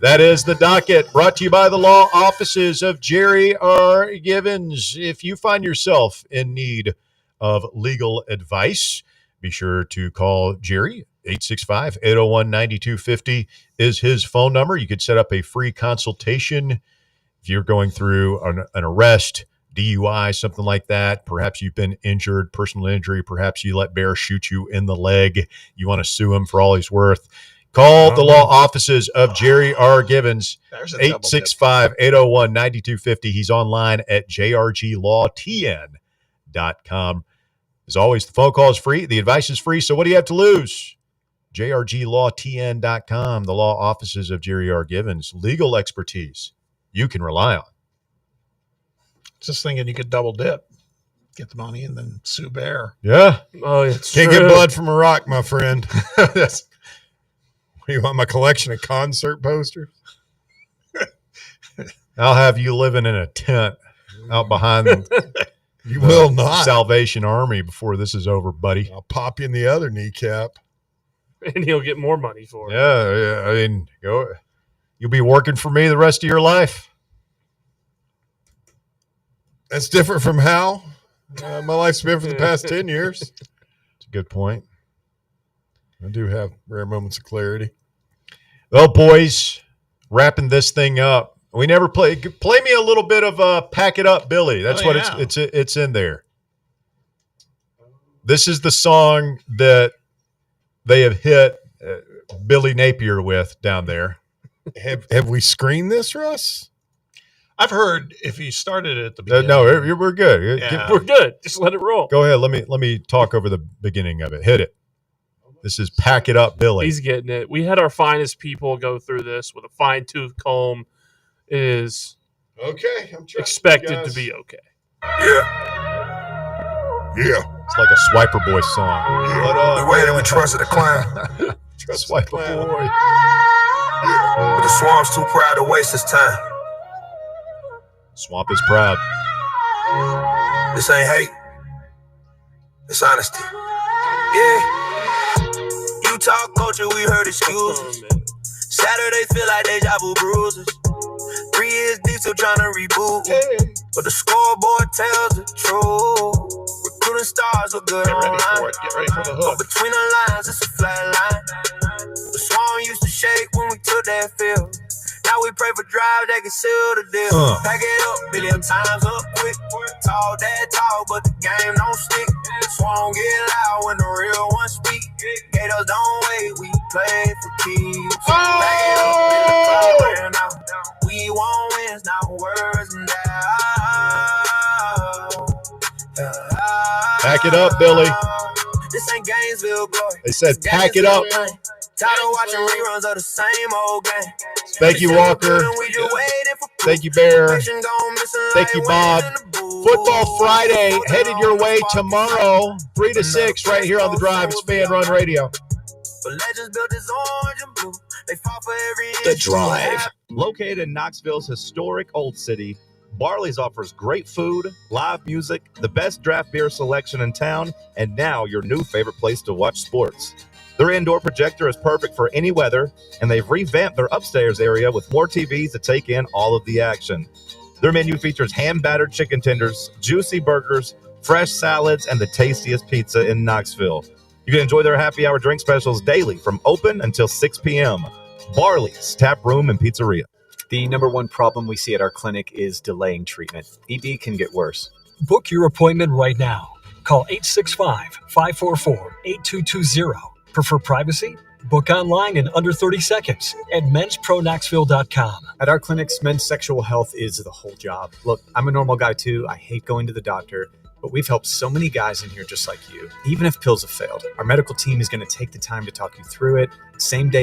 Speaker 2: That is the docket, brought to you by the law offices of Jerry R. Givens. If you find yourself in need of legal advice, be sure to call Jerry 865-801-9250 is his phone number. You could set up a free consultation if you're going through an arrest, DUI, something like that. Perhaps you've been injured, personal injury. Perhaps you let Bear shoot you in the leg. You want to sue him for all he's worth. Call the law offices of Jerry R. Givens, 865-801-9250. He's online at jrglawtn.com. As always, the phone call is free. The advice is free. So what do you have to lose? jrglawtn.com, the law offices of Jerry R. Givens. Legal expertise you can rely on.
Speaker 6: Just thinking you could double dip, get the money, and then sue Bear.
Speaker 2: Yeah.
Speaker 11: Oh, it's
Speaker 9: Can't
Speaker 11: true.
Speaker 9: get blood from a rock, my friend. That's, you want my collection of concert posters?
Speaker 2: I'll have you living in a tent out behind
Speaker 9: You will not.
Speaker 2: Salvation Army before this is over, buddy.
Speaker 9: I'll pop you in the other kneecap.
Speaker 11: And he'll get more money for it.
Speaker 2: Yeah, I mean, you'll be working for me the rest of your life.
Speaker 9: That's different from how my life's been for the past 10 years.
Speaker 2: It's a good point.
Speaker 9: I do have rare moments of clarity.
Speaker 2: Well, boys, wrapping this thing up. We never play me a little bit of Pack It Up, Billy. That's what it's in there. This is the song that they have hit Billy Napier with down there.
Speaker 9: Have we screened this, Russ?
Speaker 6: I've heard if you started it at the beginning.
Speaker 2: No, we're good.
Speaker 6: Yeah.
Speaker 11: We're good. Just let it roll.
Speaker 2: Go ahead. Let me talk over the beginning of it. Hit it. This is Pack It Up, Billy.
Speaker 11: He's getting it. We had our finest people go through this with a fine-tooth comb. It is
Speaker 9: okay. I'm
Speaker 11: expected to be okay.
Speaker 9: Yeah.
Speaker 2: It's like a Swiper Boy song.
Speaker 15: We waited, we trusted the clan.
Speaker 2: Swiper Boy.
Speaker 15: But the swamp's too proud to waste his time.
Speaker 2: Swamp is proud.
Speaker 15: This ain't hate. It's honesty. Yeah. Utah culture, we heard excuses. Saturday feel like deja vu bruises. 3 years deep, still trying to reboot. But the scoreboard tells the truth. Recruiting stars look good online.
Speaker 6: Get ready for the hook.
Speaker 15: But between the lines, it's a flat line. The swan used to shake when we took that field. Now we pray for drive that can seal the deal. Pack it up, billion times up quick. Tall that tall, but the game don't stick. Swan get loud when the real ones speak. Gators don't wait, we play for keeps. Pack it up in the club right now. We want wins, not words now.
Speaker 2: Pack it up, Billy.
Speaker 15: This ain't Gainesville glory.
Speaker 2: They said pack it up.
Speaker 15: Tired of watching reruns of the same old game.
Speaker 2: Thank you, Walker. Thank you, Bear. Thank you, Bob. Football Friday headed your way tomorrow, 3 to 6, right here on The Drive. It's Fan Run Radio.
Speaker 12: The Drive.
Speaker 13: Located in Knoxville's historic Old City, Barley's offers great food, live music, the best draft beer selection in town, and now your new favorite place to watch sports. Their indoor projector is perfect for any weather, and they've revamped their upstairs area with more TVs to take in all of the action. Their menu features hand-battered chicken tenders, juicy burgers, fresh salads, and the tastiest pizza in Knoxville. You can enjoy their happy hour drink specials daily from open until 6 p.m. Barley's Tap Room and Pizzeria.
Speaker 16: The number one problem we see at our clinic is delaying treatment. ED can get worse.
Speaker 17: Book your appointment right now. Call 865-544-8220. Prefer privacy? Book online in under 30 seconds at menspronknoxville.com.
Speaker 16: At our clinics, men's sexual health is the whole job. Look, I'm a normal guy too. I hate going to the doctor, but we've helped so many guys in here just like you. Even if pills have failed, our medical team is going to take the time to talk you through it. Same day